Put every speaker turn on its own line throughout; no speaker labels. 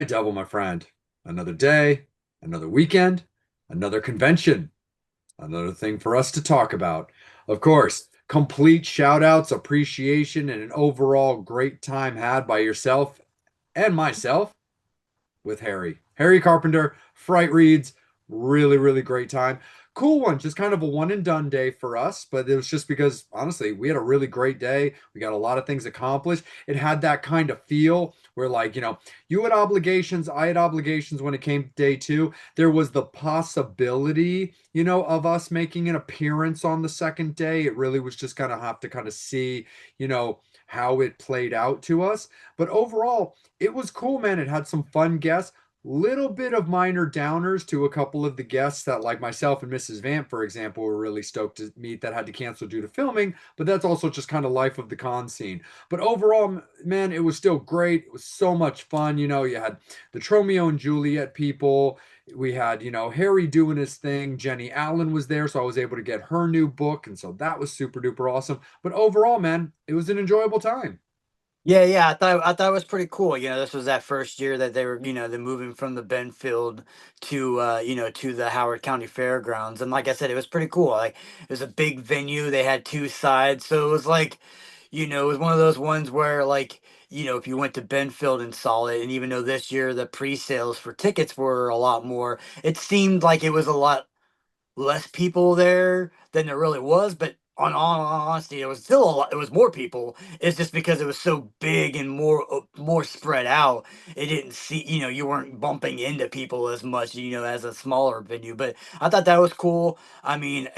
Devil, my friend. Another day, another weekend, another convention, another thing for us to talk about. Of course, complete shout outs, appreciation, and an overall great time had by yourself and myself with Harry. Harry Carpenter, Frightreads, really, really great time. Cool one, just kind of a one and done day for us, but it was just because honestly, we had a really great day. We got a lot of things accomplished. It had that kind of feel where, like, you had obligations, I had obligations when it came to day two. There was the possibility, of us making an appearance on the second day. It really was just kind of have to kind of see, how it played out to us. But overall, it was cool, man. It had some fun guests. Little bit of minor downers to a couple of the guests that, like myself and Mrs. Vamp, for example, were really stoked to meet that had to cancel due to filming. But that's also just kind of life of the con scene. But overall, man, it was still great. It was so much fun. You had the Tromeo and Juliet people. We had, Harry doing his thing. Jenny Allen was there, so I was able to get her new book. And so that was super duper awesome. But overall, man, it was an enjoyable time.
Yeah, yeah, I thought it was pretty cool. This was that first year that they were, they're moving from the Benfield to to the Howard County Fairgrounds. And like I said, it was pretty cool. Like it was a big venue. They had two sides. So it was like, it was one of those ones where like, if you went to Benfield and saw it, and even though this year the pre-sales for tickets were a lot more, it seemed like it was a lot less people there than there really was. But on all honesty, it was still a lot. It was more people. It's just because it was so big and more spread out. It didn't see, you weren't bumping into people as much, as a smaller venue. But I thought that was cool. I mean,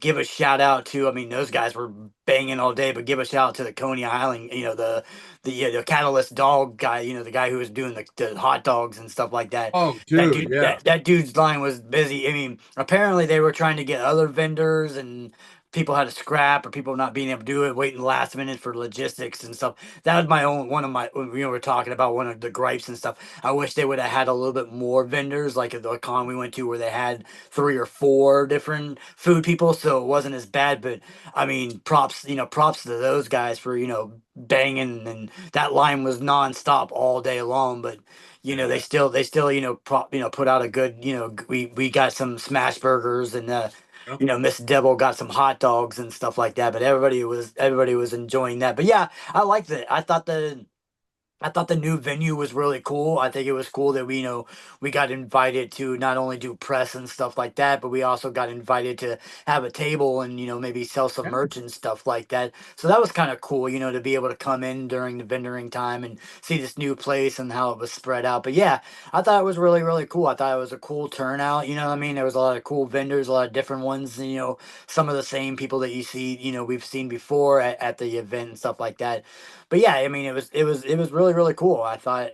give a shout out to. I mean, those guys were banging all day, but give a shout out to the Coney Island. The Catalyst dog guy. The guy who was doing the hot dogs and stuff like that.
Oh,
That
dude,
dude,
yeah.
that dude's line was busy. I mean, apparently they were trying to get other vendors and people had to scrap or people not being able to do it, waiting last minute for logistics and stuff. That was my own one of my when we were talking about one of the gripes and stuff. I wish they would have had a little bit more vendors, like at the con we went to where they had three or four different food people, so it wasn't as bad. But I mean, props to those guys for banging, and that line was nonstop all day long. But
Yeah.
they still put out a good, we got some smash burgers, and Miss Devil got some hot dogs and stuff like that. But everybody was enjoying that. But yeah, I liked it. I thought the new venue was really cool. I think it was cool that we got invited to not only do press and stuff like that, but we also got invited to have a table and maybe sell some
Yeah.
merch and stuff like that. So that was kind of cool, to be able to come in during the vendoring time and see this new place and how it was spread out. But yeah, I thought it was really really cool. I thought it was a cool turnout. You know what I mean? There was a lot of cool vendors, a lot of different ones. Some of the same people that you see, we've seen before at the event and stuff like that. But yeah, I mean, it was really really cool. I thought,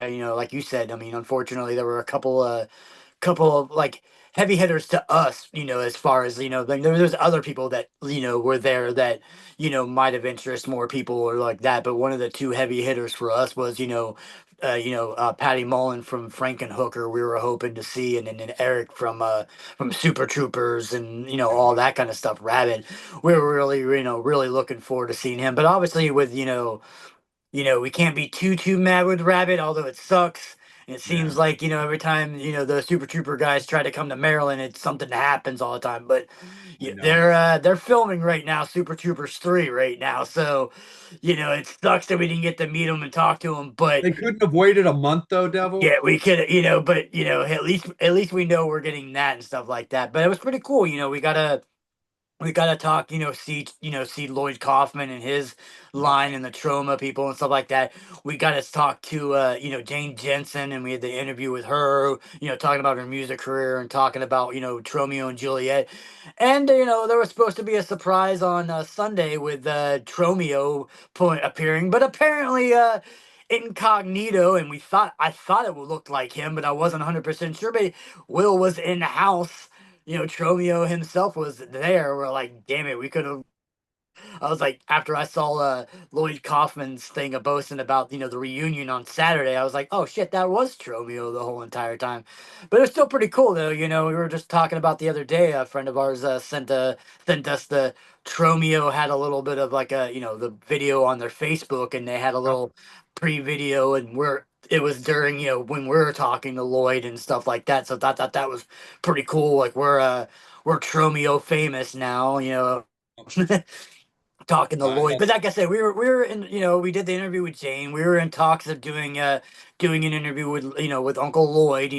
like you said, I mean, unfortunately, there were a couple of like heavy hitters to us, as far as like there's other people that were there that might have interest more people or like that. But one of the two heavy hitters for us was Patty Mullen from Frankenhooker. We were hoping to see, and then Eric from Super Troopers, and all that kind of stuff. Rabbit, we were really really looking forward to seeing him. But obviously with we can't be too mad with Rabbit, although it sucks. And it seems
Yeah.
like, every time, the Super Trooper guys try to come to Maryland, it's something that happens all the time. But
I
yeah,
know.
they're filming right now, Super Troopers 3 right now. So, it sucks that we didn't get to meet them and talk to them. But
They couldn't have waited a month though, Devil.
yeah, we could, but at least we know we're getting that and stuff like that. But it was pretty cool. We gotta talk, see Lloyd Kaufman and his
Yep.
line and the trauma people and stuff like that. We gotta talk to Jane Jensen, and we had the interview with her, talking about her music career and talking about, Tromeo and Juliet. And there was supposed to be a surprise on Sunday with Tromeo point appearing, but apparently incognito, and I thought it would look like him, but I wasn't 100% sure. But Will was in the house, Tromeo himself was there. We're like, damn it, we could have. I was like, after I saw Lloyd Kaufman's thing of boasting about the reunion on Saturday, I was like, oh shit, that was Tromeo the whole entire time. But it was still pretty cool though. We were just talking about the other day. A friend of ours sent us the Tromeo had a little bit of like the video on their Facebook, and they had a
Yep.
little pre-video, and it was during, when we were talking to Lloyd and stuff like that. So thought that was pretty cool. Like we're Tromeo famous now, talking to Lloyd. But
That's
like I said, we were in, we did the interview with Jane. We were in talks of doing an interview with, with Uncle Lloyd.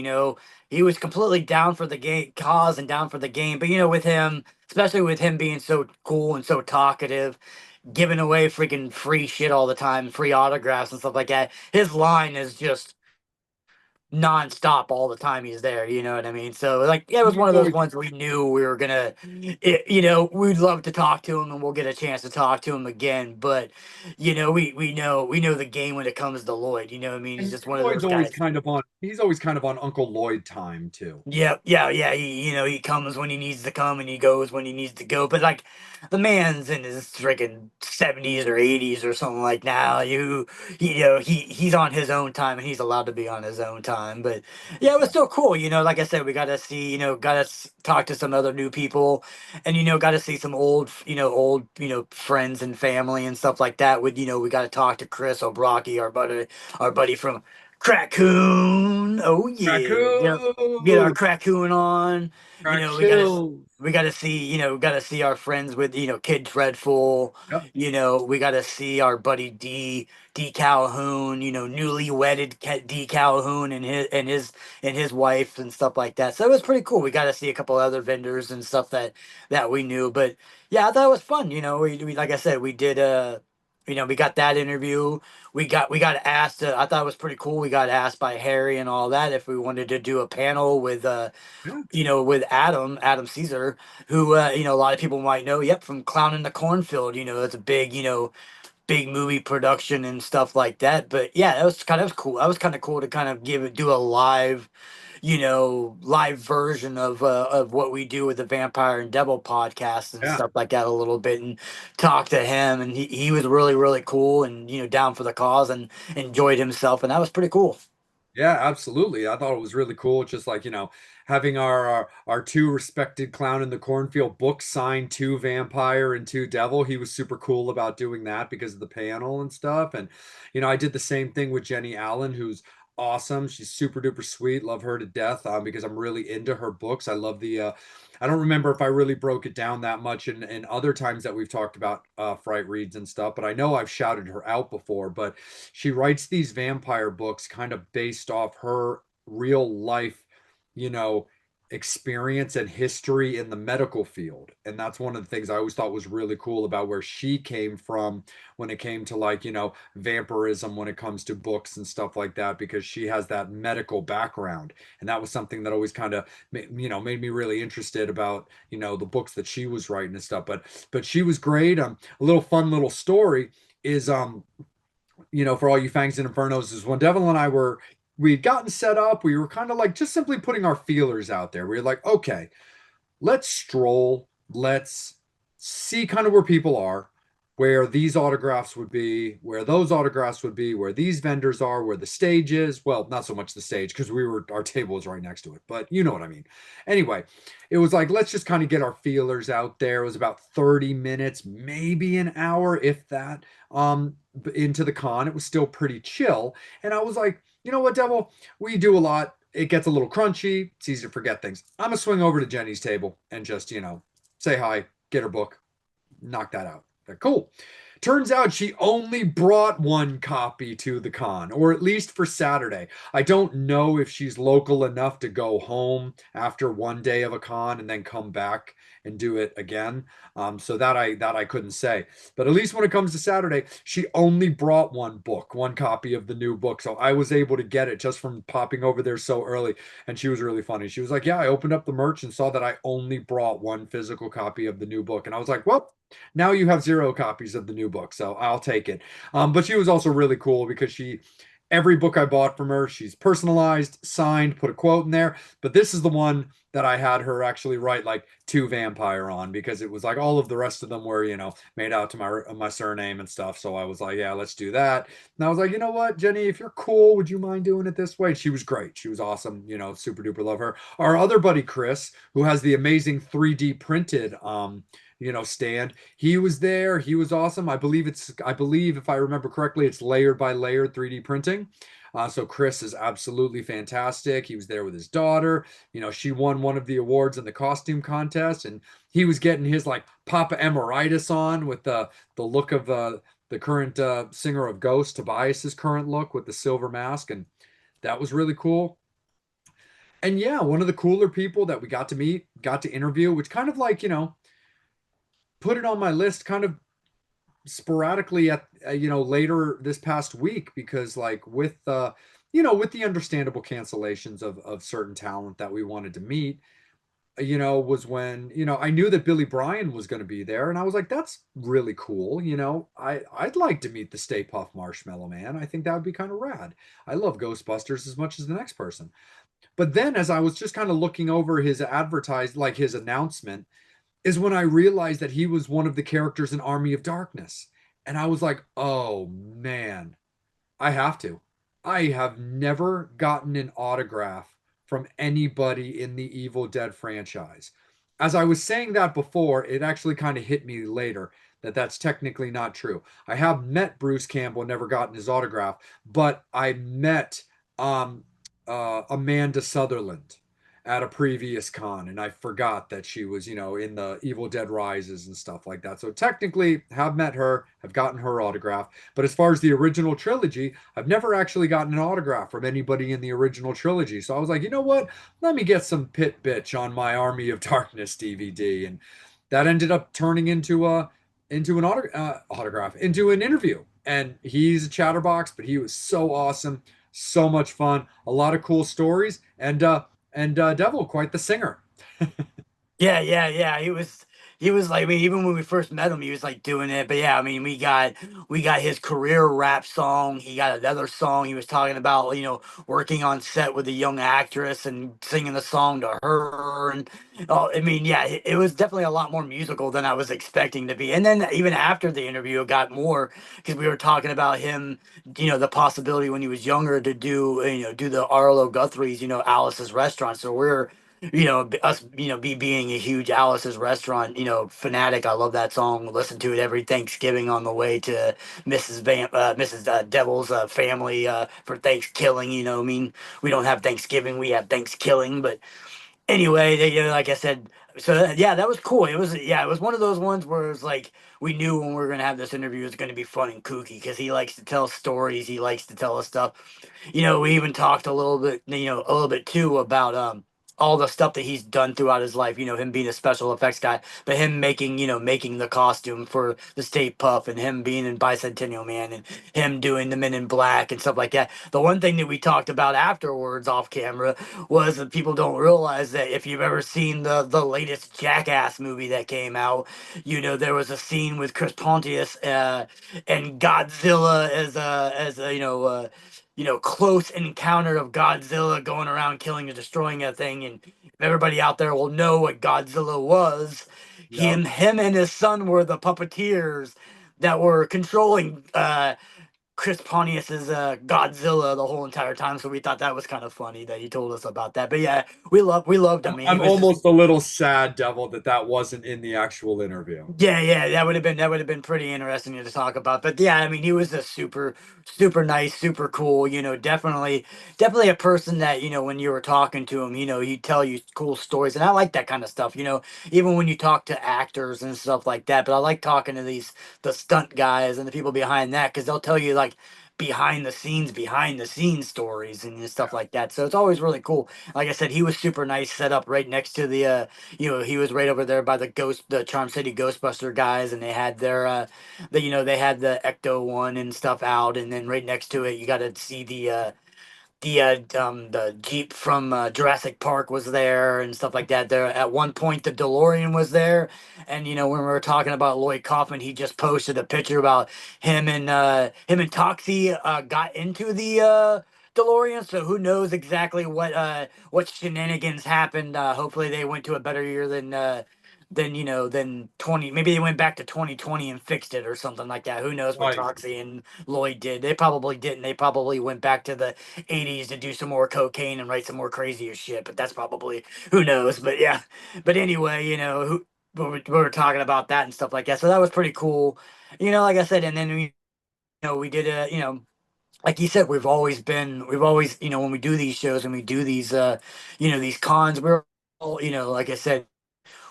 He was completely down for the game cause and down for the game. But with him, especially with him being so cool and so talkative, giving away freaking free shit all the time, free autographs and stuff like that. His line is just nonstop all the time he's there. You know what I mean? So like, yeah, it was
he's
one of those
always
ones we knew we were gonna, we'd love to talk to him and we'll get a chance to talk to him again. But we know the game when it comes to Lloyd. You know what I mean? He's
and
just one of
Lloyd's
those
always
guys.
kind of on. He's always kind of on Uncle Lloyd time too.
Yeah, yeah, yeah. He comes when he needs to come, and he goes when he needs to go. But like, the man's in his freaking 70s or 80s or something like now. He's on his own time, and he's allowed to be on his own time. But yeah, it was
Yeah,
still cool. Like I said, we got to see, talk to some other new people, and got to see some old friends and family and stuff like that. We got to talk to Chris O'Brockie, our buddy from Crackoon. Oh yeah. Get our
Raccoon,
Crackoon on. We gotta
Raccoon.
we gotta see our friends with Kid Dreadful.
Yep.
We gotta see our buddy D Calhoun. Newly wedded D Calhoun and his wife and stuff like that. So it was pretty cool. We got to see a couple other vendors and stuff that we knew. But yeah, I thought it was fun. We like I said, we did we got that interview. We got asked. I thought it was pretty cool. We got asked by Harry and all that if we wanted to do a panel with
Yeah.
with Adam Caesar, who a lot of people might know. Yep, from Clown in the Cornfield. It's a big movie production and stuff like that. But yeah, that was cool. That was kind of cool to kind of do a live version of what we do with the Vampire and Devil podcast and
Yeah.
stuff like that a little bit, and talk to him, and he was really really cool, and down for the cause and enjoyed himself, and that was pretty cool.
Yeah, absolutely. I thought it was really cool. Just like, having our two respected clown in the cornfield books signed to Vampire and to Devil. He was super cool about doing that because of the panel and stuff. And, I did the same thing with Jenny Allen, who's awesome. She's super duper sweet. Love her to death, because I'm really into her books. I love I don't remember if I really broke it down that much in other times that we've talked about Fright Reads and stuff, but I know I've shouted her out before. But she writes these vampire books kind of based off her real life, you know, experience and history in the medical field. And that's one of the things I always thought was really cool about where she came from when it came to, like, vampirism, when it comes to books and stuff like that, because she has that medical background. And that was something that always kind of, made me really interested about, the books that she was writing and stuff. But she was great. A little fun little story is for all you Fangs and Infernos, is when Devil and I we'd gotten set up, we were kind of like just simply putting our feelers out there. We were like, okay, let's stroll, let's see kind of where people are, where these autographs would be, where those autographs would be, where these vendors are, where the stage is. Well, not so much the stage because our table was right next to it, but you know what I mean. Anyway, it was like, let's just kind of get our feelers out there. It was about 30 minutes, maybe an hour, if that, into the con. It was still pretty chill. And I was like, you know what, Devil? We do a lot. It gets a little crunchy. It's easy to forget things. I'm gonna swing over to Jenny's table and just, say hi, get her book, knock that out. Like, cool. Turns out she only brought one copy to the con, or at least for Saturday. I don't know if she's local enough to go home after one day of a con and then come back and do it again. So that I couldn't say. But at least when it comes to Saturday, she only brought one book, one copy of the new book. So I was able to get it just from popping over there so early. And she was really funny. She was like, "Yeah, I opened up the merch and saw that I only brought one physical copy of the new book." And I was like, "Well, now you have 0 copies of the new book, so I'll take it." But she was also really cool because every book I bought from her, she's personalized, signed, put a quote in there. But this is the one that I had her actually write like to Vampire on, because it was like all of the rest of them were, made out to my surname and stuff. So I was like, yeah, let's do that. And I was like, you know what, Jenny, if you're cool, would you mind doing it this way? And she was great. She was awesome. Super duper love her. Our other buddy Chris, who has the amazing 3D printed stand. He was there. He was awesome. I believe if I remember correctly, it's layered by layered 3D printing. So Chris is absolutely fantastic. He was there with his daughter. She won one of the awards in the costume contest, and he was getting his like Papa Emeritus on with the look of the current singer of Ghost, Tobias's current look with the silver mask, and that was really cool. And yeah, one of the cooler people that we got to meet, got to interview, which kind of like, put it on my list kind of sporadically at later this past week because like with the understandable cancellations of certain talent that we wanted to meet, was when, I knew that Billy Bryan was going to be there and I was like, that's really cool. I'd like to meet the Stay Puft Marshmallow Man. I think that would be kind of rad. I love Ghostbusters as much as the next person. But then as I was just kind of looking over his like his announcement, is when I realized that he was one of the characters in Army of Darkness. And I was like, oh man, I have to. I have never gotten an autograph from anybody in the Evil Dead franchise. As I was saying that before, it actually kind of hit me later that that's technically not true. I have met Bruce Campbell, never gotten his autograph, but I met um, Amanda Sutherland at a previous con, and I forgot that she was, in the Evil Dead Rises and stuff like that. So technically, have met her, have gotten her autograph. But as far as the original trilogy, I've never actually gotten an autograph from anybody in the original trilogy. So I was like, you know what? Let me get some Pit Bitch on my Army of Darkness DVD, and that ended up turning into an autograph, into an interview. And he's a chatterbox, but he was so awesome, so much fun, a lot of cool stories, and Devil, quite the singer.
Yeah, yeah, yeah. He was like, I mean, even when we first met him, he was like doing it. But yeah, I mean, we got his career rap song. He got another song. He was talking about, working on set with a young actress and singing the song to her. And oh, I mean, yeah, it was definitely a lot more musical than I was expecting to be. And then even after the interview, it got more because we were talking about him, the possibility when he was younger to do the Arlo Guthrie's, Alice's Restaurant. So we're us, being a huge Alice's Restaurant, fanatic. I love that song. Listen to it every Thanksgiving on the way to Mrs. Devil's family for Thanksgiving. I mean, we don't have Thanksgiving, we have Thanksgiving. But anyway, like I said, so yeah, that was cool. It was one of those ones where it was like we knew when we were gonna have this interview it was gonna be fun and kooky because he likes to tell stories. He likes to tell us stuff. We even talked a little bit, a little bit too about all the stuff that he's done throughout his life. Him being a special effects guy, but him making the costume for the State Puff, and him being in Bicentennial Man, and him doing the Men in Black and stuff like that. The one thing that we talked about afterwards off camera was that people don't realize that if you've ever seen the latest Jackass movie that came out, there was a scene with Chris Pontius and Godzilla as a close encounter of Godzilla going around killing and destroying a thing. And if everybody out there will know what Godzilla was,
Yep.
him and his son were the puppeteers that were controlling Chris Pontius's Godzilla the whole entire time. So we thought that was kind of funny that he told us about that. But yeah, we loved him. I mean, he
I'm
was just
almost a little sad, Devil, that that wasn't in the actual interview.
yeah, yeah, that would have been pretty interesting to talk about. But yeah, I mean, he was a super, super nice, super cool. Definitely a person that when you were talking to him, he'd tell you cool stories, and I like that kind of stuff. Even when you talk to actors and stuff like that. But I like talking to the stunt guys and the people behind that because they'll tell you like behind the scenes stories and stuff like that. So it's always really cool. Like I said, he was super nice, set up right next to he was right over there by the Charm City Ghostbuster guys, and they had they had the Ecto one and stuff out, and then right next to it, you got to see the Jeep from Jurassic Park was there and stuff like that. There at one point the DeLorean was there, and when we were talking about Lloyd Kaufman, he just posted a picture about him and Toxie got into the DeLorean. So who knows exactly what shenanigans happened? Hopefully they went to a better year than 20. Maybe they went back to 2020 and fixed it or something like that. Who knows what
Right.
Toxie and Lloyd did? They probably didn't. They probably went back to the 80s to do some more cocaine and write some more crazier shit. But that's probably who knows. But yeah. But anyway, who. we were talking about that and stuff like that. So that was pretty cool. Like I said, and then we did like you said, we've always, when we do these shows and we do these, these cons, we're all, like I said,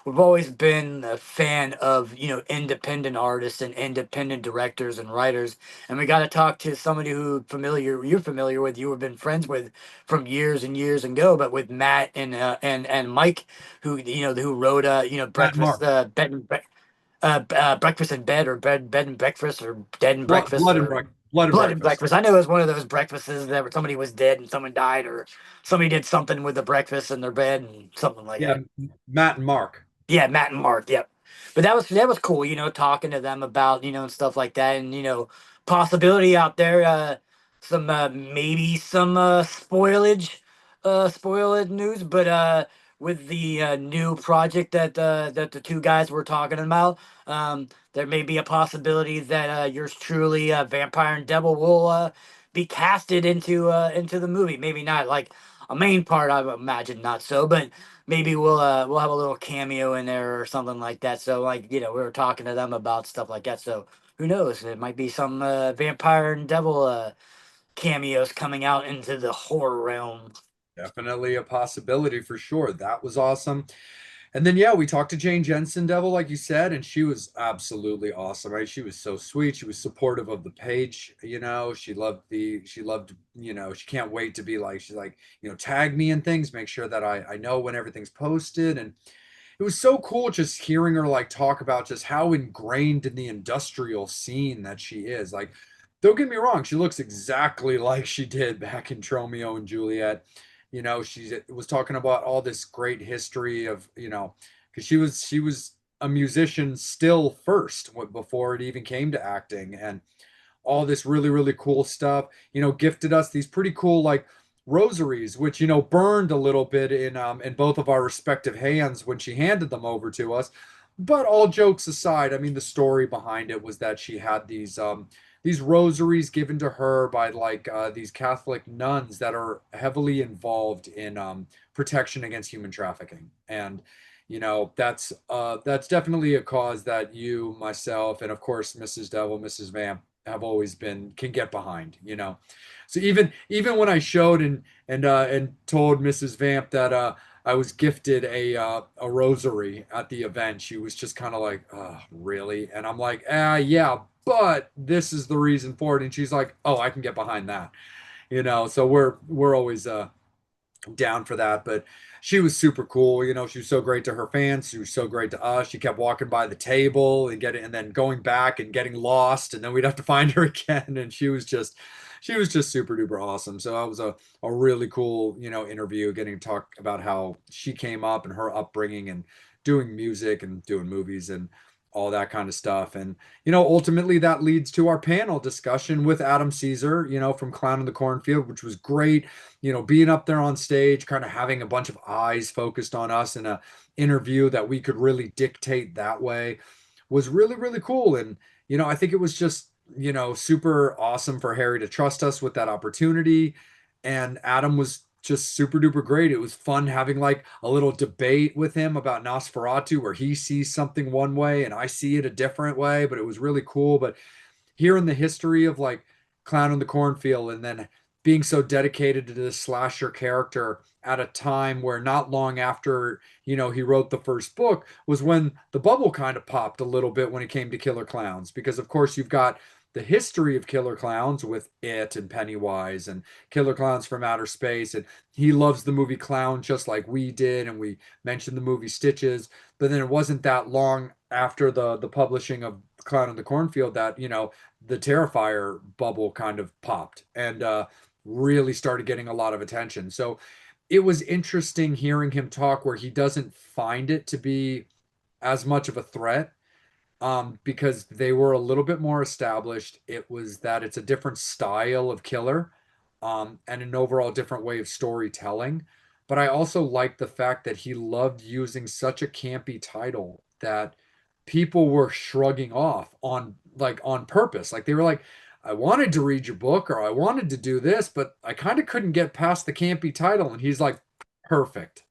we've always been a fan of, independent artists and independent directors and writers. And we got to talk to somebody you're familiar with, you have been friends with from years and years ago, but with Matt and Mike, who wrote,
Matt and
Breakfast,
Mark.
Breakfast in Bed, or Bed and Breakfast, or Dead and
Blood,
Breakfast,
blood and
or
breakfast. Blood and
Blood and
breakfast.
Breakfast. I know it was one of those breakfasts that somebody was dead and someone died, or somebody did something with the breakfast in their bed and something like
Yeah,
that.
Matt and Mark.
Yeah, Matt and Mark. Yep. But that was cool, talking to them about, and stuff like that, and possibility out there, some maybe some spoilage news, but with the new project that the two guys were talking about, there may be a possibility that yours truly, Vampire and Devil, will be casted into the movie. Maybe not like a main part, I would imagine not so, but maybe we'll have a little cameo in there or something like that. So like, we were talking to them about stuff like that. So who knows? It might be some Vampire and Devil cameos coming out into the horror realm.
Definitely a possibility for sure. That was awesome. And then yeah, we talked to Jane Jensen Devil, like you said, and she was absolutely awesome, right? She was so sweet. She was supportive of the page, she loved, she can't wait to be like, she's like, tag me in things, make sure that I know when everything's posted. And it was so cool just hearing her like talk about just how ingrained in the industrial scene that she is. Like, don't get me wrong, she looks exactly like she did back in Romeo and Juliet. She was talking about all this great history of, because she was a musician still first before it even came to acting, and all this really, really cool stuff. Gifted us these pretty cool like rosaries, which burned a little bit in both of our respective hands when she handed them over to us. But all jokes aside, I mean, the story behind it was that she had these rosaries given to her by like these Catholic nuns that are heavily involved in protection against human trafficking. And that's definitely a cause that you, myself, and of course Mrs. Devil, Mrs. Vamp have always been can get behind. So even when I showed and told Mrs. Vamp that I was gifted a rosary at the event, she was just kind of like, oh, really? And I'm like, yeah, but this is the reason for it. And she's like, oh, I can get behind that. So we're always down for that. But she was super cool. She was so great to her fans. She was so great to us. She kept walking by the table and then going back and getting lost, and then we'd have to find her again. And she was just super duper awesome. So that was a really cool, interview, getting to talk about how she came up and her upbringing and doing music and doing movies and all that kind of stuff. And ultimately that leads to our panel discussion with Adam Caesar, from Clown in the Cornfield, which was great. Being up there on stage, kind of having a bunch of eyes focused on us in a interview that we could really dictate that way was really, really cool. And, I think it was just, super awesome for Harry to trust us with that opportunity. And Adam was just super duper great. It was fun having like a little debate with him about Nosferatu, where he sees something one way and I see it a different way, but it was really cool. But hearing the history of like Clown in the Cornfield and then being so dedicated to this slasher character at a time where not long after, he wrote the first book was when the bubble kind of popped a little bit when it came to killer clowns. Because of course you've got the history of killer clowns with It and Pennywise and Killer Clowns from Outer Space. And he loves the movie Clown just like we did. And we mentioned the movie Stitches. But then it wasn't that long after the publishing of Clown in the Cornfield that, the Terrifier bubble kind of popped and really started getting a lot of attention. So it was interesting hearing him talk where he doesn't find it to be as much of a threat, because they were a little bit more established. It was that it's a different style of killer, and an overall different way of storytelling. But I also liked the fact that he loved using such a campy title that people were shrugging off on purpose. Like they were like, I wanted to read your book or I wanted to do this, but I kind of couldn't get past the campy title. And he's like, perfect.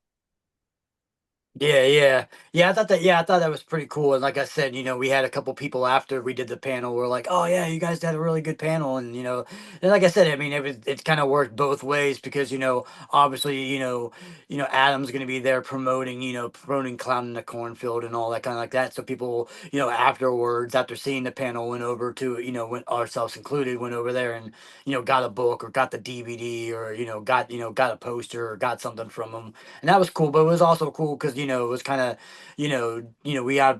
Yeah, yeah, yeah. I thought that was pretty cool. And like I said, we had a couple people after we did the panel. We're like, oh yeah, you guys had a really good panel, and and like I said, I mean, it kind of worked both ways because obviously, Adam's going to be there promoting, promoting Clown in the Cornfield and all that kind of like that. So people, afterwards, after seeing the panel, went over to, went ourselves included, went over there and got a book or got the DVD or got a poster or got something from them, and that was cool. But it was also cool because it was kind of we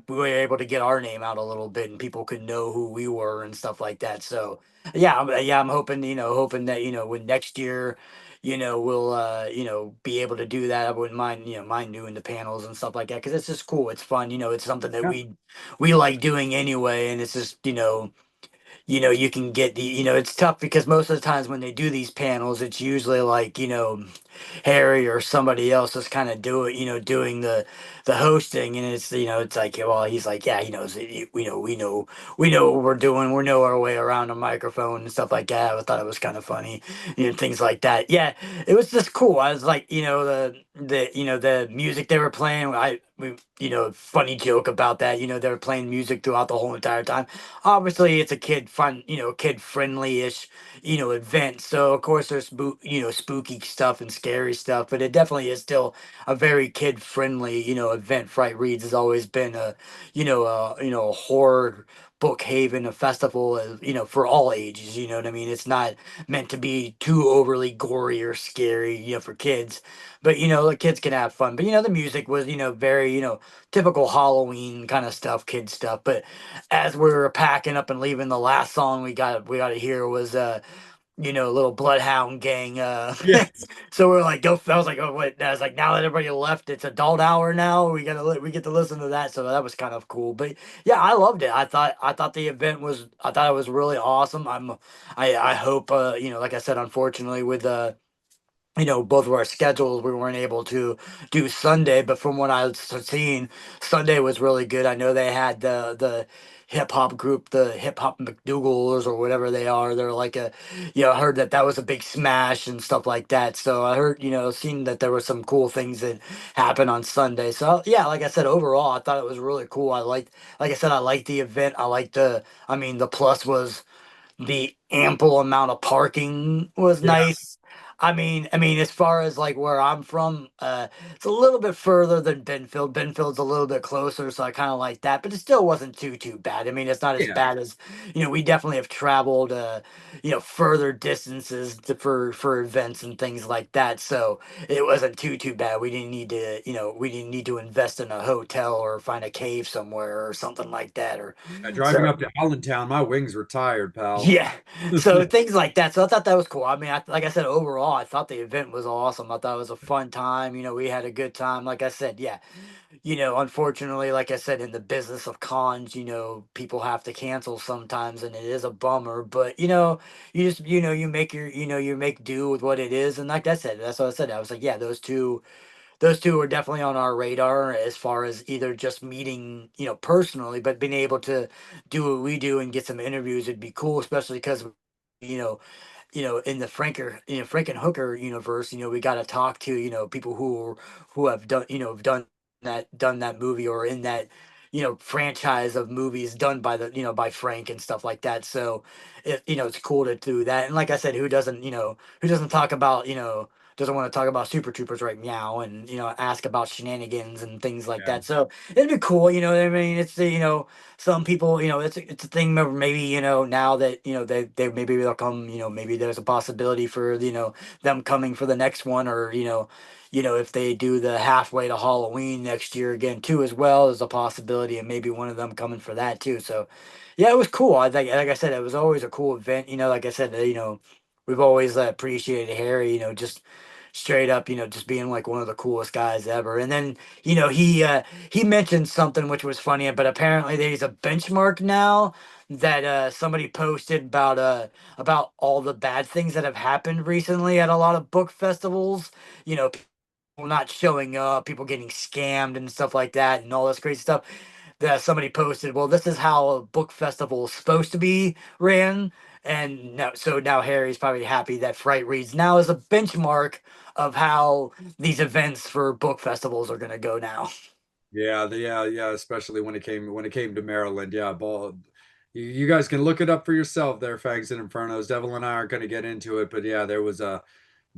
were able to get our name out a little bit, and people could know who we were and stuff like that. So yeah, I'm hoping hoping that when next year. We'll be able to do that. I wouldn't mind mind doing the panels and stuff like that because it's just cool. It's fun. It's something that
Yeah,
we like doing anyway, and it's just you can get it's tough because most of the times when they do these panels, it's usually like, Harry or somebody else is kind of doing the hosting, and it's like, well, he's like, yeah, he knows it. We know what we're doing. We know our way around a microphone and stuff like that. I thought it was kind of funny, things like that. Yeah, it was just cool. I was like, the music they were playing. Funny joke about that. They were playing music throughout the whole entire time. Obviously it's a kid fun, kid friendly ish, event. So of course there's spooky stuff and scary stuff, but it definitely is still a very kid friendly, event. Fright Reads has always been a horror book haven, a festival, for all ages. You know what I mean? It's not meant to be too overly gory or scary, for kids, but the kids can have fun. But the music was very typical Halloween kind of stuff, kid stuff. But as we were packing up and leaving, the last song we got to hear was little Bloodhound Gang.
yeah,
So we're like, go. I was like, oh wait. I was like, now that everybody left, it's adult hour now. We get to listen to that. So that was kind of cool. But yeah, I loved it. I thought the event was. I thought it was really awesome. I hope like I said, unfortunately with both of our schedules, we weren't able to do Sunday, but from what I've seen, Sunday was really good. I know they had the hip hop group, the hip hop McDougalls or whatever they are. They're like I heard that was a big smash and stuff like that. So I heard, seen that there were some cool things that happened on Sunday. So yeah, like I said, overall, I thought it was really cool. Like I said, I liked the event. I mean, the plus was the ample amount of parking was
yeah,
nice. I mean, as far as like where I'm from, it's a little bit further than Benfield. Benfield's a little bit closer, so I kind of like that, but it still wasn't too bad. I mean, it's not as
yeah.
bad as we definitely have traveled, further distances for events and things like that. So it wasn't too bad. We didn't need to invest in a hotel or find a cave somewhere or something like that. Or
Driving
so
up to Allentown, my wings were tired, pal.
yeah, so things like that. So I thought that was cool. I mean, like I said, overall, I thought the event was awesome. I thought it was a fun time. We had a good time. Like I said, yeah, unfortunately, like I said, in the business of cons, people have to cancel sometimes, and it is a bummer. But you just, you make do with what it is. And like I said, that's what I said. I was like, yeah, those two are definitely on our radar as far as either just meeting, personally, but being able to do what we do and get some interviews would be cool, especially because, you know, in the Frankenhooker universe, we got to talk to, people who have done, have done that movie or in that, franchise of movies done by by Frank and stuff like that. So it's cool to do that. And like I said, who doesn't talk about, doesn't want to talk about Super Troopers right meow and ask about shenanigans and things like
Yeah,
that. So it'd be cool, what I mean. It's some people, it's a thing of maybe, now that, they maybe they'll come, maybe there's a possibility for, them coming for the next one or, if they do the halfway to Halloween next year again too, as well, there's a possibility of maybe one of them coming for that too. So yeah, it was cool. I think, like I said, it was always a cool event. Like I said, we've always appreciated Harry, just straight up, just being like one of the coolest guys ever. And then, he mentioned something which was funny, but apparently there's a benchmark now that somebody posted about all the bad things that have happened recently at a lot of book festivals. People not showing up, people getting scammed and stuff like that, and all this crazy stuff. That somebody posted, well, this is how a book festival is supposed to be ran. And now, so now Harry's probably happy that Fright Reads now is a benchmark of how these events for book festivals are going to go now.
Yeah, yeah, especially when it came to Maryland. Yeah, you guys can look it up for yourself there, Fangs and Infernos. Devil and I aren't going to get into it, but yeah, there was a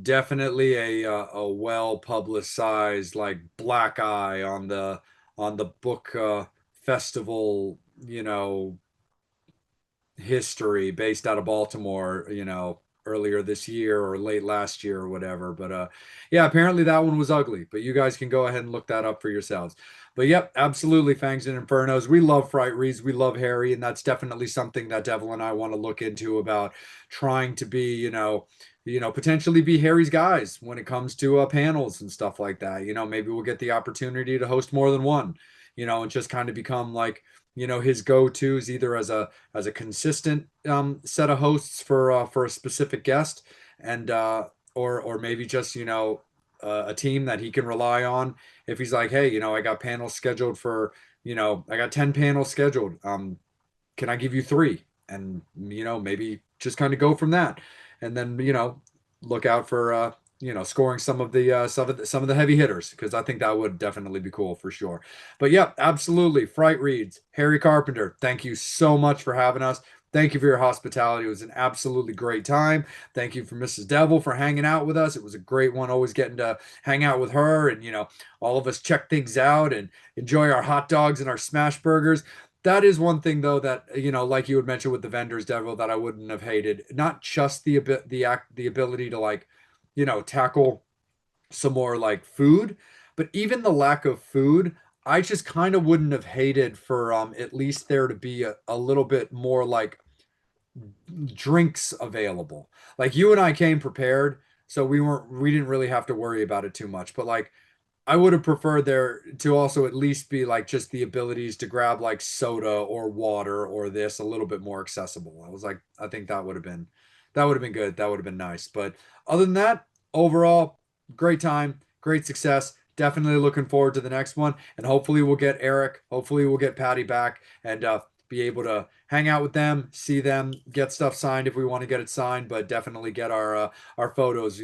definitely a well publicized like black eye on the book festival, history based out of Baltimore, earlier this year or late last year or whatever. But yeah, apparently that one was ugly. But you guys can go ahead and look that up for yourselves. But yep, absolutely, Fangs and Infernos. We love Fright Reads. We love Harry, and that's definitely something that Devil and I want to look into about trying to be, potentially be Harry's guys when it comes to panels and stuff like that. Maybe we'll get the opportunity to host more than one, and just kind of become like, his go-tos either as a consistent set of hosts for a specific guest, and or maybe just a team that he can rely on if he's like, hey, I got panels scheduled for, I got 10 panels scheduled. Can I give you three? And maybe just kind of go from that, and then look out for scoring some of the heavy hitters, because I think that would definitely be cool for sure. But yeah, absolutely. Fright Reads, Harry Carpenter, thank you so much for having us. Thank you for your hospitality. It was an absolutely great time. Thank you for Mrs. Devil for hanging out with us. It was a great one, always getting to hang out with her, and all of us check things out and enjoy our hot dogs and our smash burgers. That is one thing though that like you had mentioned with the vendors, Devil, that I wouldn't have hated. Not just the ability to like, tackle some more like food, but even the lack of food. I just kind of wouldn't have hated for at least there to be a little bit more like drinks available. Like you and I came prepared, so we didn't really have to worry about it too much. But like I would have preferred there to also at least be like just the abilities to grab like soda or water or this a little bit more accessible. I was like, I think that would have been good. That would have been nice. But other than that, overall, great time, great success. Definitely looking forward to the next one. And hopefully we'll get Eric, hopefully we'll get Patty back and be able to hang out with them, see them, get stuff signed if we want to get it signed, but definitely get our photos,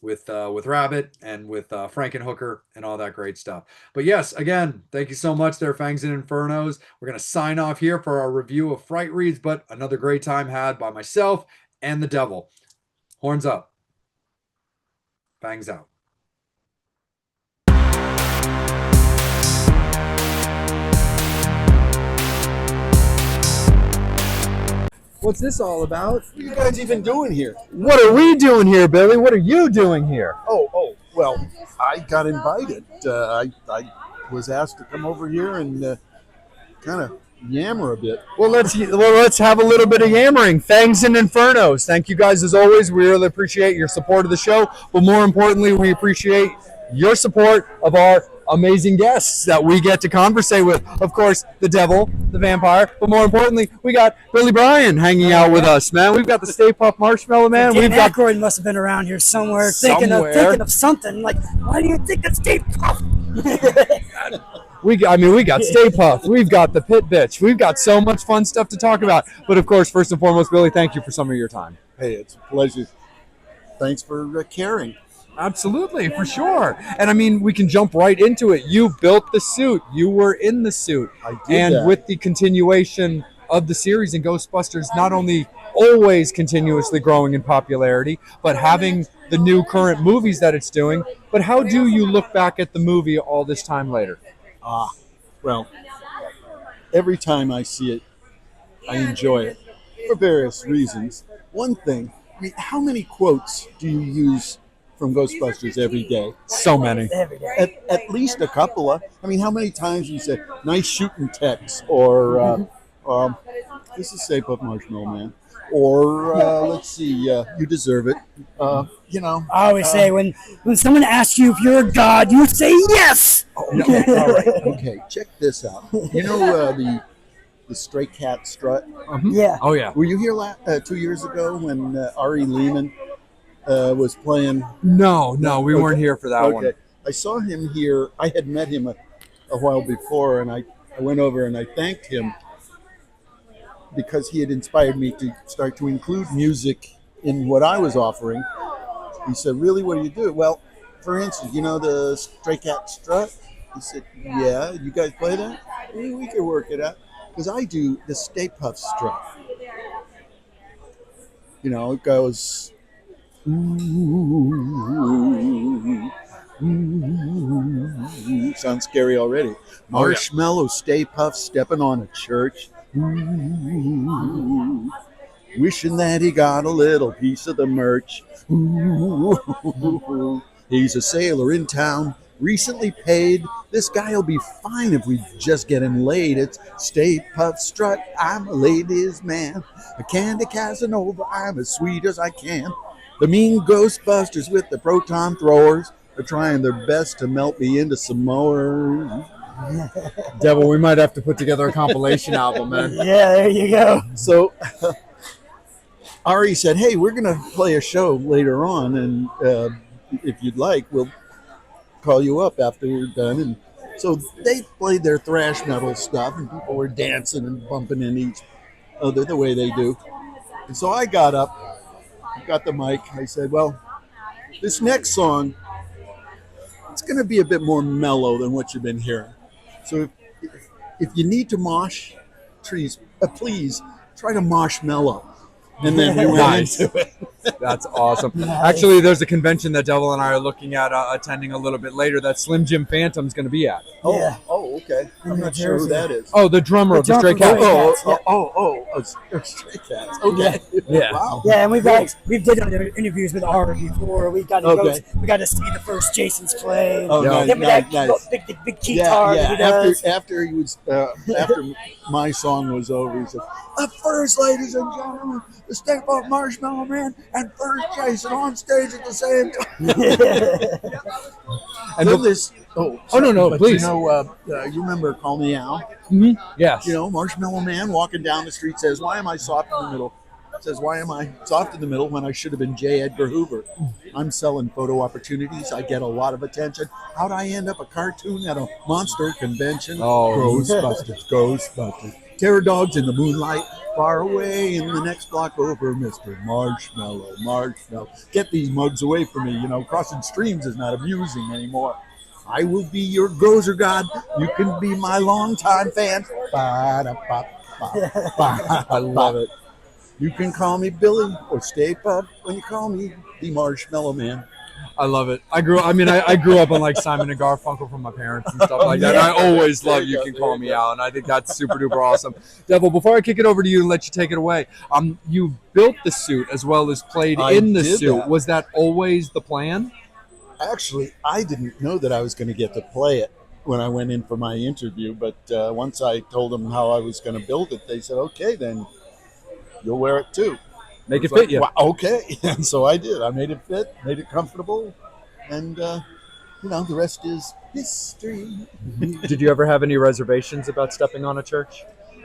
with Rabbit and with Frankenhooker and all that great stuff. But yes, again, thank you so much there, Fangs and Infernos. We're gonna sign off here for our review of Fright Reads, but another great time had by myself and the Devil. Horns up, Fangs out. What's this all about?
What are you guys even doing here?
What are we doing here, Billy? What are you doing here?
Well, I got invited. I was asked to come over here and kind of yammer a bit.
Well, let's have a little bit of yammering. Fangs and Infernos. Thank you guys as always. We really appreciate your support of the show, but more importantly, we appreciate your support of our amazing guests that we get to conversate with. Of course, the Devil, the Vampire, but more importantly, we got Billy Bryan hanging out with us, man. We've got the Stay Puft Marshmallow Man.
Dan
We've got
Aykroyd must have been around here somewhere, thinking of something. Like, why do you think of Stay Puft?
we got Stay Puft. We've got the Pit Bitch. We've got so much fun stuff to talk about. But of course, first and foremost, Billy, thank you for some of your time.
Hey, it's a pleasure. Thanks for caring.
Absolutely, for sure. And I mean, we can jump right into it. You built the suit. You were in the suit.
I did
and
that.
With the continuation of the series in Ghostbusters, not only always continuously growing in popularity, but having the new current movies that it's doing. But how do you look back at the movie all this time later?
Well, every time I see it, I enjoy it for various reasons. One thing, I mean, how many quotes do you use from Ghostbusters every day?
So many.
Every day.
At least a couple of. I mean, how many times do you say, nice shooting Tex, or this is Stay Puft Marshmallow Man, or let's see, you deserve it.
I always say when someone asks you if you're a god, you say yes.
No, all right, okay, check this out. You know the Stray Cat strut?
Yeah.
Oh, yeah.
Were you here 2 years ago when Ari Lehman was playing?
No, we weren't here for that one.
I saw him here. I had met him a while before, and I went over and I thanked him because he had inspired me to start to include music in what I was offering. He said, "Really, what do you do?" Well, for instance, you know the Stray Cat Strut? He said, "Yeah, you guys play that? We could work it out." Because I do the Stay Puft Strut. You know, it goes, ooh, ooh. Sounds scary already. Marshmallow Stay Puft stepping on a church. Ooh, wishing that he got a little piece of the merch. Ooh, he's a sailor in town, recently paid. This guy'll be fine if we just get him laid. It's Stay Puft Strut, I'm a ladies' man. A candy Casanova, I'm as sweet as I can. The mean Ghostbusters with the proton throwers are trying their best to melt me into some more.
Devil, we might have to put together a compilation album, man.
Yeah, there you go.
So Ari said, "Hey, we're going to play a show later on, and if you'd like, we'll call you up after you're done." And so they played their thrash metal stuff, and people were dancing and bumping in each other the way they do. And so I got up, got the mic. I said, "Well, this next song, it's going to be a bit more mellow than what you've been hearing. So if you need to mosh, please try to mosh mellow." And then we went into it.
That's awesome. Actually, there's a convention that Devil and I are looking at attending a little bit later that Slim Jim Phantom's going to be at.
Yeah.
Oh, okay. I'm not sure who that is.
Oh, the drummer of the Stray Cats.
Stray Cats. Okay.
Yeah.
Wow.
Yeah, and we've did other interviews with Ari before. We got to we got to see the first Jason's play.
Oh,
Yeah.
nice.
Big guitar. that he does.
After he was after my song was over, he said, "Up first, ladies and gentlemen, the Stay Puft Marshmallow Man and first Jason on stage at the same time." And then this. No, but
please.
You know, you remember Call Me Al?
Mm-hmm. Yes.
You know, Marshmallow Man walking down the street says, "Why am I soft in the middle?" Says, "Why am I soft in the middle when I should have been J. Edgar Hoover? I'm selling photo opportunities. I get a lot of attention. How'd I end up a cartoon at a monster convention?
Oh.
Ghostbusters. Terror dogs in the moonlight, far away in the next block over, Mr. Marshmallow. Get these mugs away from me. You know, crossing streams is not amusing anymore. I will be your Gozer God. You can be my longtime fan."
I love it.
"You can call me Billy or Stay Puft when you call me the Marshmallow Man."
I love it. I grew up on like Simon and Garfunkel from my parents and stuff like that. I always love You Can Call Me Out, and I think that's super duper awesome. Devil, before I kick it over to you and let you take it away, you built the suit as well as played in the suit.
That.
Was that always the plan?
Actually, I didn't know that I was going to get to play it when I went in for my interview, but once I told them how I was going to build it, they said, "Okay, then you'll wear it too."
Make it fit you.
Well, okay. And so I did. I made it fit, made it comfortable, and the rest is history.
Did you ever have any reservations about stepping on a church?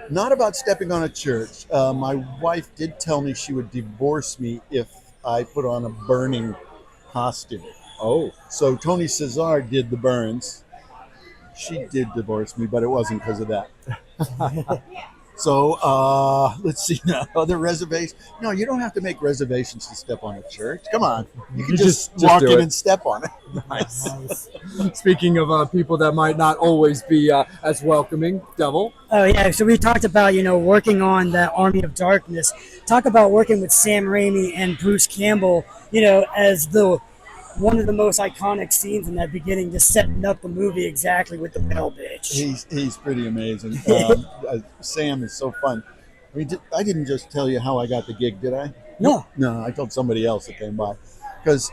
Not about stepping on a church. My wife did tell me she would divorce me if I put on a burning costume.
Oh.
So Tony Cesar did the burns. She did divorce me, but it wasn't because of that. So let's see now. Other reservations? No, you don't have to make reservations to step on a church. Come on, you can just walk in and step on it.
Nice. Speaking of people that might not always be as welcoming, Devil.
Oh yeah, so we talked about working on that Army of Darkness. Talk about working with Sam Raimi and Bruce Campbell. As one of the most iconic scenes in that beginning, just setting up the movie exactly with the bell bitch.
He's pretty amazing. Sam is so fun. I mean, I didn't just tell you how I got the gig, did I?
No.
No, I told somebody else that came by. Because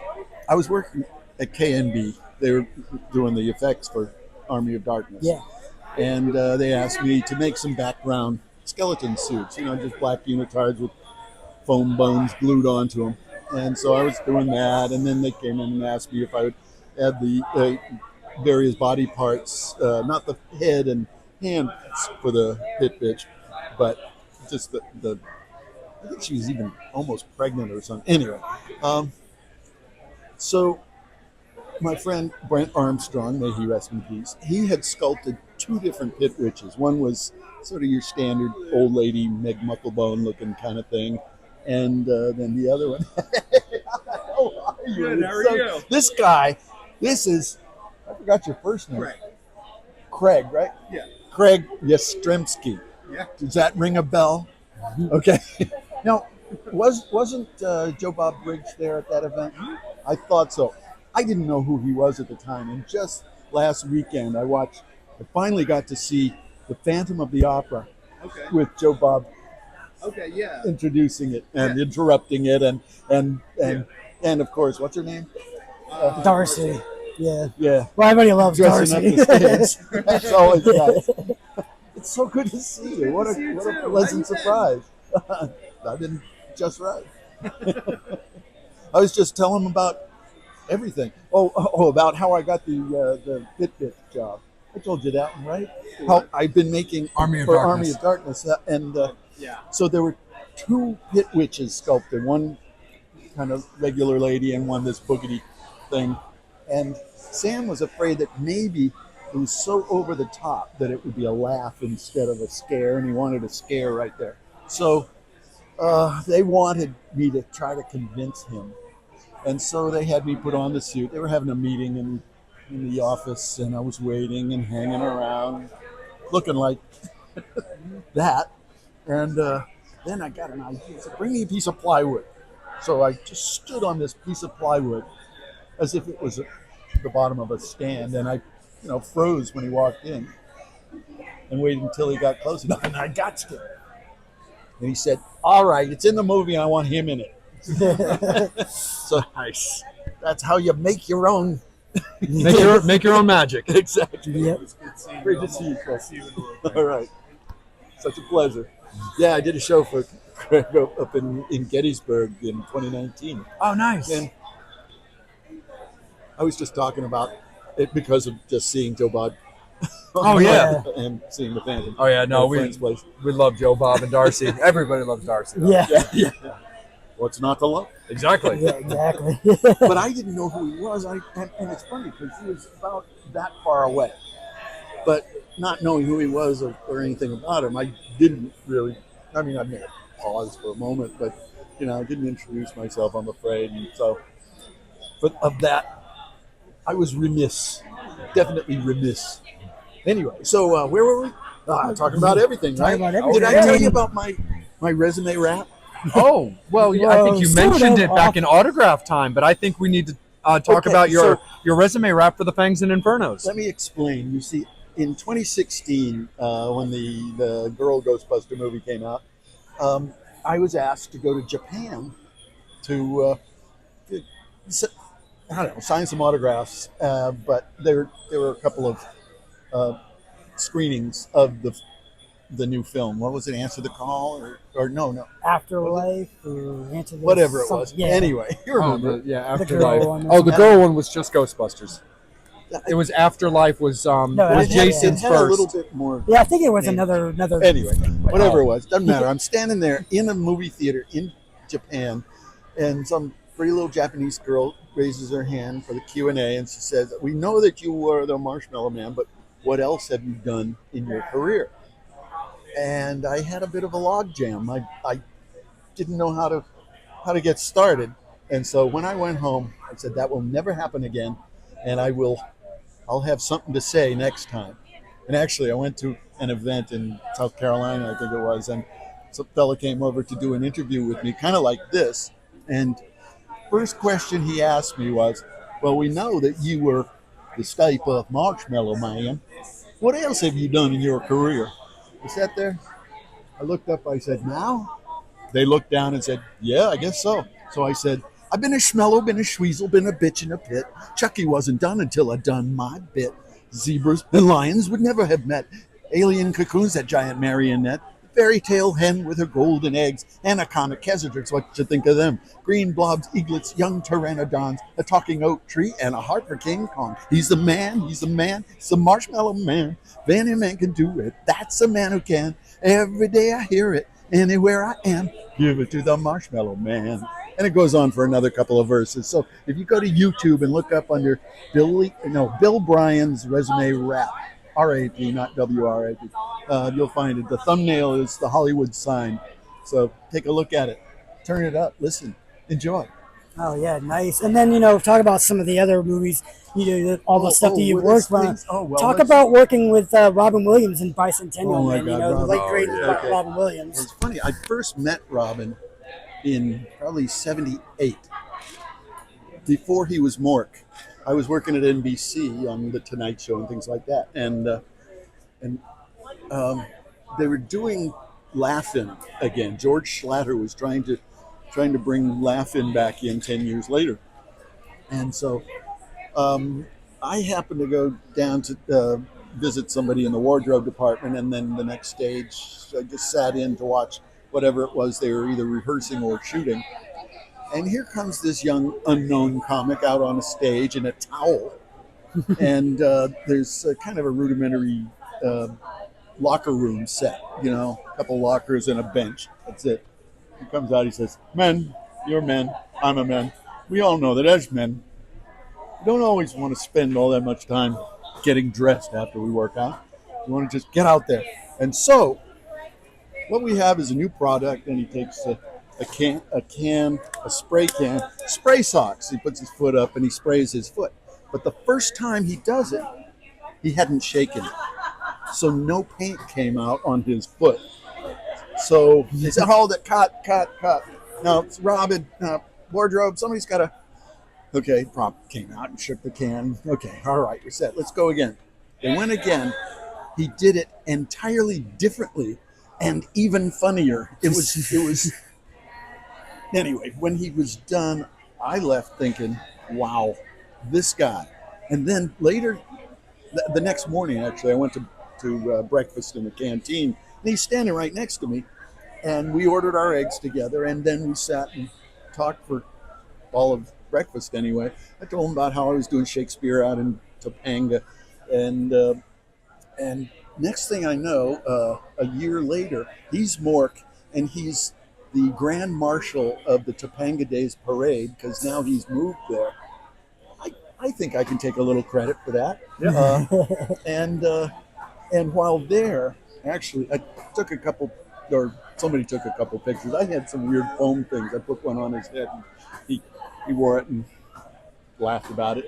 I was working at KNB. They were doing the effects for Army of Darkness.
Yeah.
And they asked me to make some background skeleton suits, just black unitards with foam bones glued onto them. And so I was doing that, and then they came in and asked me if I would add the various body parts, not the head and hands for the pit bitch, but just the I think she was even almost pregnant or something. Anyway, so my friend Brent Armstrong, may he rest in peace, he had sculpted two different pit witches. One was sort of your standard old lady Meg Mucklebone looking kind of thing, and then the other one. How are you?
Good, how are you?
This guy, this is, I forgot your first name.
Craig.
Craig, right?
Yeah.
Craig Yastrzemski.
Yeah.
Does that ring a bell? Okay. Now, wasn't Joe Bob Briggs there at that event? I thought so. I didn't know who he was at the time, and just last weekend I finally got to see The Phantom of the Opera
Okay.
with Joe Bob
Okay, yeah.
introducing it and
Yeah.
interrupting it, and of course, what's her name?
Darcy. Yeah.
Yeah,
Well, everybody loves
dressing up
Darcy.
the stage. That's always nice. It's so good to see you. What
Good to see
a
you
what
too.
a
How
pleasant
you been?
surprise. I've been just right. I was just telling him about everything. About how I got the Fitbit job. I told you that one, right? How I've been making
Army of
for
Darkness.
Army of Darkness, and
Yeah.
so there were two pit witches sculpted. One kind of regular lady, and one this boogity thing. And Sam was afraid that maybe it was so over the top that it would be a laugh instead of a scare, and he wanted a scare right there. So they wanted me to try to convince him. And so they had me put on the suit. They were having a meeting in the office, and I was waiting and hanging around, looking like that. And then I got an idea. I said, bring me a piece of plywood. So I just stood on this piece of plywood as if it was the bottom of a stand, and I, froze when he walked in, and waited until he got close enough, and I got to him. And he said, "All right, it's in the movie, and I want him in it." So nice. That's how you make your own.
Make your own magic.
Exactly.
Yep.
It's good seeing
Great
you.
to see you, Chris.
See you in a little bit.
All right. Such a pleasure. Yeah, I did a show for Craig up in Gettysburg in 2019.
Oh, nice.
And I was just talking about it because of just seeing Joe Bob.
Oh, yeah.
And seeing the Phantom.
Oh yeah,
at
no,
a
we
friend's place.
love Joe Bob and Darcy. Everybody loves Darcy. Though.
Yeah.
Yeah. What's not to love?
Exactly.
Yeah, exactly.
But I didn't know who he was. And it's funny because he was about that far away. But not knowing who he was or anything about him, I didn't really. I mean, I may have paused for a moment, but I didn't introduce myself. I'm afraid, and so. But of that, I was remiss. Definitely remiss. Anyway, so where were we? Talking about everything, right?
Talking about everything.
Did I tell you about my resume rap?
Oh, well, yeah, I think you
Sort
mentioned
of
it back in autograph time, but I think we need to talk
Okay,
about your
so-
resume rap for the Fangs and Infernos.
Let me explain. You see, in 2016, when the Girl Ghostbuster movie came out, I was asked to go to Japan to sign some autographs, but there were a couple of screenings of the new film. What was it? Answer the Call, or no,
Afterlife or Answer the
whatever it
something.
was.
Yeah.
Anyway, you remember?
yeah,
The
Afterlife.
girl one.
Oh, the girl one was just Ghostbusters.
it.
It was Afterlife was
it
Jason's
It had a little
first.
bit more.
Yeah, I think it was
Name.
another.
Anyway, whatever it was, doesn't matter. I'm standing there in a movie theater in Japan, and some pretty little Japanese girl raises her hand for the Q&A, and she says, "We know that you were the Marshmallow Man, but what else have you done in your career?" And I had a bit of a log jam. I didn't know how to get started, and so when I went home, I said that will never happen again, and I'll have something to say next time. And actually, I went to an event in South Carolina, I think it was, and some fella came over to do an interview with me, kind of like this. And first question he asked me was, "Well, we know that you were the type of Marshmallow Man. What else have you done in your career?" I sat there. I looked up. I said, "Now?" They looked down and said, "Yeah, I guess so." So I said, "I've been a schmello, been a schweasel, been a bitch in a pit. Chucky wasn't done until I done my bit. Zebras and lions would never have met. Alien cocoons, that giant marionette. Fairy tale hen with her golden eggs. Anaconda, Kezardrix, what you think of them? Green blobs, eaglets, young pteranodons, a talking oak tree, and a heart for King Kong. He's the man, he's the man, he's the Marshmallow Man. If any man can do it, that's the man who can. Every day I hear it, anywhere I am, give it to the Marshmallow Man." And it goes on for another couple of verses. So if you go to YouTube and look up under Bill Bryan's resume rap RAP, not WRAP. You'll find it. The thumbnail is the Hollywood sign. So take a look at it. Turn it up. Listen. Enjoy.
Oh yeah, nice. And then talk about some of the other movies. All the stuff that you've
were this
worked on.
things? Oh well.
Talk
let's-
about working with Robin Williams in Bicentennial
Oh, my
Man.
God,
The
Robin.
late
Oh,
great
yeah.
Okay.
Robin Williams.
It's funny. I first met Robin in probably '78, before he was Mork. I was working at NBC on the Tonight Show and things like that, and they were doing Laugh-In again. George Schlatter was trying to bring Laugh-In back in 10 years later, and so I happened to go down to visit somebody in the wardrobe department, and then the next stage, I just sat in to watch whatever it was they were either rehearsing or shooting. And here comes this young unknown comic out on a stage in a towel, and there's kind of a rudimentary locker room set, a couple lockers and a bench. That's it. He comes out, he says, "Men, you're men, I'm a man. We all know that as men, we don't always want to spend all that much time getting dressed after we work out. We want to just get out there." And so, what we have is a new product, and he takes a spray can, spray socks. He puts his foot up and he sprays his foot. But the first time he does it, he hadn't shaken it. So no paint came out on his foot. So he said, "Hold it, cut. No, it's Robin, wardrobe, somebody's got to..." Okay, prop came out and shook the can. Okay, all right, we're set. Let's go again. They went again. He did it entirely differently and even funnier. It was anyway, when he was done, I left thinking, wow, this guy. And then later, the next morning, actually, I went to breakfast in the canteen, and he's standing right next to me, and we ordered our eggs together, and then we sat and talked for all of breakfast anyway. I told him about how I was doing Shakespeare out in Topanga, and next thing I know, a year later, he's Mork, and he's the Grand Marshal of the Topanga Days Parade, because now he's moved there. I think I can take a little credit for that. And while there, actually, I took a couple, or somebody took a couple pictures. I had some weird foam things. I put one on his head, and he wore it and laughed about it.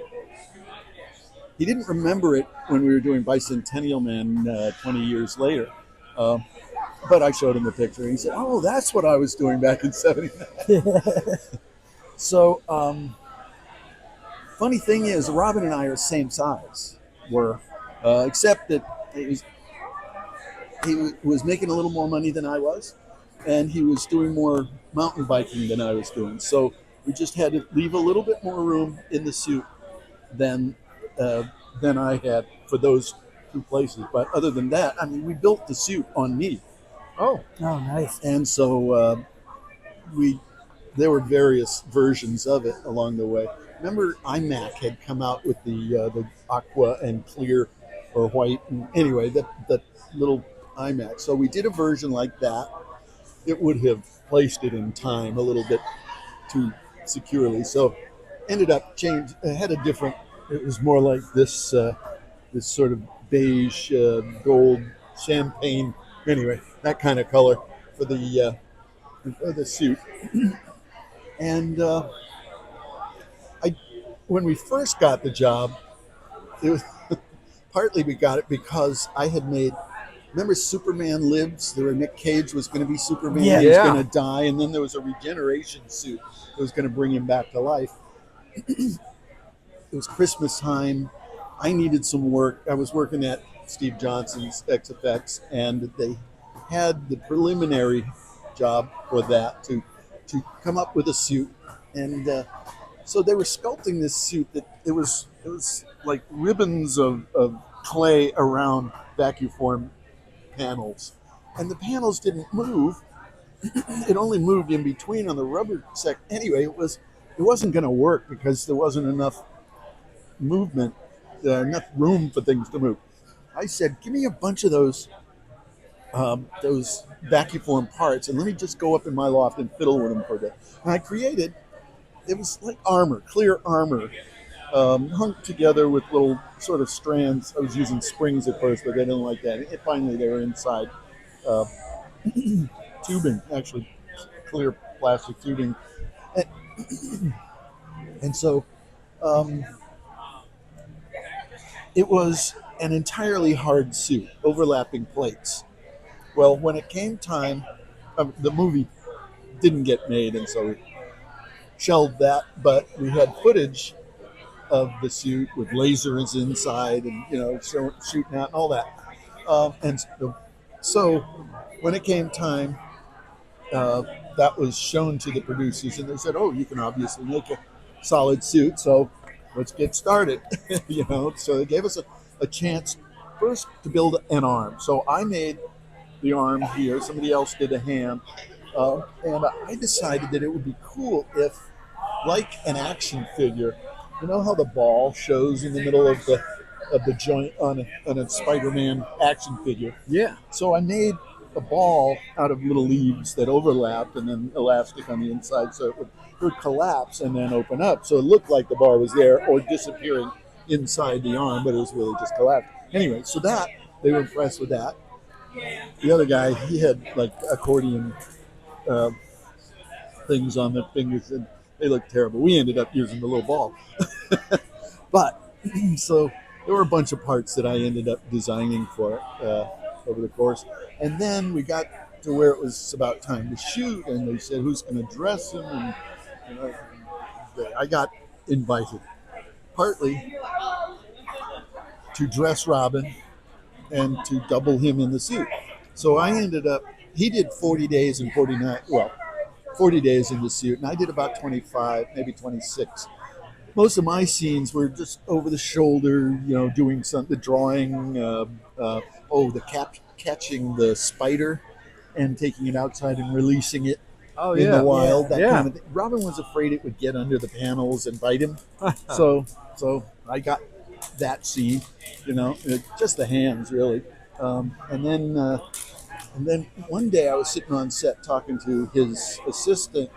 He didn't remember it when we were doing Bicentennial Man 20 years later. But I showed him the picture, and he said, "Oh, that's what I was doing back in '79." So, funny thing is, Robin and I are the same size, except that he was making a little more money than I was, and he was doing more mountain biking than I was doing. So we just had to leave a little bit more room in the suit than I had for those two places. But other than that, I mean, we built the suit on me.
Oh,
nice.
And so there were various versions of it along the way. Remember, iMac had come out with the aqua and clear or white. And anyway, the little iMac. So we did a version like that. It would have placed it in time a little bit too securely. So ended up changed. It had a different. It was more like this sort of beige gold champagne. Anyway, that kind of color for the suit. And when we first got the job, it was partly we got it because I had made. Remember Superman Lives? Nick Cage was going to be Superman.
Yeah.
He was
Yeah.
going to die, and then there was a regeneration suit that was going to bring him back to life. It was Christmas time. I needed some work. I was working at Steve Johnson's XFX, and they had the preliminary job for that to come up with a suit, and so they were sculpting this suit that it was like ribbons of clay around vacuum form panels, and the panels didn't move. It only moved in between on the rubber sec. Anyway, it wasn't going to work because there wasn't enough movement, enough room for things to move. I said, "Give me a bunch of those vacuum form parts, and let me just go up in my loft and fiddle with them for a bit." And I created. It was like armor, clear armor, hung together with little sort of strands. I was using springs at first, but they didn't like that. And finally, they were inside uh, tubing, actually clear plastic tubing. And so um, it was an entirely hard suit, overlapping plates. Well, when it came time, the movie didn't get made, and so we shelved that. But we had footage of the suit with lasers inside, and shooting out and all that. So when it came time, uh, that was shown to the producers, and they said, "Oh, you can obviously make a solid suit, so let's get started." So they gave us a chance first to build an arm. So I made the arm here. Somebody else did a hand, and I decided that it would be cool if, like an action figure, you know how the ball shows in the middle of the joint on a Spider-Man action figure.
Yeah.
So I made a ball out of little leaves that overlapped and then elastic on the inside, so it would collapse and then open up. So it looked like the bar was there or disappearing inside the arm, but it was really just collapsed. Anyway, so that they were impressed with that. The other guy, he had like accordion uh, things on the fingers, and they looked terrible. We ended up using the little ball, but so there were a bunch of parts that I ended up designing for it over the course, and then we got to where it was about time to shoot, and they said, "Who's going to dress him?" And I got invited, partly to dress Robin and to double him in the suit. So I ended up. He did 40 days and 49. Well, 40 days in the suit, and I did about 25, maybe 26. Most of my scenes were just over the shoulder, doing the drawing, catching the spider and taking it outside and releasing it in the wild, that kind of thing. Robin was afraid it would get under the panels and bite him. so I got that scene, just the hands really. And then one day I was sitting on set talking to his assistant,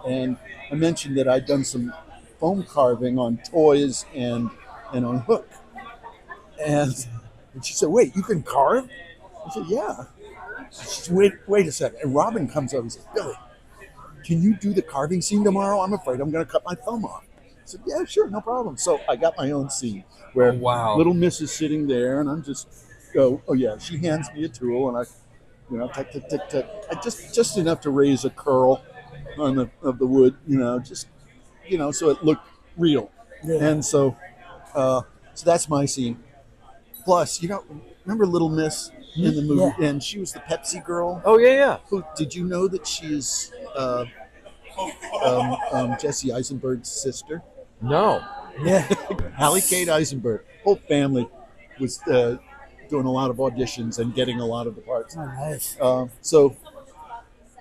and I mentioned that I'd done some foam carving on toys and on hook. And she said, "Wait, you can carve?" I said, "Yeah." She said, wait a second. And Robin comes over and says, "Billy, can you do the carving scene tomorrow? I'm afraid I'm going to cut my thumb off." I said, "Yeah, sure, no problem." So I got my own scene where little Miss is sitting there, and I'm just she hands me a tool, and I, tick, tick, tick, tick. Just enough to raise a curl of the wood, so it looked real. Yeah. And so that's my scene. Plus, remember Little Miss in the movie, and she was the Pepsi girl.
Oh yeah.
Who, did you know that she is Jesse Eisenberg's sister?
No.
Yeah. Hallie Kate Eisenberg. Whole family was doing a lot of auditions and getting a lot of the parts.
Oh, nice.
So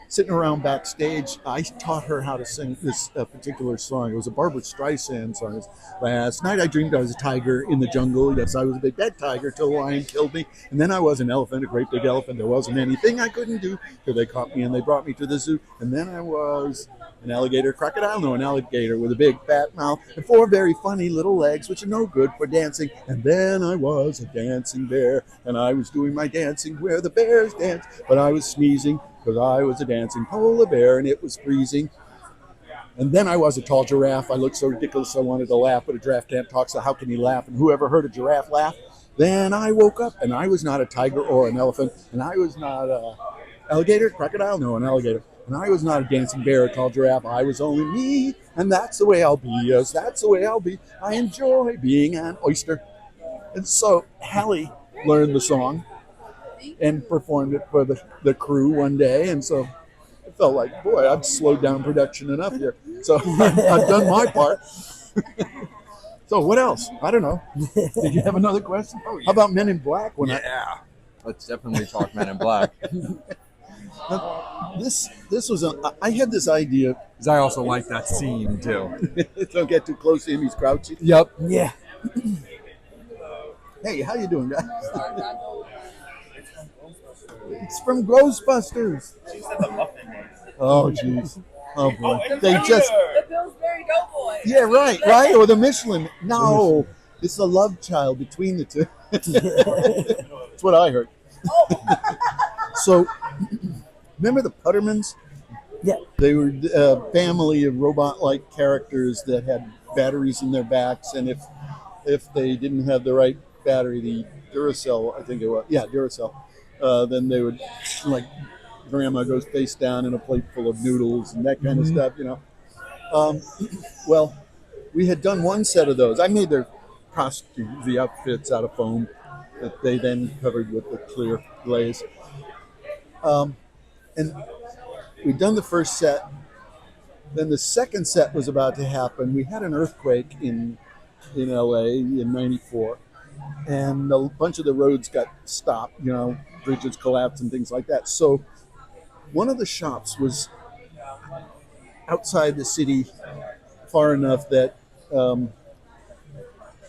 sitting around backstage, I taught her how to sing this particular song. It was a Barbara Streisand song. It was, "Last night I dreamed I was a tiger in the jungle. Yes, I was a big bad tiger till a lion killed me. And then I was an elephant, a great big elephant. There wasn't anything I couldn't do till they caught me and they brought me to the zoo. And then I was an alligator, crocodile, no, an alligator with a big fat mouth and 4 very funny little legs, which are no good for dancing. And then I was a dancing bear, and I was doing my dancing where the bears dance, but I was sneezing because I was a dancing polar bear and it was freezing. And then I was a tall giraffe. I looked so ridiculous I wanted to laugh, but a giraffe can't talk, so how can he laugh? And whoever heard a giraffe laugh? Then I woke up, and I was not a tiger or an elephant, and I was not a alligator, crocodile, no, an alligator. And I was not a dancing bear, a tall giraffe. I was only me, and that's the way I'll be. Yes, that's the way I'll be. I enjoy being an oyster." And so Hallie learned the song and performed it for the crew one day. And so I felt like, boy, I've slowed down production enough here. So I've done my part. So what else? I don't know. Did you have another question? Oh, yeah. How about Men in Black?
Let's definitely talk Men in Black.
This was I had this idea.
Because I also like that scene too.
Don't get too close to him. He's crouching.
Yep.
Yeah.
Hey, how you doing, guys? It's from Ghostbusters. Oh, jeez. Oh, boy. They just...
The Pillsbury Doughboy.
Yeah, right. Or the Michelin. No, it's a love child between the two. That's what I heard. So, remember the Puttermans?
Yeah.
They were a family of robot-like characters that had batteries in their backs, and if they didn't have the right battery, the Duracell, I think it was, yeah, Duracell, then they would, like, grandma goes face down in a plate full of noodles and that kind of stuff, you know. Well, we had done one set of those. I made their costumes, the outfits out of foam that they then covered with the clear glaze. And we'd done the first set. Then the second set was about to happen. We had an earthquake in LA in '94, and a bunch of the roads got stopped, you know, bridges collapsed and things like that. So one of the shops was outside the city far enough that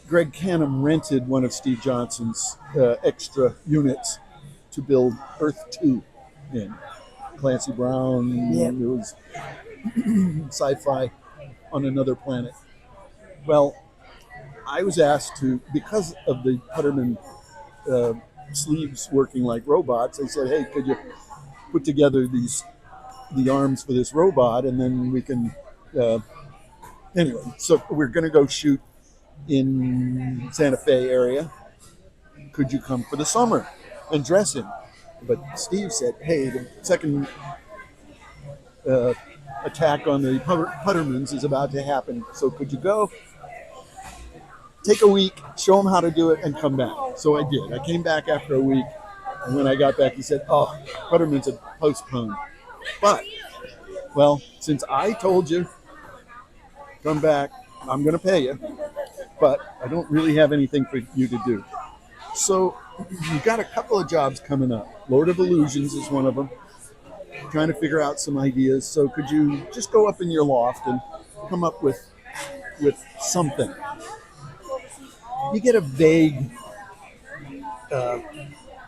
Greg Canham rented one of Steve Johnson's extra units to build Earth 2 in. Clancy Brown,
Yep.
it was sci-fi on another planet. Well, I was asked to, because of the Putterman sleeves working like robots, they said, hey, could you put together the arms for this robot, and then we can anyway, so we're going to go shoot in Santa Fe area. Could you come for the summer and dress him? But Steve said, hey, the second attack on the Puttermans is about to happen, so could you go? Take a week, show him how to do it, and come back. So I did. I came back after a week, and when I got back, he said, oh, Puttermans had postponed. But, well, since I told you, come back, I'm going to pay you, but I don't really have anything for you to do. So you've got a couple of jobs coming up. Lord of Illusions is one of them. Trying to figure out some ideas. So could you just go up in your loft and come up with something? You get a vague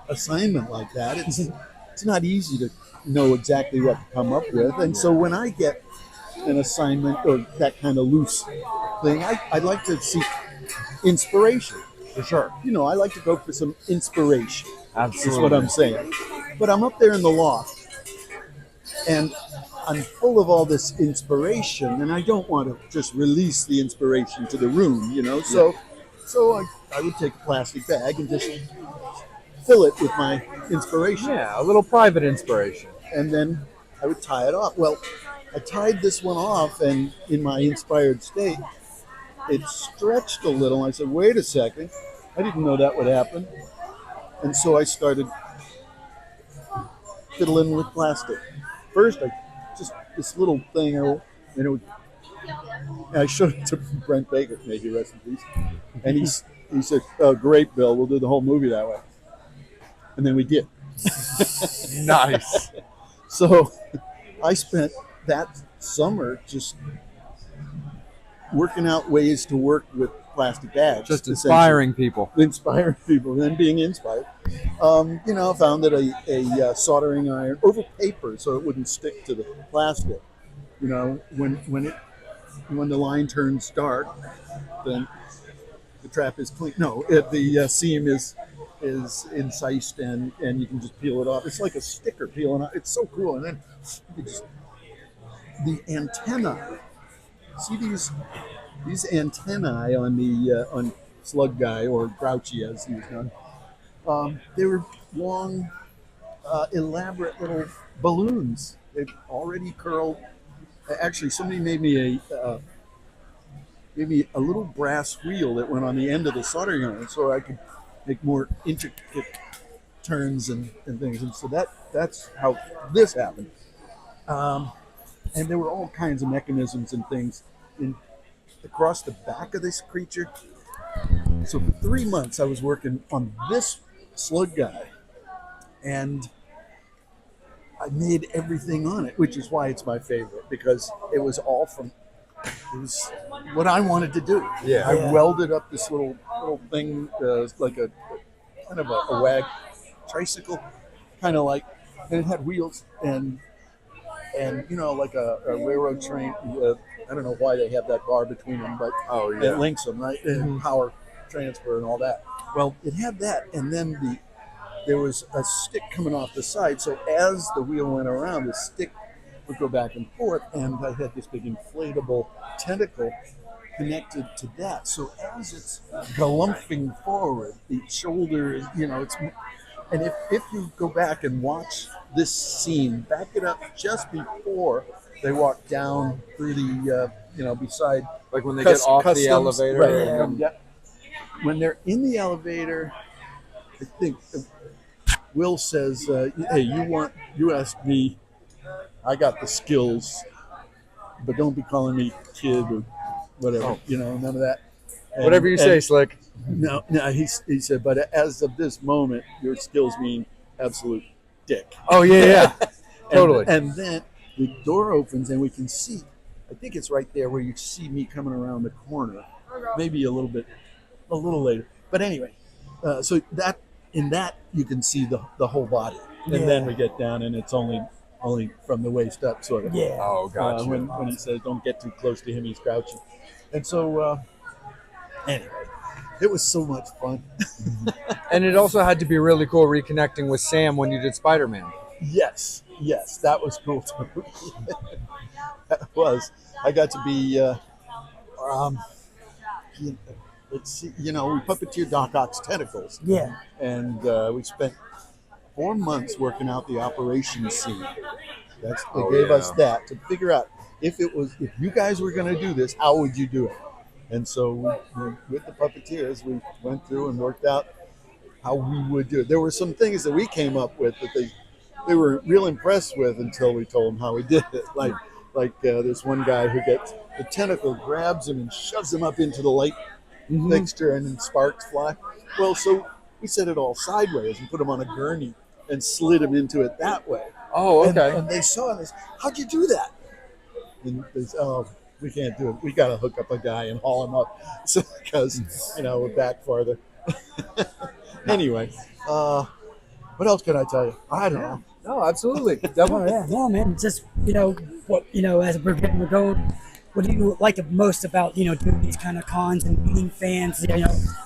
assignment like that. It's not easy to know exactly what to come up with. And so when I get an assignment or that kind of loose thing, I'd like to seek inspiration.
For sure.
You know, I like to go for some inspiration.
Absolutely.
Is what I'm saying. But I'm up there in the loft, and I'm full of all this inspiration, and I don't want to just release the inspiration to the room, you know. So I would take a plastic bag and just fill it with my inspiration.
Yeah, a little private inspiration.
And then I would tie it off. Well, I tied this one off, and in my inspired state, it stretched a little. I said, wait a second. I didn't know that would happen. And so I started fiddling with plastic. First, I just this little thing, and I showed it to Brent Baker, may he rest in peace. And he said, oh, great, Bill, we'll do the whole movie that way. And then we did.
Nice.
So I spent that summer just working out ways to work with plastic bags.
Just inspiring people.
Inspiring people, then being inspired. You know, found that a soldering iron over paper so it wouldn't stick to the plastic. You know, when the line turns dark, then the trap is clean. No, the seam is incised and you can just peel it off. It's like a sticker peeling off. It's so cool. And then the antenna. See these antennae on the on Slug Guy, or Grouchy as he was known. They were long, elaborate little balloons. They've already curled. Actually, somebody made me a little brass wheel that went on the end of the soldering iron, so I could make more intricate turns and things. And so that's how this happened. And there were all kinds of mechanisms and things across the back of this creature. So for 3 months, I was working on this Slug Guy, and I made everything on it, which is why it's my favorite, because it was what I wanted to do.
Yeah.
I welded up this little thing, like a kind of a wag tricycle, kind of like, and it had wheels and you know, like a railroad train I don't know why they have that bar between them, but
Oh,
it
yeah.
links them, right? And power transfer and all that. Well, it had that, and then there was a stick coming off the side. So as the wheel went around, the stick would go back and forth, and I had this big inflatable tentacle connected to that. So as it's galumphing forward, the shoulder is, it's. And if you go back and watch this scene, back it up just before they walk down through the, beside.
Like when they get off the
customs,
elevator.
right?
And,
Yeah. When they're in the elevator, I think Will says, "Hey, you asked me. I got the skills, but don't be calling me kid or whatever. None of that. And,
whatever you say, Slick.
No, he said, but as of this moment, your skills mean absolute dick.
Oh, yeah. Totally.
And then the door opens and we can see, I think it's right there where you see me coming around the corner, maybe a little later. But anyway, so that you can see the whole body. And then we get down and it's only from the waist up, sort of.
Yeah.
Oh, gotcha.
When he says, don't get too close to him, he's crouching. And so, anyway, it was so much fun.
And it also had to be really cool reconnecting with Sam when you did Spider-Man.
Yes, that was cool too. That was. I got to be. Let's see. We puppeteered Doc Ock's tentacles,
Yeah.
and we spent 4 months working out the operation scene. They gave us that to figure out if you guys were going to do this, how would you do it? And so with the puppeteers, we went through and worked out how we would do it. There were some things that we came up with that they were real impressed with until we told them how we did it. Like this one guy who gets the tentacle, grabs him and shoves him up into the light fixture, and then sparks fly. Well, so we set it all sideways and put him on a gurney and slid him into it that way.
Oh, okay.
And they saw this. How'd you do that? And they said, "Oh, we can't do it. We got to hook up a guy and haul him up." So because we're back farther. Anyway, what else can I tell you? I don't know.
No, absolutely.
Oh,
Definitely.
yeah. No, man. Just, what, as we're going, what do you like the most about, doing these kind of cons and meeting fans?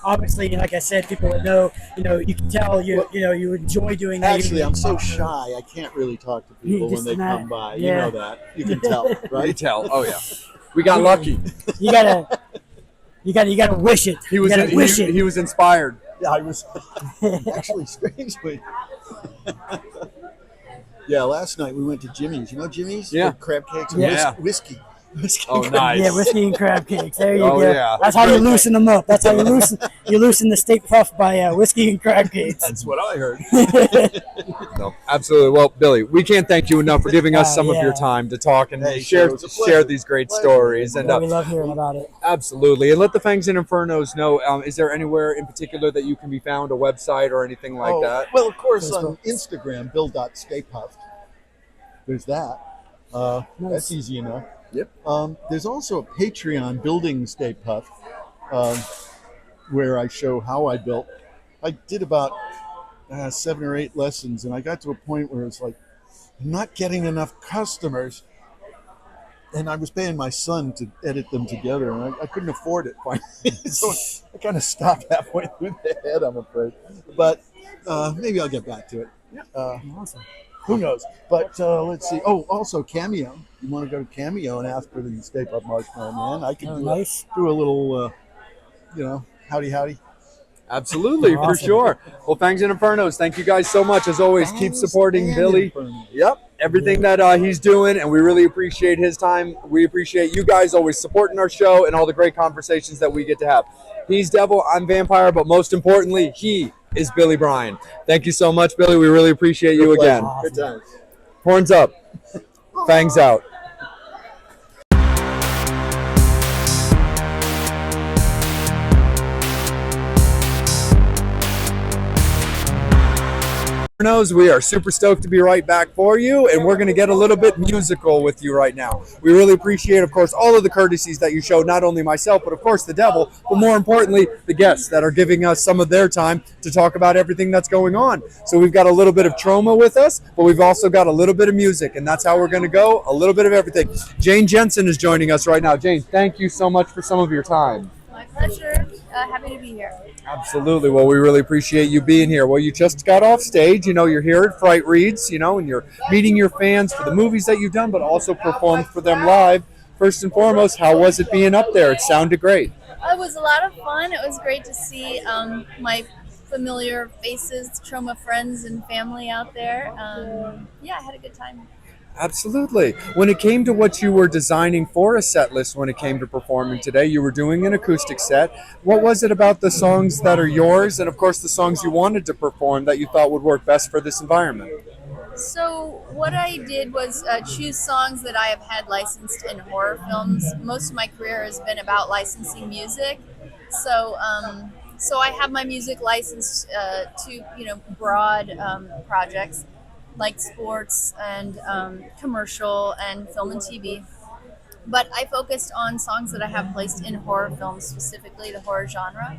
Obviously, like I said, people would know, you can tell you enjoy doing that.
Actually, I'm so shy. I can't really talk to people when they come by. You know that. You can tell, right?
You tell. Oh, yeah. We got lucky.
You gotta wish it.
He was inspired.
Yeah, I was actually strangely. Yeah, last night we went to Jimmy's. You know Jimmy's?
Yeah.
With crab cakes and
Yeah.
whiskey.
Oh, nice.
Yeah, whiskey and crab cakes. There you
Oh,
go.
yeah.
That's how you loosen them up. That's how you loosen the steak puff by whiskey and crab cakes.
That's what I heard.
No, absolutely. Well, Billy, we can't thank you enough for giving us some of your time to talk and
Hey,
share
it was a pleasure.
share these great stories. And
Yeah, we love hearing about it.
absolutely. And let the Fangs and Infernos know, is there anywhere in particular that you can be found, a website or anything like that?
Well, of course, on
Facebook.
Instagram, bill.staypuffed. There's that. That's easy enough.
Yep.
There's also a Patreon, Building Stay Puffed, where I show how I built. I did about 7 or 8 lessons, and I got to a point where it's like, I'm not getting enough customers. And I was paying my son to edit them together, and I couldn't afford it finally. So I kind of stopped halfway through the head, I'm afraid. But maybe I'll get back to it.
Awesome.
Who knows? But let's see. Oh, also Cameo. You want to go to Cameo and ask for the Stay Puft Marshmallow Man? I can
Nice.
do a little, howdy.
Absolutely, for
Awesome.
sure. Well, Fangs and Infernos, thank you guys so much. As always, keep supporting Billy. Yep, everything that he's doing, and we really appreciate his time. We appreciate you guys always supporting our show and all the great conversations that we get to have. He's Devil, I'm Vampire, but most importantly, he is Billy Bryan. Thank you so much, Billy. We really appreciate you again.
Good times.
Horns up. Fangs out. knows we are super stoked to be right back for you, and we're going to get a little bit musical with you right now. We really appreciate, of course, all of the courtesies that you showed, not only myself, but of course the devil, but more importantly, the guests that are giving us some of their time to talk about everything that's going on. So we've got a little bit of trauma with us, but we've also got a little bit of music, and that's how we're going to go, a little bit of everything. Jane Jensen is joining us right now. Jane, thank you so much for some of your time.
My pleasure. Happy to be here.
Absolutely. Well, we really appreciate you being here. Well, you just got off stage. You know, you're here at Frightreads, you know, and you're meeting your fans for the movies that you've done, but also performed for them live. First and foremost, how was it being up there? It sounded great.
It was a lot of fun. It was great to see my familiar faces, trauma friends, and family out there. Yeah, I had a good time.
Absolutely. When it came to what you were designing for a set list, when it came to performing today, you were doing an acoustic set. What was it about the songs that are yours, and of course the songs you wanted to perform, that you thought would work best for this environment?
So what I did was choose songs that I have had licensed in horror films. Most of my career has been about licensing music. So I have my music licensed to broad projects like sports and commercial and film and TV. But I focused on songs that I have placed in horror films, specifically the horror genre.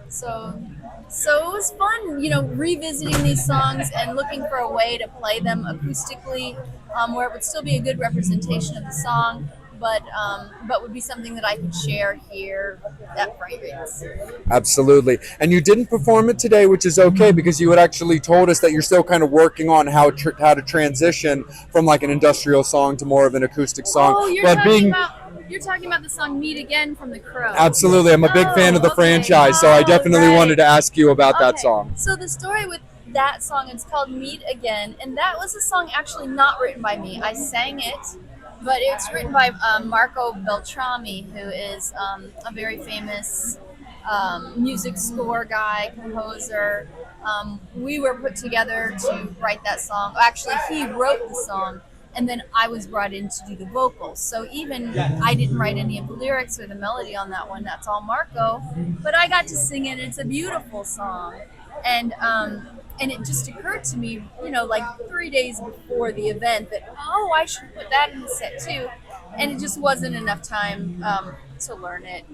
So it was fun, revisiting these songs and looking for a way to play them acoustically, where it would still be a good representation of the song, but would be something that I could share here at Frightreads.
Absolutely. And you didn't perform it today, which is okay, because you had actually told us that you're still kind of working on how to transition from like an industrial song to more of an acoustic song.
Oh, you're talking about the song "Meet Again" from The Crow.
Absolutely. I'm a big fan of the franchise, so I definitely wanted to ask you about that song.
So the story with that song, it's called "Meet Again," and that was a song actually not written by me. I sang it, but it's written by Marco Beltrami, who is a very famous music score guy, composer. We were put together to write that song. Actually, he wrote the song, and then I was brought in to do the vocals. So even I didn't write any of the lyrics or the melody on that one. That's all Marco. But I got to sing it. It's a beautiful song. And it just occurred to me, like 3 days before the event that, I should put that in the set too. And it just wasn't enough time to learn it.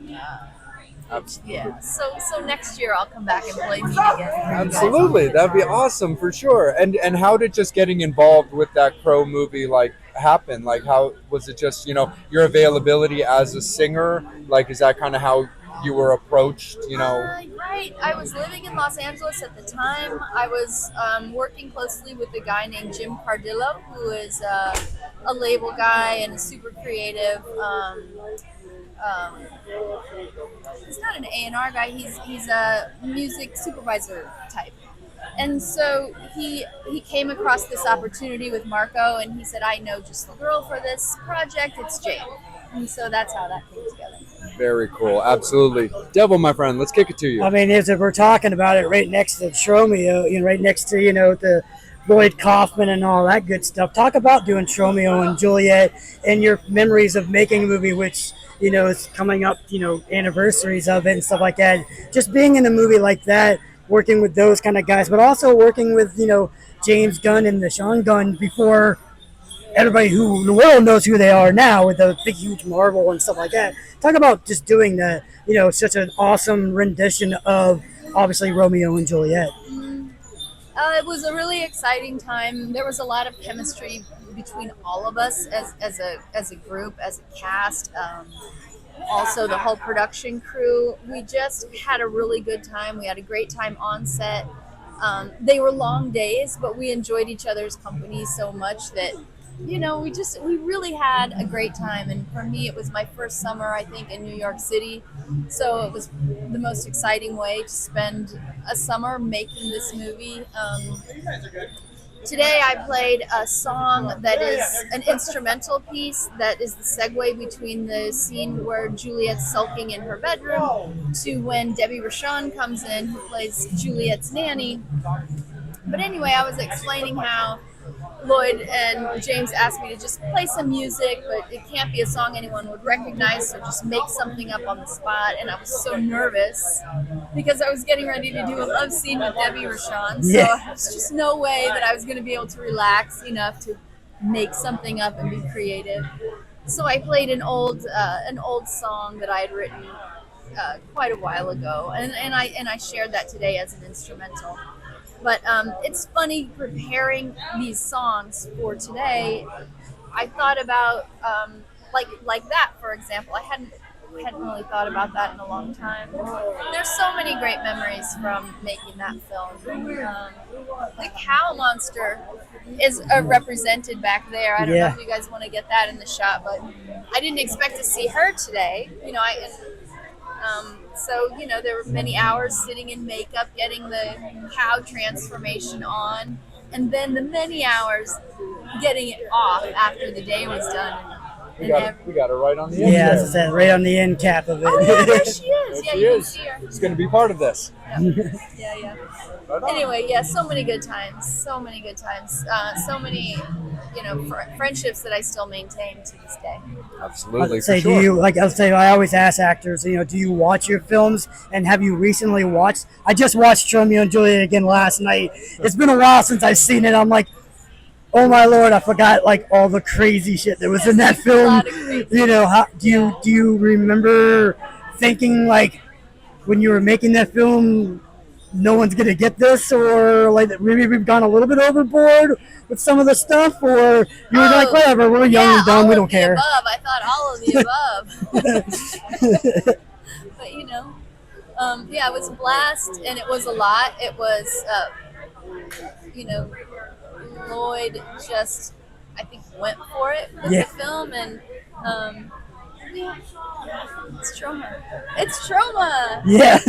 Yeah. So next year I'll come back and play Meet Again.
Absolutely. That'd be awesome for sure. And how did just getting involved with that Crow movie happen? Like, how was it just, your availability as a singer? Like, is that kind of how you were approached,
Right. I was living in Los Angeles at the time. I was working closely with a guy named Jim Cardillo, who is a label guy and super creative. He's not an A&R guy. He's a music supervisor type. And so he came across this opportunity with Marco, and he said, "I know just the girl for this project. It's Jane." And so that's how that came together.
Very cool. Absolutely. Devil, my friend, let's kick it to you.
I mean, as if we're talking about it right next to Tromeo, right next to, the Lloyd Kaufman and all that good stuff. Talk about doing Tromeo and Juliet and your memories of making a movie, which, is coming up, anniversaries of it and stuff like that. Just being in a movie like that, working with those kind of guys, but also working with, James Gunn and the Sean Gunn before everybody who in the world knows who they are now with the big, huge Marvel and stuff like that. Talk about just doing the, such an awesome rendition of, obviously, Romeo and Juliet.
It was a really exciting time. There was a lot of chemistry between all of us as a group, as a cast. Also, the whole production crew. We just had a really good time. We had a great time on set. They were long days, but we enjoyed each other's company so much that, we really had a great time. And for me, it was my first summer, I think, in New York City. So it was the most exciting way to spend a summer making this movie. Today I played a song that is an instrumental piece that is the segue between the scene where Juliet's sulking in her bedroom to when Debbie Rochon comes in, who plays Juliet's nanny. But anyway, I was explaining how Lloyd and James asked me to just play some music, but it can't be a song anyone would recognize, so just make something up on the spot. And I was so nervous because I was getting ready to do a love scene with Debbie Rochon, so
Yeah.
there was just no way that I was going to be able to relax enough to make something up and be creative. So I played an old song that I had written quite a while ago, and I shared that today as an instrumental. But it's funny preparing these songs for today. I thought about like that, for example. I hadn't really thought about that in a long time. There's so many great memories from making that film. The cow monster is represented back there. I don't know if you guys want to get that in the shot, but I didn't expect to see her today. So, there were many hours sitting in makeup, getting the cow transformation on, and then the many hours getting it off after the day was done.
We got her right on the end.
Yeah,
there.
as I said, right on the end cap of it.
Oh, yeah, there she is.
There
Yeah,
she
you can
is.
see her.
She's going to be part of this.
Yeah.
Right on.
Anyway, yeah, so many good times. So many good times. So many, friendships that I still maintain to this day.
Absolutely.
Say,
for sure.
I always ask actors, do you watch your films? And have you recently watched? I just watched Romeo and Juliet again last night. It's been a while since I've seen it. I'm like, oh my Lord, I forgot like all the crazy shit that was in that
A
film.
lot of crazy
How do you remember thinking like when you were making that film, no one's gonna get this, or like maybe we've gone a little bit overboard with some of the stuff, or you were like, whatever, we're young and dumb, we don't care.
Above. I thought all of the above. But yeah, it was a blast, and it was a lot. It was, Lloyd just, I think, went for it with the film, and it's trauma. It's trauma.
Yeah.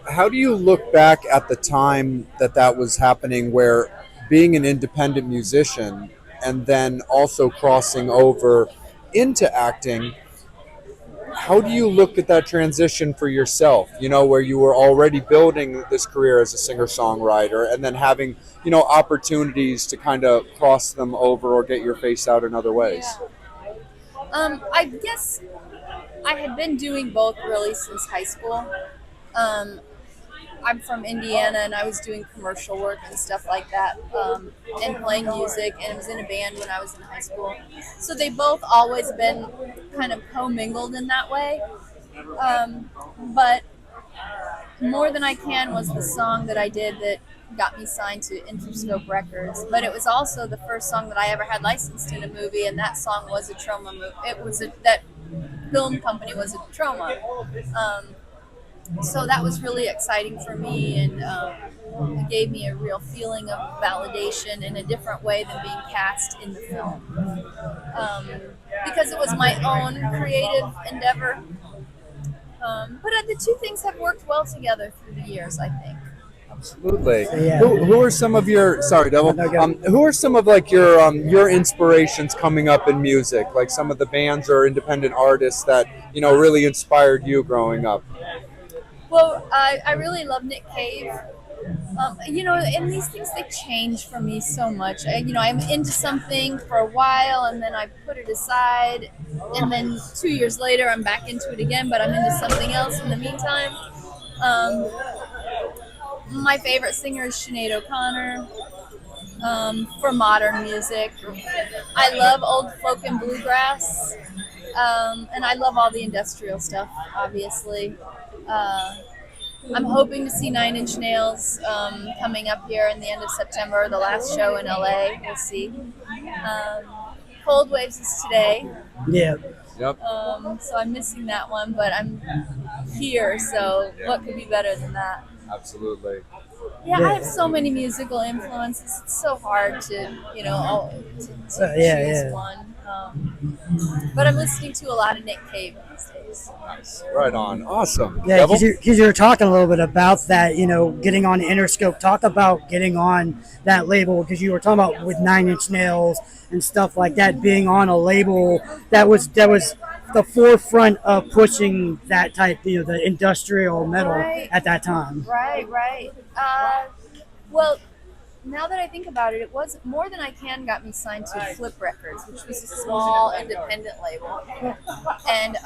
How do you look back at the time that was happening, where being an independent musician and then also crossing over into acting, how do you look at that transition for yourself, where you were already building this career as a singer-songwriter and then having, opportunities to kind of cross them over or get your face out in other ways?
I guess I had been doing both really since high school. I'm from Indiana, and I was doing commercial work and stuff like that, and playing music, and I was in a band when I was in high school. So they both always been kind of commingled in that way. But More Than I Can was the song that I did that got me signed to Interscope Records. But it was also the first song that I ever had licensed in a movie, and that song was a Troma movie. That film company was a Troma. So that was really exciting for me, and it gave me a real feeling of validation in a different way than being cast in the film. Because it was my own creative endeavor. But the two things have worked well together through the years, I think.
Absolutely.
Yeah.
Who are some of your Devil? Who are some of like your inspirations coming up in music? Like some of the bands or independent artists that really inspired you growing up?
Well, I really love Nick Cave. And these things, they change for me so much. I'm into something for a while, and then I put it aside, and then 2 years later I'm back into it again, but I'm into something else in the meantime. My favorite singer is Sinead O'Connor. For modern music, I love old folk and bluegrass, and I love all the industrial stuff, obviously. I'm hoping to see 9 Inch Nails coming up here in the end of September, the last show in LA. We'll see. Cold Waves is today.
Yeah.
Yep.
So I'm missing that one, but I'm here, so what could be better than that?
Absolutely.
Yeah, I have so many musical influences. It's so hard to, choose one. But I'm listening to a lot of Nick Cave these days.
Nice. Right on. Awesome.
Yeah,
Devil?
because you were talking a little bit about that, getting on Interscope. Talk about getting on that label, because you were talking about with 9 Inch Nails and stuff like that, being on a label that was the forefront of pushing that type, the industrial metal
Right.
at that time.
Right. Well, now that I think about it, it was More Than I Can got me signed to Flip Records, which was a small independent label. And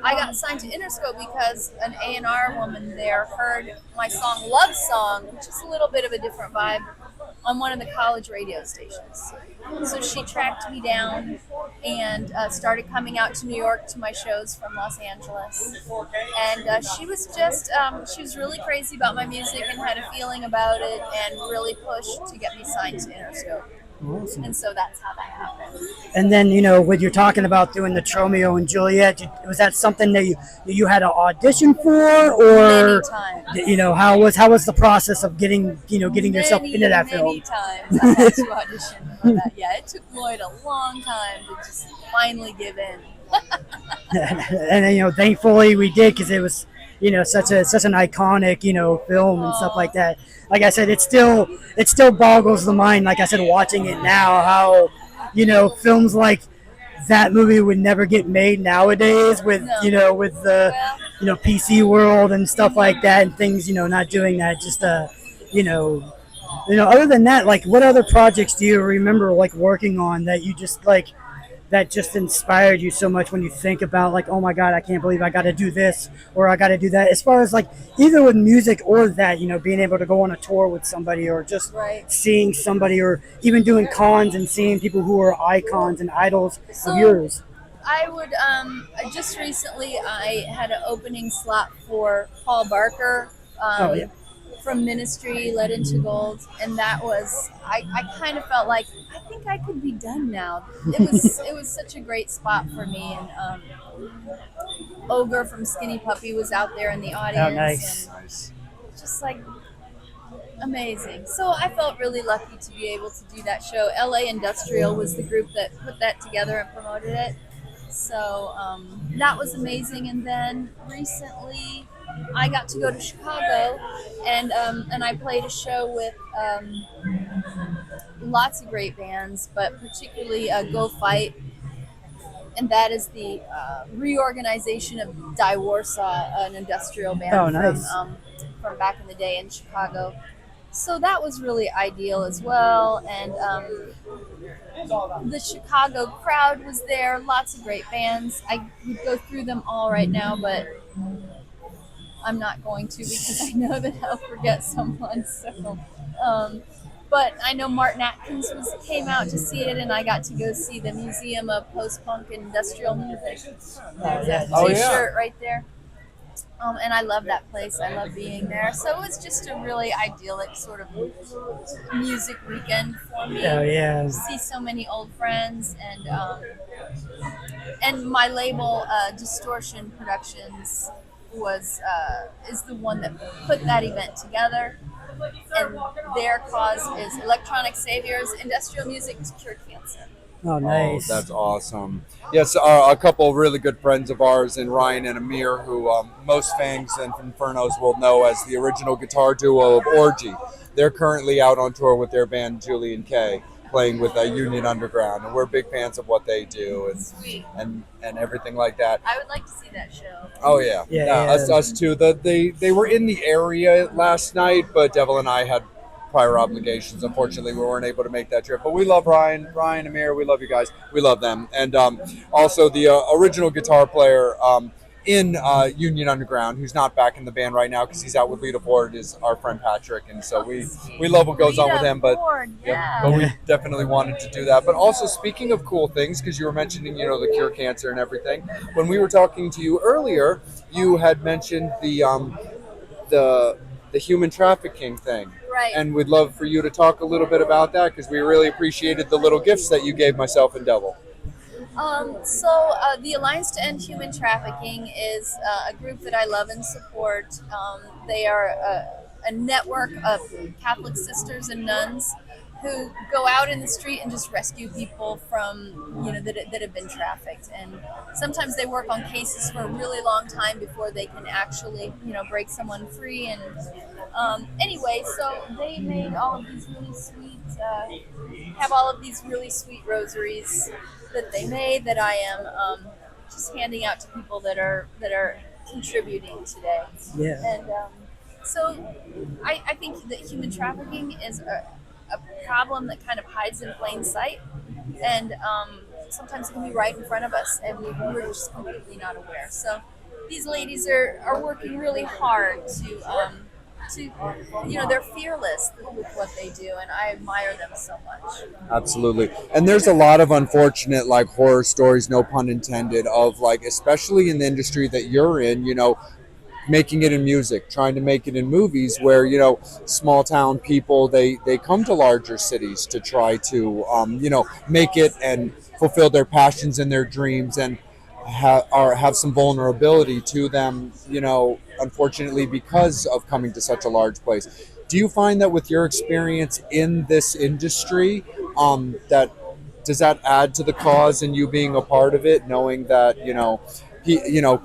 I got signed to Interscope because an A&R woman there heard my song Love Song, which is a little bit of a different vibe, on one of the college radio stations. So she tracked me down and started coming out to New York to my shows from Los Angeles. And she was really crazy about my music and had a feeling about it and really pushed to get me signed to Interscope.
Awesome.
And so that's how that happened.
And then, when you're talking about doing the Tromeo and Juliet, was that something that you had to audition for, or
Many times.
How was the process of getting yourself into that film?
Many times I had to audition for that. Yeah, it took Lloyd a long time to just finally give in.
And thankfully we did, because it was such an iconic film and stuff like that. Like I said, it still boggles the mind, like I said, watching it now, how films like that movie would never get made nowadays with
No.
with the PC world and stuff like that, and things not doing that. Just other than that, like, what other projects do you remember like working on that you just like that just inspired you so much when you think about, like, oh my god, I can't believe I got to do this or I got to do that, as far as like either with music or that being able to go on a tour with somebody, or just
Right.
seeing somebody, or even doing cons and seeing people who are icons and idols
So,
of yours?
I would just recently I had an opening slot for Paul Barker
Oh, yeah.
from Ministry, Led Into Gold, and that was I kind of felt like I think I could be done now. It was such a great spot for me, and Ogre from Skinny Puppy was out there in the audience.
Oh, nice.
And just like amazing. So I felt really lucky to be able to do that show. LA Industrial was the group that put that together and promoted it. So that was amazing. And then recently I got to go to Chicago, and I played a show with lots of great bands, but particularly Go Fight. And that is the reorganization of Die Warsaw, an industrial band
Oh, nice.
from back in the day in Chicago. So that was really ideal as well. And the Chicago crowd was there, lots of great bands. I could go through them all right now, but I'm not going to, because I know that I'll forget someone. So, but I know Martin Atkins came out to see it, and I got to go see the Museum of Post-Punk and Industrial Music. There's a T-shirt right there. And I love that place. I love being there. So it was just a really idyllic sort of music weekend for me.
Oh, yeah.
See so many old friends, and my label, Distortion Productions, is the one that put that event together. And their cause is Electronic Saviors, Industrial Music to Cure Cancer.
Oh, nice.
Oh, that's awesome. Yes, a couple of really good friends of ours, in Ryan and Amir, who most fans and Infernos will know as the original guitar duo of Orgy. They're currently out on tour with their band Julian K, playing with Union Underground, and we're big fans of what they do and everything like that.
I would like to see that show.
Oh yeah,
Yeah.
us too. They were in the area last night, but Devil and I had prior obligations. Unfortunately, we weren't able to make that trip. But we love Ryan, Amir. We love you guys. We love them, and also the original guitar player in Union Underground, who's not back in the band right now because he's out with Lita Ford, is our friend Patrick, and so we love what goes on with him. But but we definitely wanted to do that. But also, speaking of cool things, because you were mentioning the cure cancer and everything, when we were talking to you earlier, you had mentioned the human trafficking thing.
Right.
And we'd love for you to talk a little bit about that, because we really appreciated the little gifts that you gave myself and Devil.
The Alliance to End Human Trafficking is a group that I love and support. They are a network of Catholic sisters and nuns who go out in the street and just rescue people from, that have been trafficked. And sometimes they work on cases for a really long time before they can actually, break someone free. And anyway, so they made all of these really sweet, have all of these really sweet rosaries that they made that I am just handing out to people that are contributing today.
Yeah.
And So I think that human trafficking is a problem that kind of hides in plain sight, and sometimes it can be right in front of us, and we're just completely not aware. So these ladies are working really hard to they're fearless with what they do, and I admire them so much.
Absolutely. And there's a lot of unfortunate like horror stories, no pun intended, of like, especially in the industry that you're in, making it in music, trying to make it in movies, where small town people, they come to larger cities to try to make it and fulfill their passions and their dreams, and have some vulnerability to them, unfortunately, because of coming to such a large place. Do you find that with your experience in this industry, that does that add to the cause and you being a part of it, knowing that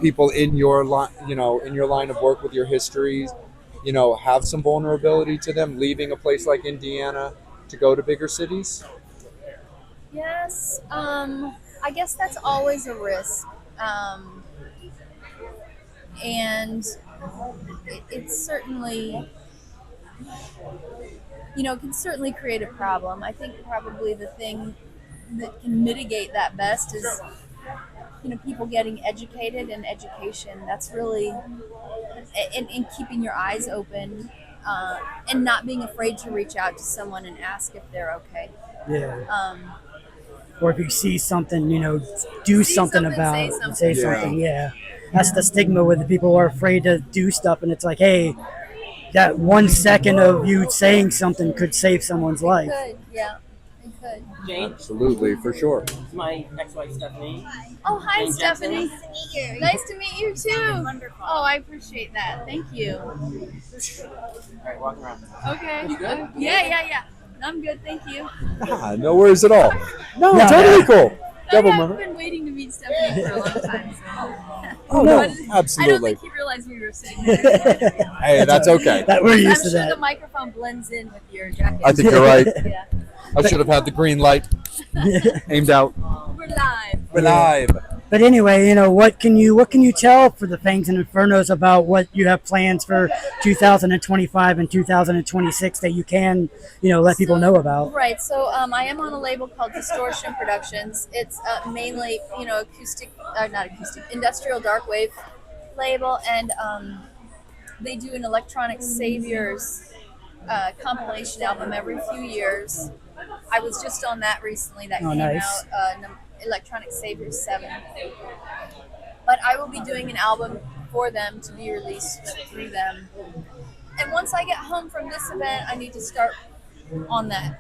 people in your line, in your line of work with your histories, have some vulnerability to them, leaving a place like Indiana to go to bigger cities?
Yes, I guess that's always a risk, and it's certainly, it can certainly create a problem. I think probably the thing that can mitigate that best is, people getting educated, and education. That's really, and keeping your eyes open, and not being afraid to reach out to someone and ask if they're okay.
Yeah.
Um,
Or if you see something, do
See
something
something,
about
say
it.
something.
Say
Yeah.
something. Yeah. That's the stigma with the people who are afraid to do stuff, and it's like, hey, that 1 second of you saying something could save someone's life.
Could, yeah, it could.
Jane,
Absolutely, for sure.
this is my ex-wife Stephanie.
Oh, hi,
Jane
Stephanie.
Jensen.
Nice to meet you. Nice to meet you too.
Wonderful.
Oh, I appreciate that. Thank you.
All right, walking around.
Okay.
You good?
Yeah. I'm good, thank you.
No worries at all. No,
No,
totally cool. Devil
I've
murder.
been waiting to meet Stephanie for a long time.
Oh no,
I don't
absolutely.
think he realized we were sitting there.
Hey, that's okay.
That we're
I'm
used
sure
to
the
that.
microphone blends in with your jacket.
I think you're right.
Yeah.
I should have had the green light aimed out.
We're live.
We're live.
But anyway, what can you tell for the Fangs and Infernos about what you have plans for 2025 and 2026 that you can, let people know about?
Right. So I am on a label called Distortion Productions. It's mainly, acoustic, not acoustic, industrial dark wave label, and they do an Electronic Saviors compilation album every few years. I was just on that recently. That
Oh,
came
nice.
out, Electronic Saviors 7. But I will be doing an album for them to be released through them. And once I get home from this event, I need to start on that.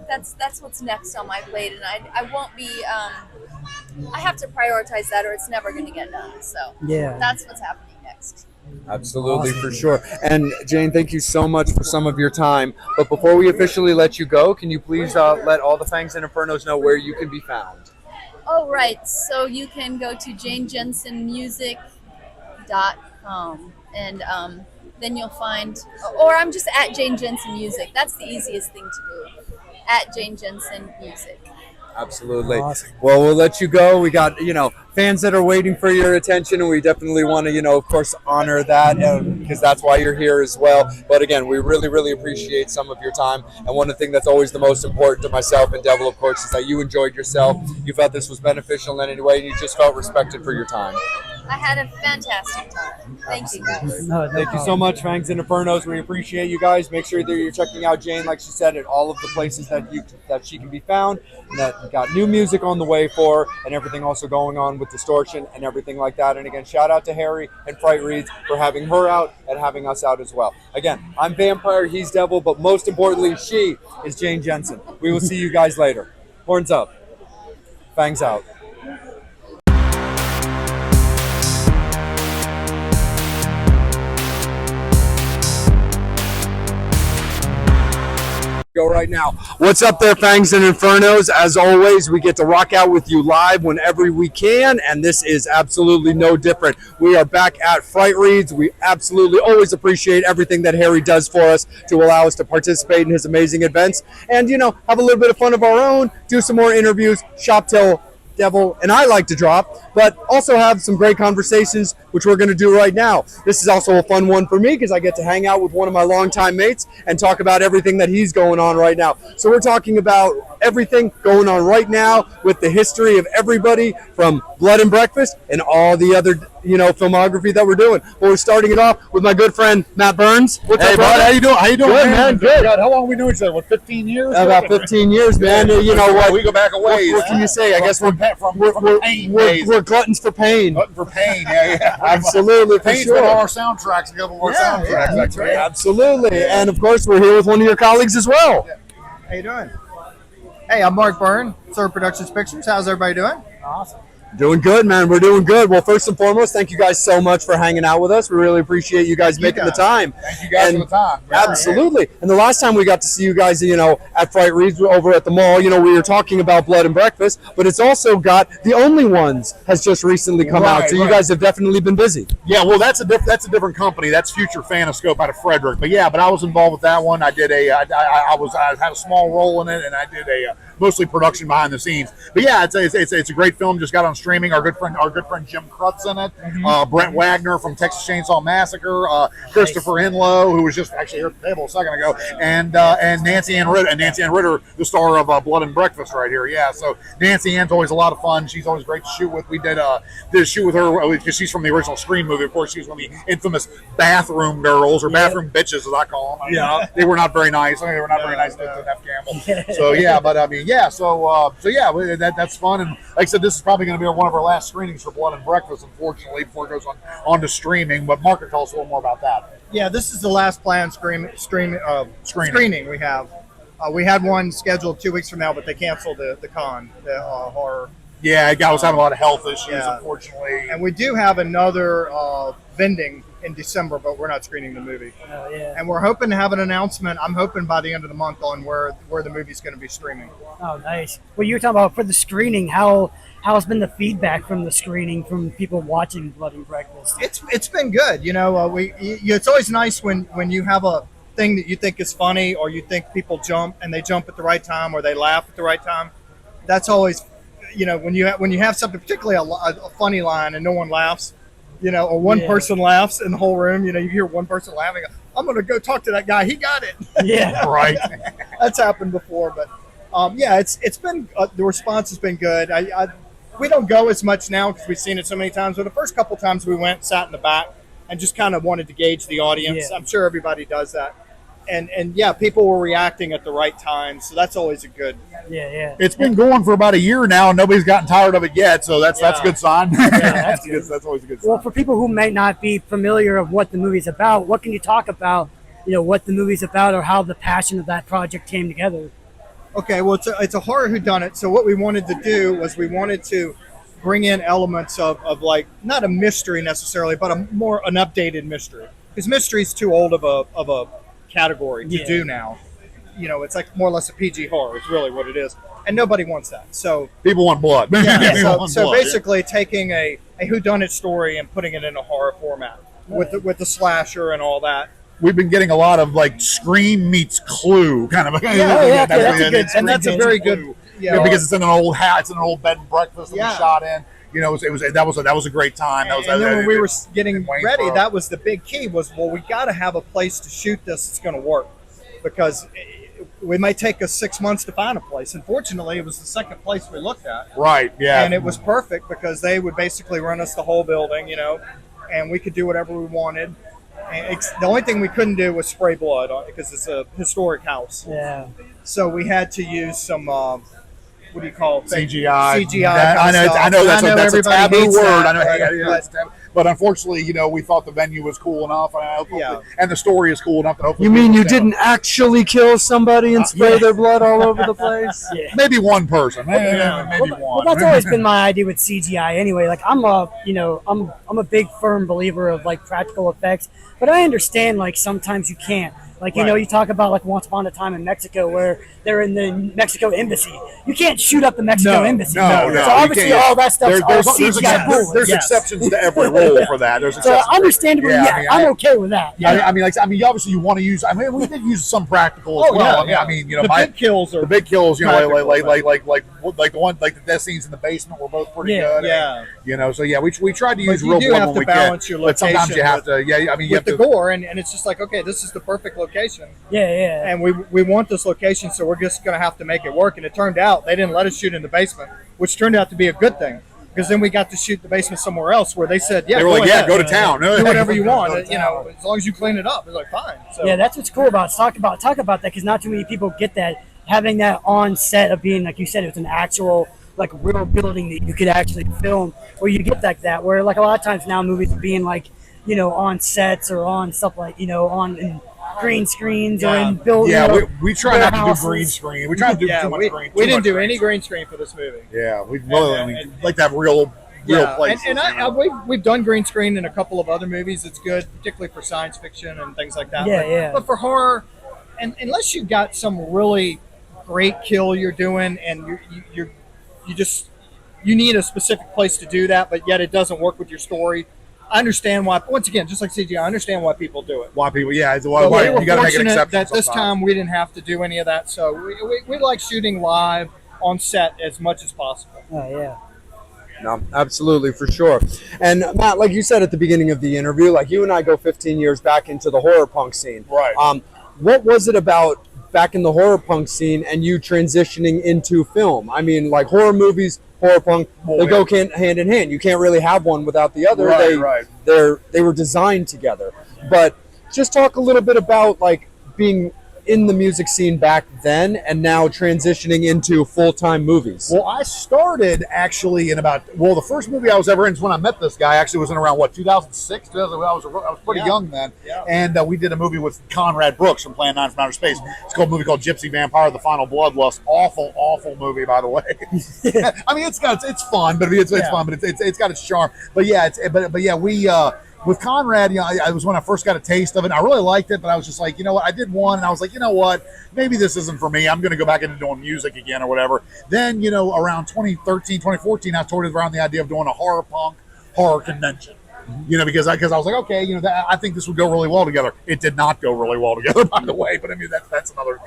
That's what's next on my plate, and I won't be. I have to prioritize that, or it's never going to get done. So
Yeah.
that's what's happening next.
Absolutely, for sure. And Jane, thank you so much for some of your time. But before we officially let you go, can you please let all the Fangs and Infernos know where you can be found?
Oh, right. So you can go to janejensenmusic.com, and then you'll find, or I'm just at Jane Jensen Music. That's the easiest thing to do. At Jane Jensen Music.
Absolutely.
Awesome.
Well, we'll let you go. We got, fans that are waiting for your attention, and we definitely want to, of course, honor that, because that's why you're here as well. But again, we really, really appreciate some of your time. And one of the things that's always the most important to myself and Devil, of course, is that you enjoyed yourself. You felt this was beneficial in any way, and you just felt respected for your time.
I had a fantastic time. Thank you, guys.
No,
Thank you so much, Fangs and Infernos. We appreciate you guys. Make sure that you're checking out Jane, like she said, at all of the places that she can be found. And that got new music on the way for her, and everything also going on with Distortion and everything like that. And again, shout out to Harry and Frightreads for having her out and having us out as well. Again, I'm Vampire, he's Devil, but most importantly, she is Jane Jensen. We will see you guys later. Horns up. Fangs out. Go right now. What's up there, Fangs and Infernos? As always, we get to rock out with you live whenever we can, and this is absolutely no different. We are back at Frightreads. We absolutely always appreciate everything that Harry does for us to allow us to participate in his amazing events and, have a little bit of fun of our own, do some more interviews, shop till
Devil and I like to drop, but also have some great conversations, which we're going to do right now. This is also a fun one for me because I get to hang out with one of my longtime mates and talk about everything that he's going on right now. So we're talking about everything going on right now with the history of everybody from Blood and Breakfast and all the other, filmography that we're doing. But we're starting it off with my good friend Matt Burns. What's
Hey,
up,
bud,
brother?
how you doing? How you doing,
Good,
man?
man. Good.
How long we known each other? What, 15 years?
About 15 years, man. You know what?
We go back a ways.
What can you say? I guess we're
pain days.
we're gluttons for pain.
Glutton for pain. Yeah.
Absolutely, for
Pain's
sure.
one of our soundtracks. A couple of our soundtracks. That's right.
Absolutely. And of course, we're here with one of your colleagues as well.
How you doing? Hey, I'm Mark Byrne, Third Productions Pictures. How's everybody doing?
Awesome.
Doing good, man. We're doing good. Well, first and foremost, thank you guys so much for hanging out with us. We really appreciate you guys making the time.
Thank you guys for the time.
Absolutely. And the last time we got to see you guys, at Frightreads over at the mall, we were talking about Blood and Breakfast, but it's also got The Only Ones has just recently come out. So you guys have definitely been busy.
Yeah, well, that's a different company. That's Future Fanoscope out of Frederick. But yeah, I was involved with that one. I did I had a small role in it, and I did a mostly production behind the scenes. But yeah, it's a great film. Just got on streaming. Our good friend Jim Krutz in it. Brent Wagner from Texas Chainsaw Massacre. Christopher Henlow, who was just actually here at the table a second ago, and Nancy Ann Ritter. And Nancy Ann Ritter, the star of Blood and Breakfast, right here. Yeah, so Nancy Ann's always a lot of fun. She's always great to shoot with. We did a shoot with her because she's from the original Scream movie. Of course, she's one of the infamous bathroom girls or bathroom bitches, as I call them. Yeah, they were not very nice. They were not very nice to Neff Campbell. So yeah, but I mean, yeah. So yeah, that's fun. And like I said, this is probably going to be one of our last screenings for Blood and Breakfast, unfortunately, before it goes on to streaming. But Mark can tell us a little more about that.
Yeah, this is the last planned screening we have. We had one scheduled 2 weeks from now, but they canceled the con, the horror.
Yeah, the guy was having a lot of health issues,
Yeah.
unfortunately.
And we do have another vending in December, but we're not screening the movie.
Oh, yeah.
And we're hoping to have an announcement, I'm hoping by the end of the month, on where the movie's going to be streaming.
Oh, nice. Well, you were talking about for the screening, how's been the feedback from the screening from people watching Blood and Breakfast?
It's been good. It's always nice when you have a thing that you think is funny, or you think people jump and they jump at the right time, or they laugh at the right time. That's always, when you have something, particularly a funny line and no one laughs, or one person laughs in the whole room. You hear one person laughing. I'm going to go talk to that guy. He got it.
Yeah,
right.
That's happened before, but yeah, it's been the response has been good. We don't go as much now because we've seen it so many times. But the first couple times we went, sat in the back, and just kind of wanted to gauge the audience.
Yeah.
I'm sure everybody does that. And yeah, people were reacting at the right time, so that's always a good.
yeah.
It's been going for about a year now, and nobody's gotten tired of it yet. So that's a good sign.
that's
good. That's always a good sign.
Well, for people who may not be familiar of what the movie's about, what can you talk about? What the movie's about, or how the passion of that project came together.
Okay, well, it's a horror whodunit. So what we wanted to do was we wanted to bring in elements of like, not a mystery necessarily, but an updated mystery. Because mystery is too old of a category to do now. It's like more or less a PG horror is really what it is. And nobody wants that. So
people want blood.
Yeah, so basically taking a whodunit story and putting it in a horror format with the slasher and all that.
We've been getting a lot of like Scream meets Clue kind of.
That's a very good.
Yeah, because it's in an old house, it's in an old bed and breakfast that we shot in. That was a great time.
And then when we were getting ready, that was the big key. We got to have a place to shoot this that's going to work, because we might take us 6 months to find a place. Unfortunately, it was the second place we looked at.
Right. Yeah.
And it was perfect because they would basically run us the whole building, and we could do whatever we wanted. The only thing we couldn't do was spray blood on it because it's a historic house.
Yeah.
So we had to use some, what do you call it?
CGI.
CGI.
I know that's a taboo word.
That,
but unfortunately, we thought the venue was cool enough, and the story is cool enough.
You mean you didn't actually kill somebody and spray their blood all over the place?
Yeah.
Maybe one person. Maybe one.
Well, that's always been my idea with CGI. Anyway, like I'm a big firm believer of like practical effects, but I understand like sometimes you can't. Like, you know, you talk about like Once Upon a Time in Mexico where they're in the Mexico embassy. You can't shoot up the Mexico embasscy.
No,
So obviously all that stuff's all CGI bullets.
There's exceptions to every rule for that. There's
So understandably, I'm okay with that.
I mean, obviously you want to use. I mean, we did use some practical as well. I mean, you know,
the big kills are
the big kills. You know, like
practical,
the one, like the death scenes in the basement were both pretty good.
Yeah.
You know, so yeah, we tried to use
But you
real
do
blood
have
when
to
we
balance
can.
your
But sometimes you
location
have to. Yeah, I mean, you
with
have
the
to.
gore, and it's just like, okay, this is the perfect location.
Yeah.
And we want this location, so we're just going to have to make it work. And it turned out they didn't let us shoot in the basement, which turned out to be a good thing, because then we got to shoot the basement somewhere else where they said,
They were like,
ahead,
go to town.
do whatever you want. You know, as long as you clean it up. It's like, fine. So
Yeah, that's what's cool about it. Talk about that, because not too many people get that, having that on set of being, like you said, it's an actual like real building that you could actually film, where you get like that, where like a lot of times now movies are being like, you know, on sets or on stuff like, you know, on in green screens or in buildings.
Yeah, we try not to do green screen. We try to do too much green.
We didn't do any green screen for this movie.
Yeah, we like to have real places.
And we've done green screen in a couple of other movies. It's good, particularly for science fiction and things like that. But for horror, and unless you've got some really great kill you're doing, and you need a specific place to do that, but yet it doesn't work with your story. I understand why. Once again, just like CG, I understand why people do it.
Why people? Yeah, it's
We
why
were
you got to make an
fortunate
exception.
that this
sometimes.
time we didn't have to do any of that, so we like shooting live on set as much as possible.
Oh yeah.
No, absolutely, for sure. And Matt, like you said at the beginning of the interview, like you and I go 15 years back into the horror punk scene.
Right.
What was it about back in the horror punk scene and you transitioning into film? I mean, like horror movies, horror punk, they go hand in hand. You can't really have one without the other. They were designed together. But just talk a little bit about like being in the music scene back then and now transitioning into full-time movies.
Well, I started actually in the first movie I was ever in is when I met this guy. Actually, was in around 2006. I was pretty young then, and we did a movie with Conrad Brooks from Plan 9 from Outer Space. It's called a movie called Gypsy Vampire: The Final Bloodlust. Awful movie, by the way. I mean, it's fun, but it's fun, but it's got its charm. But yeah, we. With Conrad, you know, I was when I first got a taste of it. And I really liked it, but I was just like, you know what? I did one, and I was like, you know what? Maybe this isn't for me. I'm going to go back into doing music again or whatever. Then, you know, around 2013, 2014, I toyed around the idea of doing a horror convention. You know, because I was like, okay, you know, I think this would go really well together. It did not go really well together, by the way. But I mean, that's another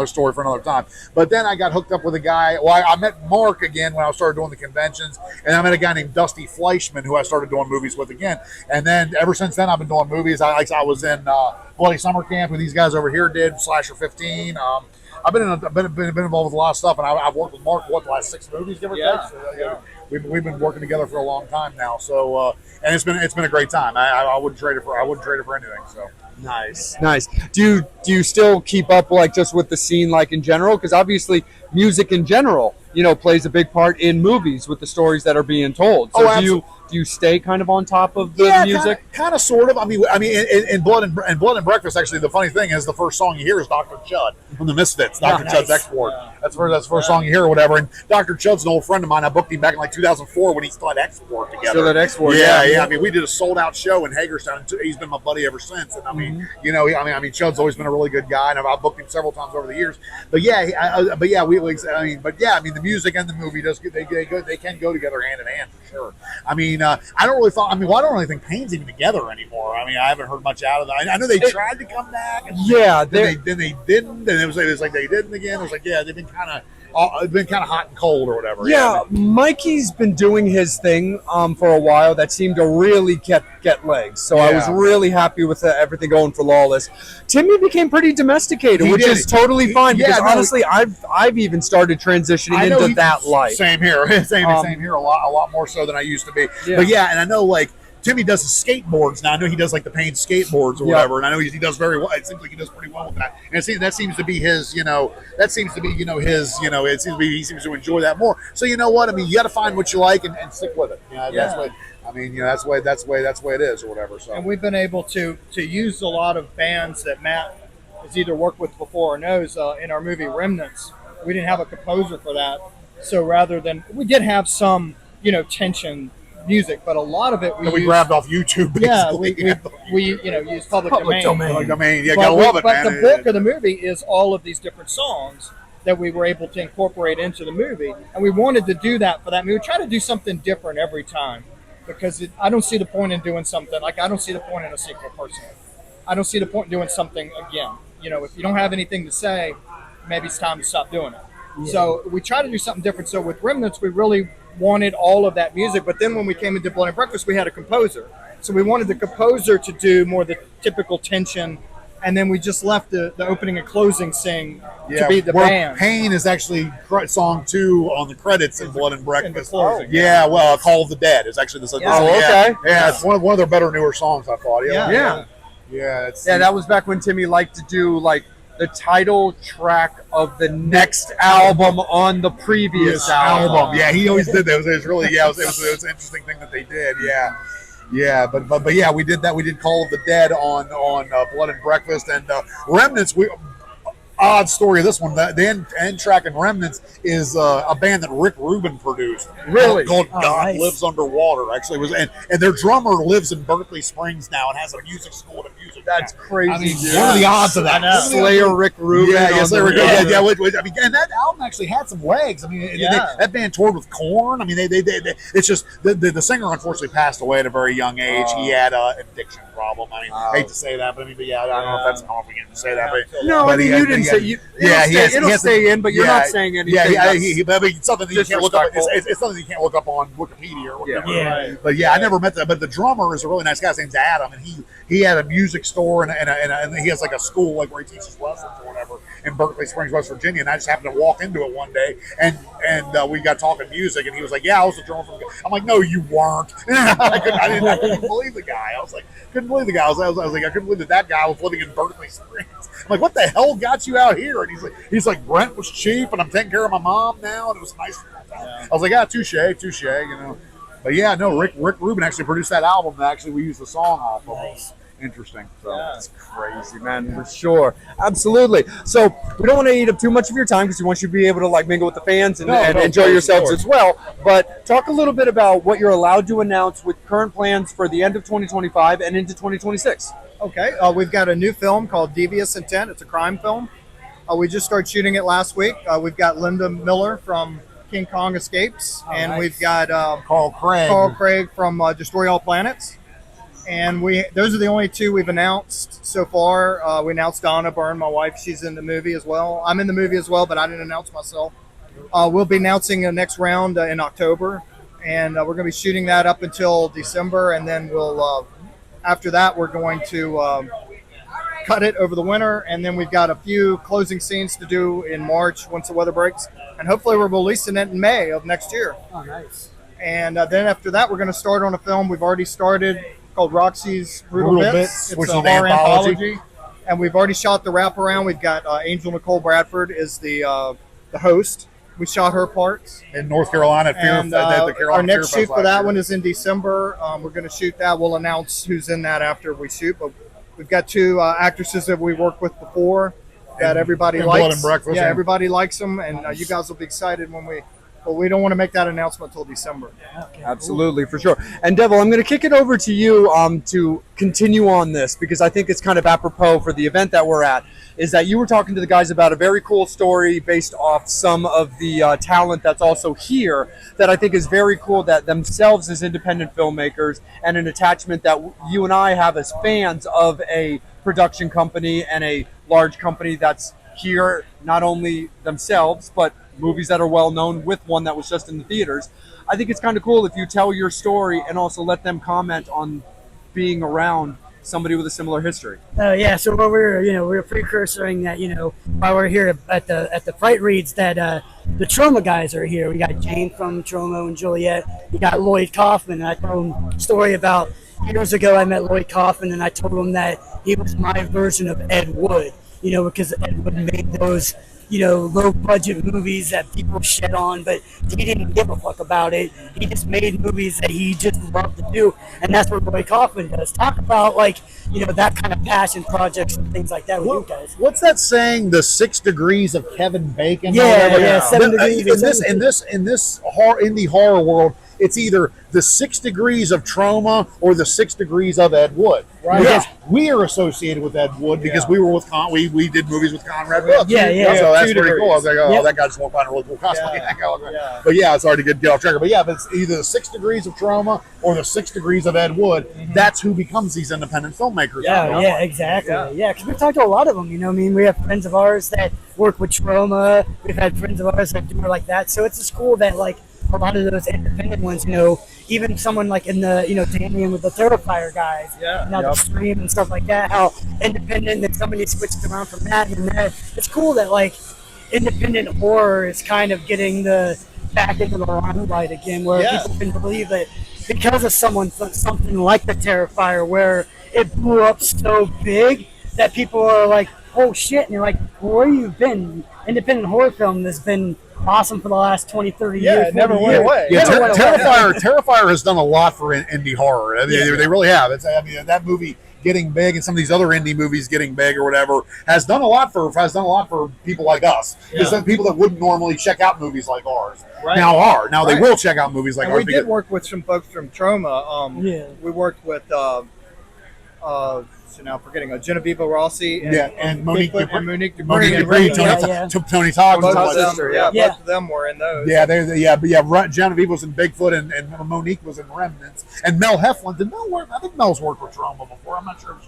story for another time. But then I got hooked up with a guy. Well, I met Mark again when I started doing the conventions, and I met a guy named Dusty Fleischman who I started doing movies with again. And then ever since then, I've been doing movies. I was in Bloody Summer Camp, who these guys over here did, Slasher 15. I've been involved with a lot of stuff, and I've worked with Mark the last 6 movies, give or take. So, we've been working together for a long time now. So and it's been a great time. I wouldn't trade it for anything. So
nice. Do you still keep up like just with the scene like in general? Because obviously music in general, you know, plays a big part in movies with the stories that are being told. So do you stay kind of on top of the music?
Kind of, sort of. I mean, in Blood and Breakfast, actually, the funny thing is the first song you hear is Dr. Chud from the Misfits, Dr. Chud's Export. That's the first song you hear or whatever. And Dr. Chud's an old friend of mine. I booked him back in like 2004 when he still had Export together.
Still at Export,
yeah. I mean, we did a sold-out show in Hagerstown, and he's been my buddy ever since. And I mean, you know, Chud's always been a really good guy, and I've booked him several times over the years. But the music and the movie they can go together hand in hand for sure. I mean, I don't really think Payne's even together anymore. I mean, I haven't heard much out of that. I know they tried to come back. And then they didn't, and it was like they didn't again. It was like, they've been kind of hot and cold or whatever.
Yeah, Mikey's been doing his thing for a while that seemed to really get legs. So I was really happy with everything going for Lawless. Timmy became pretty domesticated, which is totally fine because honestly, I've even started transitioning into that life.
Same here, same here. A lot more so than I used to be. Yeah. But and I know like Timmy does his skateboards now. I know he does like the Payne skateboards or whatever, and I know he does very well. It seems like he does pretty well with that. And that seems to be his, he seems to enjoy that more. So you know what? I mean, you got to find what you like and stick with it. That's what. I mean, that's the way it is or whatever. So.
And we've been able to use a lot of bands that Matt has either worked with before or knows in our movie Remnants. We didn't have a composer for that, so rather than we did have some, tension music, but a lot of it
that we grabbed off YouTube. Basically.
Yeah, we use public domain.
Public domain. Yeah,
But
gotta love it,
but
man.
the bulk of the movie is all of these different songs that we were able to incorporate into the movie, and we wanted to do that for that movie. We try to do something different every time because I don't see the point in doing something like I don't see the point in a sequel personally. I don't see the point in doing something again. If you don't have anything to say, maybe it's time to stop doing it. Yeah. So we try to do something different. So with Remnants, we really wanted all of that music, but then when we came into Blood and Breakfast, we had a composer. So we wanted the composer to do more the typical tension, and then we just left the opening and closing sing to be the band.
Pain is actually song 2 on the credits in Blood and Breakfast.
Closing,
yeah, well, Call of the Dead is actually the
Oh, okay.
Yeah, it's one of their better newer songs, I thought.
Yeah. That was back when Timmy liked to do like the title track of the next album on the previous album.
Yeah, he always did that. It was really it was an interesting thing that they did. Yeah, but yeah, we did that. We did Call of the Dead on Blood and Breakfast, and Remnants. Odd story of this one. The end track in Remnants is a band that Rick Rubin produced.
Really?
Called God Lives Underwater. Actually, and their drummer lives in Berkeley Springs now and has a music school and a music.
That's crazy.
I mean, what are the odds of that?
Slayer Rick Rubin.
Yeah. I mean, and that album actually had some legs. I mean, that band toured with Korn. I mean, they it's just the singer unfortunately passed away at a very young age. He had an addiction problem. I mean, I hate to say that, but I don't know if that's confident to say that. But
no, I mean, you didn't say you. It'll stay in, but you're not saying anything.
I mean, it's something that you can't look up. It's something you can't look up on Wikipedia or whatever.
Yeah.
But I never met that. But the drummer is a really nice guy. His name's Adam, and he had a music store and he has like a school like where he teaches lessons or whatever in Berkeley Springs, West Virginia. And I just happened to walk into it one day, and we got talking music, and he was like, "Yeah, I was the drummer from." I'm like, "No, you weren't." I couldn't believe the guy. I was like, couldn't believe the guy. I was like, I couldn't believe that guy was living in Berkeley Springs. I'm like, what the hell got you out here? And he's like, rent was cheap, and I'm taking care of my mom now, and it was nice. I was like, touche, But yeah, no, Rick Rubin actually produced that album that actually we used the song off of. Nice. Interesting. So
that's crazy, man, for sure. Absolutely. So we don't want to eat up too much of your time because we want you to be able to like mingle with the fans and enjoy yourselves as well. But talk a little bit about what you're allowed to announce with current plans for the end of 2025 and into 2026.
Okay. We've got a new film called Devious Intent. It's a crime film. We just started shooting it last week. We've got Linda Miller from King Kong Escapes, and we've got
Carl Craig
from Destroy All Planets. And those are the only two we've announced so far. We announced Donna Byrne, my wife. She's in the movie as well. I'm in the movie as well, but I didn't announce myself. We'll be announcing the next round in October, and we're going to be shooting that up until December, and then we'll after that we're going to cut it over the winter, and then we've got a few closing scenes to do in March once the weather breaks, and hopefully we're releasing it in May of next year.
Oh, nice.
And then after that, we're going to start on a film we've already started called Roxy's Brutal Bits. It's a horror anthology, and we've already shot the wraparound. We've got Angel Nicole Bradford is the host. We shot her parts
in North Carolina.
Our next shoot for that one is in December. We're going to shoot that. We'll announce who's in that after we shoot. But we've got two actresses that we worked with before that everybody likes.
Blood and Breakfast.
Yeah, everybody likes them, and you guys will be excited when we. But we don't want to make that announcement until December.
Okay, absolutely, for sure. And Devil, I'm going to kick it over to you to continue on this because I think it's kind of apropos for the event that we're at, is that you were talking to the guys about a very cool story based off some of the talent that's also here that I think is very cool, that themselves as independent filmmakers and an attachment that you and I have as fans of a production company and a large company that's here, not only themselves, but movies that are well known with one that was just in the theaters. I think it's kind of cool if you tell your story and also let them comment on being around somebody with a similar history.
Yeah, so what we're precursoring that, while we're here at the Frightreads, that the Trauma guys are here. We got Jane from Trauma and Juliet. We got Lloyd Kaufman. And I told him a story about years ago I met Lloyd Kaufman, and I told him that he was my version of Ed Wood, because Ed Wood made those low budget movies that people shit on, but he didn't give a fuck about it. He just made movies that he just loved to do, and that's what Roy Kaufman does. Talk about that kind of passion projects and things like that with you guys.
What's that saying? The 6 degrees of Kevin Bacon.
Yeah, 7 degrees.
In this indie horror world, it's either the 6 degrees of Trauma or the 6 degrees of Ed Wood.
Right.
Because we are associated with Ed Wood because we were with we did movies with Conrad Brooks.
Yeah.
So that's
2
pretty cool. I was like, oh,
Yep.
that guy just walked by in a really cool costume.
Yeah.
But yeah, it's hard to get off track. But yeah, but it's either the 6 degrees of Trauma or the 6 degrees of Ed Wood. That's who becomes these independent filmmakers.
Yeah, exactly. Yeah, because we've talked to a lot of them. I mean, we have friends of ours that work with Trauma. We've had friends of ours that do more like that. So it's just cool that like a lot of those independent ones, even someone like in the, Damien with the Terrifier guys, now the Stream and stuff like that, how independent that somebody switched around from that and that. It's cool that like independent horror is kind of getting back into the limelight again, where people can believe that because of something like the Terrifier, where it blew up so big that people are like, oh shit, and you're like, well, where you been? Independent horror film has been awesome for the last 20, 30 years.
It never went away.
Yeah, Terrifier has done a lot for indie horror. I mean, they really have. That movie getting big and some of these other indie movies getting big or whatever has done a lot for people like us. Because some people that wouldn't normally check out movies like ours now are. Now they will check out movies like ours.
We did work with some folks from Trauma. We worked with so now I'm forgetting Genevieve Rossi
and Monique Dupree.
Monique
Dupree, Tony Todd.
Both of them were in those.
Genevieve was in Bigfoot and Monique was in Remnants. And Mel Heflin, did Mel work? I think Mel's worked with Trauma before. I'm not sure.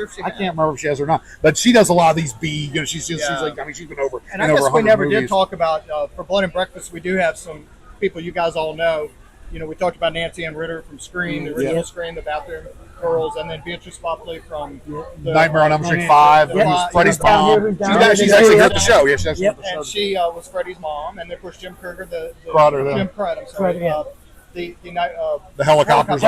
If she
I can't remember if she has or not. But she does a lot of these she's like, she's been over.
And I guess we never did talk about for Blood and Breakfast. We do have some people you guys all know. We talked about Nancy Ann Ritter from Scream, the original Scream, the Bathroom Girls, and then Beatrice Popley from the
Nightmare on Elm Street 5, who was Freddy's mom. She's actually got the show. Yeah, she's actually got the show.
And she was Freddy's mom, and then of course Jim Kruger, Jim Crud, I'm sorry.
The helicopters.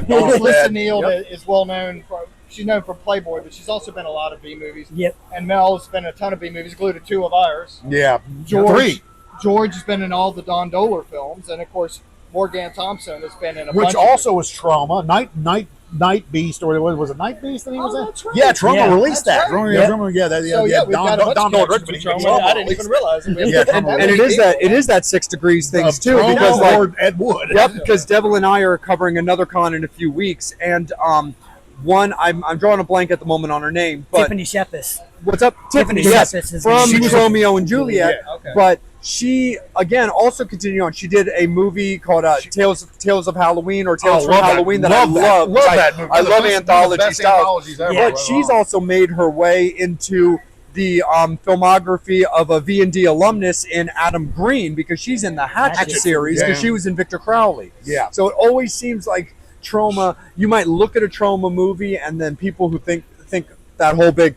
Melissa Neal is well known for. She's known for Playboy, but she's also been in a lot of B movies.
Yep.
And Mel's been in a ton of B movies, including 2 of ours.
Yeah.
George has been in all the Don Dohler films, and of course Morgan Thompson has been in a bunch.
Which also was Trauma. Night Beast, or was it Night Beast that he was in?
That's right.
Yeah, Trauma released that.
Right.
We've
got a bunch
Don
of
Dohler.
I didn't even realize it.
And it is that 6 degrees things too, because
like Ed Wood.
Yep, because Devil and I are covering another con in a few weeks, and one I'm drawing a blank at the moment on her name, but
Tiffany Shepis.
What's up, Tiffany?
Yes,
from Romeo and Juliet.
Okay.
But she again also continued on. She did a movie called Tales of Halloween or Tales from Halloween that I love.
Love that movie.
I love anthology style.
But
she's also made her way into the filmography of a V&D alumnus in Adam Green, because she's in the Hatchet series, because she was in Victor Crowley.
Yeah.
So it always seems like Trauma, you might look at a Trauma movie and then people who think that whole big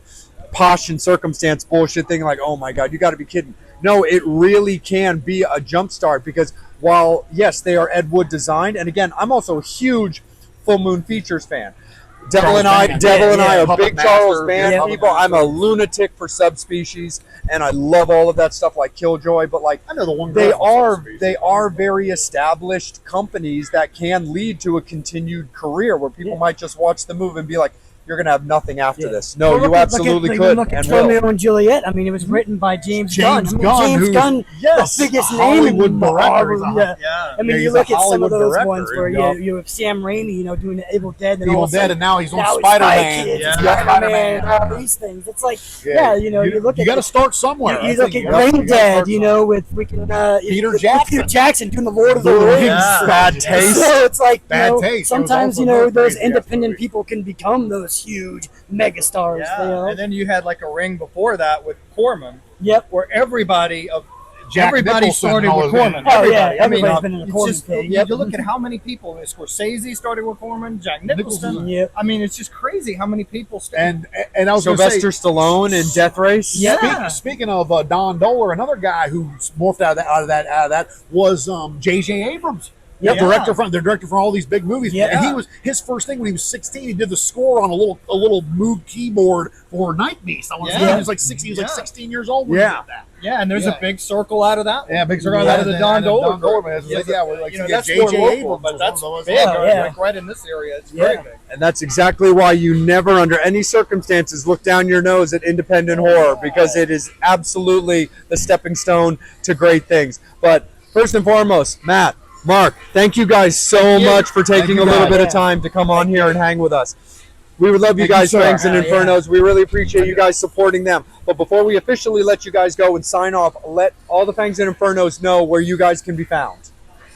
posh and circumstance bullshit thing, like, oh my God, you got to be kidding. No, it really can be a jumpstart, because while, yes, they are Ed Wood designed, and again, I'm also a huge Full Moon Features fan. Devil and I are big Charles Band people. I'm a lunatic for Subspecies, and I love all of that stuff like Killjoy. But like,
I know the one.
They are very established companies that can lead to a continued career where people might just watch the movie and be like, "You're gonna have nothing after this." No, you absolutely could.
Look at Romeo and Juliet. I mean, it was written by James Gunn. James Gunn, the biggest name in
director.
I mean, you look at some of those ones where you have Sam Raimi, doing the Evil Dead, and
and now he's on Spider-Man.
Spider-Man, all these things. It's like, you look at.
You got to start somewhere.
You look at Brain Dead, with freaking
Peter
Jackson doing the Lord of the Rings.
Bad taste.
So it's like,
bad taste.
Sometimes those independent people can become those huge megastars.
Yeah. And then you had like a ring before that with Corman.
Yep.
Where everybody started with Corman.
Everybody's been in a Corman film.
You look at how many people. Scorsese started with Corman. Jack Nicholson.
Yep.
I mean, it's just crazy how many people.
And I was
Sylvester Stallone in Death Race.
Yeah.
Speaking of Don Dohler, another guy who morphed out of that was J.J. Abrams. Yeah, director for all these big movies.
Yeah.
And he was his first thing when he was 16. He did the score on a little Moog keyboard for Night Beast. I want to say he was like 16. He was like 16 years old when he did that.
Yeah, and there's a big circle out of that.
Yeah, big circle out of the Don Dohler.
That's J.J. Abrams, but that's big. Like right in this area, it's very big.
And that's exactly why you never, under any circumstances, look down your nose at independent horror, because it is absolutely the stepping stone to great things. But first and foremost, Matt, Mark, thank you guys so much for taking a little bit of time to come on here and hang with us. We would love you guys, Fangs and Infernos. We really appreciate you guys supporting them. But before we officially let you guys go and sign off, let all the Fangs and Infernos know where you guys can be found.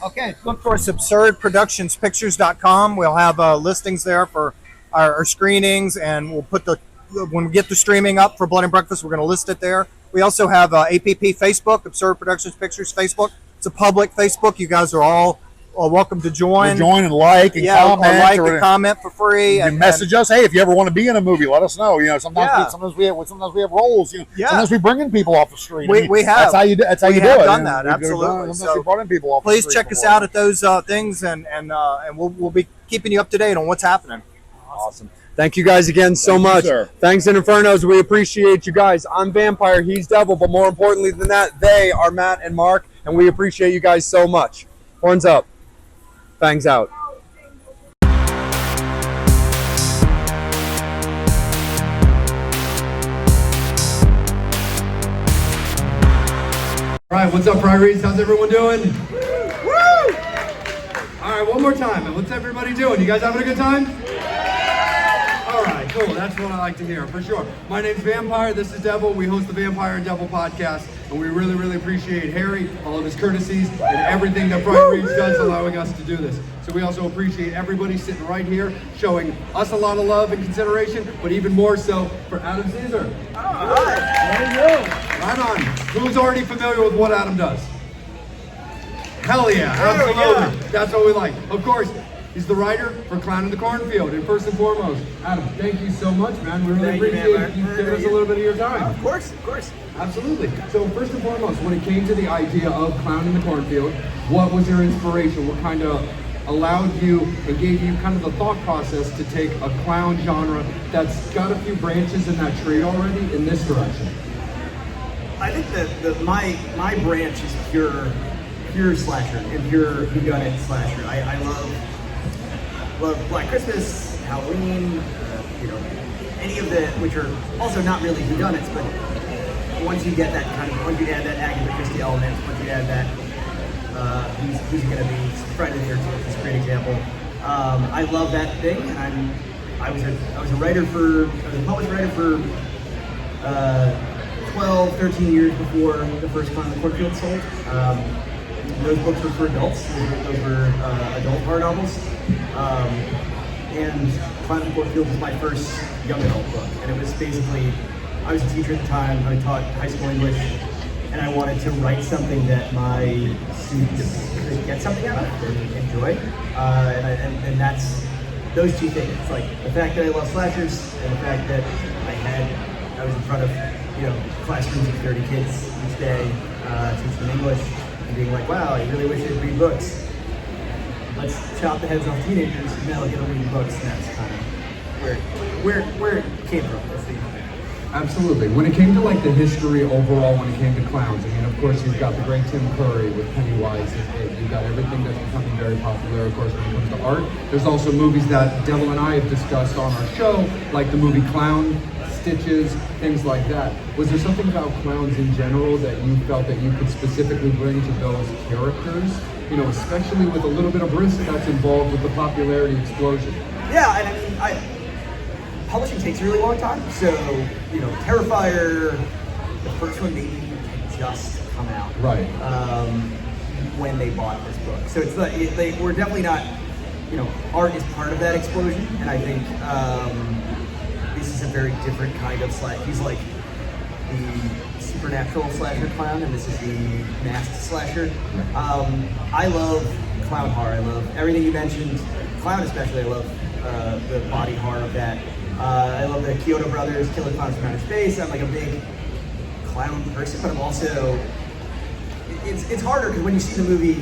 Okay, look for us, absurdproductionspictures.com. We'll have listings there for our screenings, and we'll put when we get the streaming up for Blood and Breakfast, we're going to list it there. We also have APP Facebook, Absurd Productions Pictures Facebook. It's a public Facebook. You guys are all welcome to join.
Join and like and comment.
Or comment for free.
And message us. Hey, if you ever want to be in a movie, let us know. Sometimes we have roles. Sometimes we bring in people off the street.
We have.
That's how you do. That's how you do it.
We have done that. Absolutely.
So we brought in people off.
Please
the street
check us out at those things, and we'll be keeping you up to date on what's happening.
Awesome. Thank you guys again so much. Thanks and Infernos. We appreciate you guys. I'm Vampire. He's Devil. But more importantly than that, they are Matt and Mark, and we appreciate you guys so much. Horns up. Fangs out.
All right, what's up, Frightreads? How's everyone doing? Woo! All right, one more time. What's everybody doing? You guys having a good time? All right, cool. That's what I like to hear, for sure. My name's Vampire. This is Devil. We host the Vampire and Devil podcast, and we really, really appreciate Harry, all of his courtesies, and everything that Frightreads does, allowing us to do this. So we also appreciate everybody sitting right here, showing us a lot of love and consideration, but even more so for Adam Caesar. All right. There you go. Right on. Who's already familiar with what Adam does? Hell yeah, absolutely. That's what we like. Of course, he's the writer for Clown in the Cornfield. And first and foremost, Adam, thank you so much, man. We really appreciate you giving us a little bit of your time.
Of course.
Absolutely. So first and foremost, when it came to the idea of Clown in the Cornfield, what was your inspiration? What kind of allowed you and gave you kind of the thought process to take a clown genre that's got a few branches in that trade already in this direction?
I think that my branch is pure slasher and pure whodunit slasher. I love Black Christmas, Halloween, any of the, which are also not really whodunits, but once you get that once you add that Agatha Christie element, once you add that, who's it gonna be? Friday the 13th is a great example. I love that thing, and I was a published writer for 12, 13 years before the first Clown in the Cornfield sold. Those books were for adults. Those were adult horror novels. And Clown in the Cornfield was my first young adult book. And it was basically, I was a teacher at the time. I taught high school English. And I wanted to write something that my students could get something out of and enjoy. And that's those two things. It's like the fact that I love slashers and the fact that I was in front of classrooms of 30 kids each day, teaching them English. And being like, wow, I really wish I'd read books. Let's chop the heads off teenagers and now get them reading books. And that's kind of where it came from.
Absolutely. When it came to like the history overall, when it came to clowns, I mean, of course, you've got the great Tim Curry with Pennywise. You've got everything that's becoming very popular, of course, when it comes to art. There's also movies that Devil and I have discussed on our show, like the movie Clown, Stitches, things like that. Was there something about clowns in general that you felt that you could specifically bring to those characters? Especially with a little bit of risk that's involved with the popularity explosion.
Yeah, and I mean, publishing takes a really long time. So, Terrifier, the first one maybe had just come out.
Right.
When they bought this book. So it's we're definitely not, art is part of that explosion, and I think this is a very different kind of slash. He's like the supernatural slasher clown, and this is the masked slasher. I love clown horror. I love everything you mentioned. Clown especially. I love the body horror of that. I love the Kyoto Brothers, Killer Clowns from Outer Space. I'm like a big clown person, but I'm also, it's harder because when you see the movie,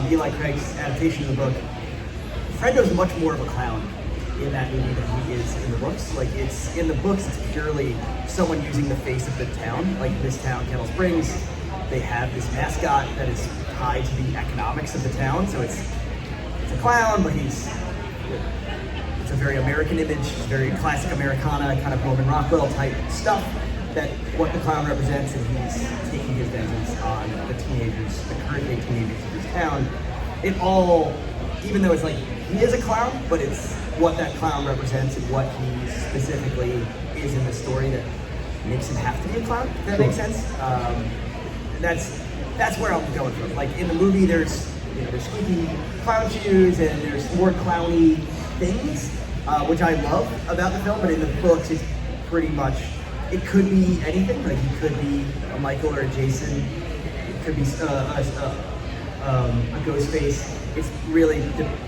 Eli Craig's adaptation of the book, Frendo's much more of a clown in that movie than he is in the books. Like it's in the books, it's purely someone using the face of the town, like this town, Kettle Springs. They have this mascot that is tied to the economics of the town, so it's a clown, but it's a very American image, very classic Americana, kind of Norman Rockwell type stuff. that what the clown represents, and he's taking his vengeance on the teenagers, the current day teenagers of his town. It all, even though it's like he is a clown, but it's what that clown represents and what he specifically is in the story that makes him have to be a clown. If that makes sense. That's where I'm going from. Like in the movie, there's squeaky clown shoes and there's more clowny things, which I love about the film. But in the books, it's pretty much, it could be anything. Like he could be a Michael or a Jason. It could be a ghost face. It's really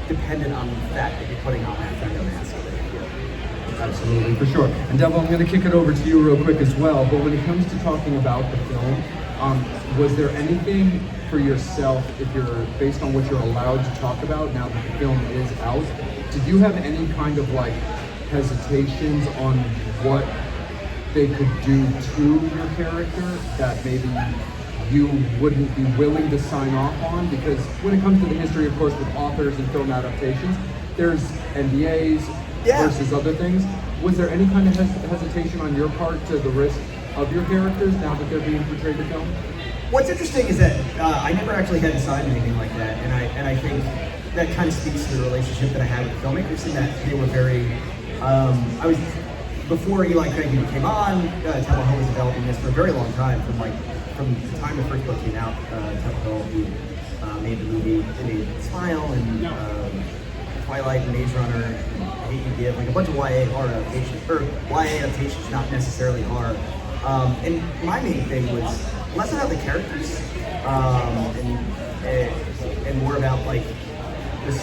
dependent on the fact that you're putting on that kind of mask.
Absolutely, for sure. And Devil, I'm going to kick it over to you real quick as well. But when it comes to talking about the film, was there anything for yourself, if you're based on what you're allowed to talk about now that the film is out, did you have any kind of like hesitations on what they could do to your character that maybe you wouldn't be willing to sign off on? Because when it comes to the history, of course, with authors and film adaptations, there's NDAs versus other things. Was there any kind of hesitation on your part to the risk of your characters now that they're being portrayed in film?
What's interesting is that I never actually had to sign anything like that, and I think that kind of speaks to the relationship that I had with filmmakers, in that they were very. I was before Eli Craig came on. Teleho was developing this for a very long time, from the time the first book came out. Teleho, who made the movie, they made Smile and Twilight and Maze Runner, and Hate You Give, like a bunch of YA horror adaptations, or YA adaptations, not necessarily horror. And my main thing was less about the characters, and more about like this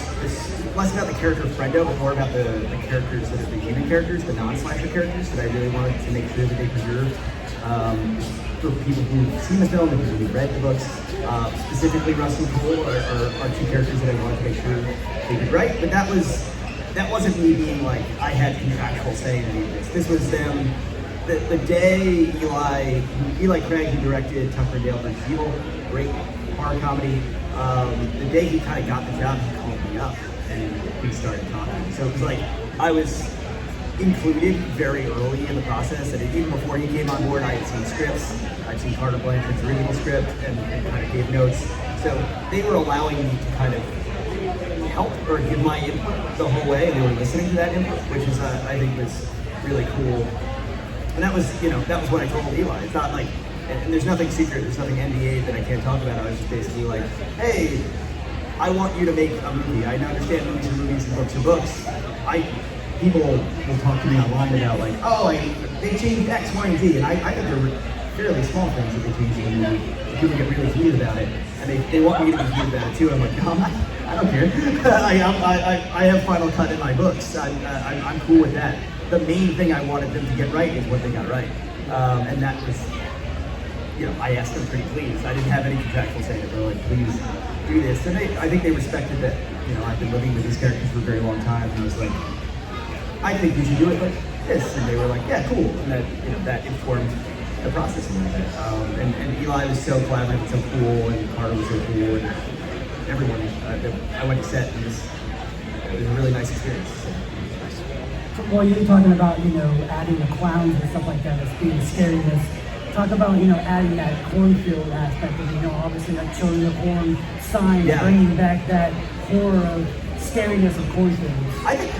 less about the character of Frendo, but more about the characters that are the human characters, the non-slasher characters that I really wanted to make sure that they preserved. For people who've seen the film and people who've read the books, specifically Russ and Cole are two characters that I wanted to make sure they did right. But that wasn't me being like I had contractual say in any of this. This was them. The day Eli Craig, who directed Tucker and Dale vs. Evil, great horror comedy, the day he kind of got the job, he called me up and we started talking. So it was like I was included very early in the process, and even before he came on board, I had seen scripts. I'd seen Carter Blanchard's original script and kind of gave notes. So they were allowing me to kind of help or give my input the whole way, and they were listening to that input, which is I think was really cool. And that was what I told Eli. It's not like, and there's nothing secret, there's nothing NDA that I can't talk about. I was just basically like, hey, I want you to make a movie. I understand movies are movies and books are books. People will talk to me online about like, they changed X, Y, and Z, and I think they're fairly small things that they changed in the movie. People get really heated about it, and they want me to be heated about it too. I'm like, no, I don't care. I have final cut in my books. I'm cool with that. The main thing I wanted them to get right is what they got right, and that was, I asked them pretty please. I didn't have any contractual say. They were like, please do this, and I think they respected that. I've been living with these characters for a very long time, and I was like, I think you should do it like this, and they were like, yeah, cool, and that informed the process a little bit. And Eli was so collaborative and so cool, and Carter was so cool, and everyone. I went to set, and it was a really nice experience.
Well, you're talking about, adding the clowns and stuff like that as being scariness. Talk about, adding that cornfield aspect of, obviously like showing the corn sign, bringing back that horror of scariness of cornfields. I think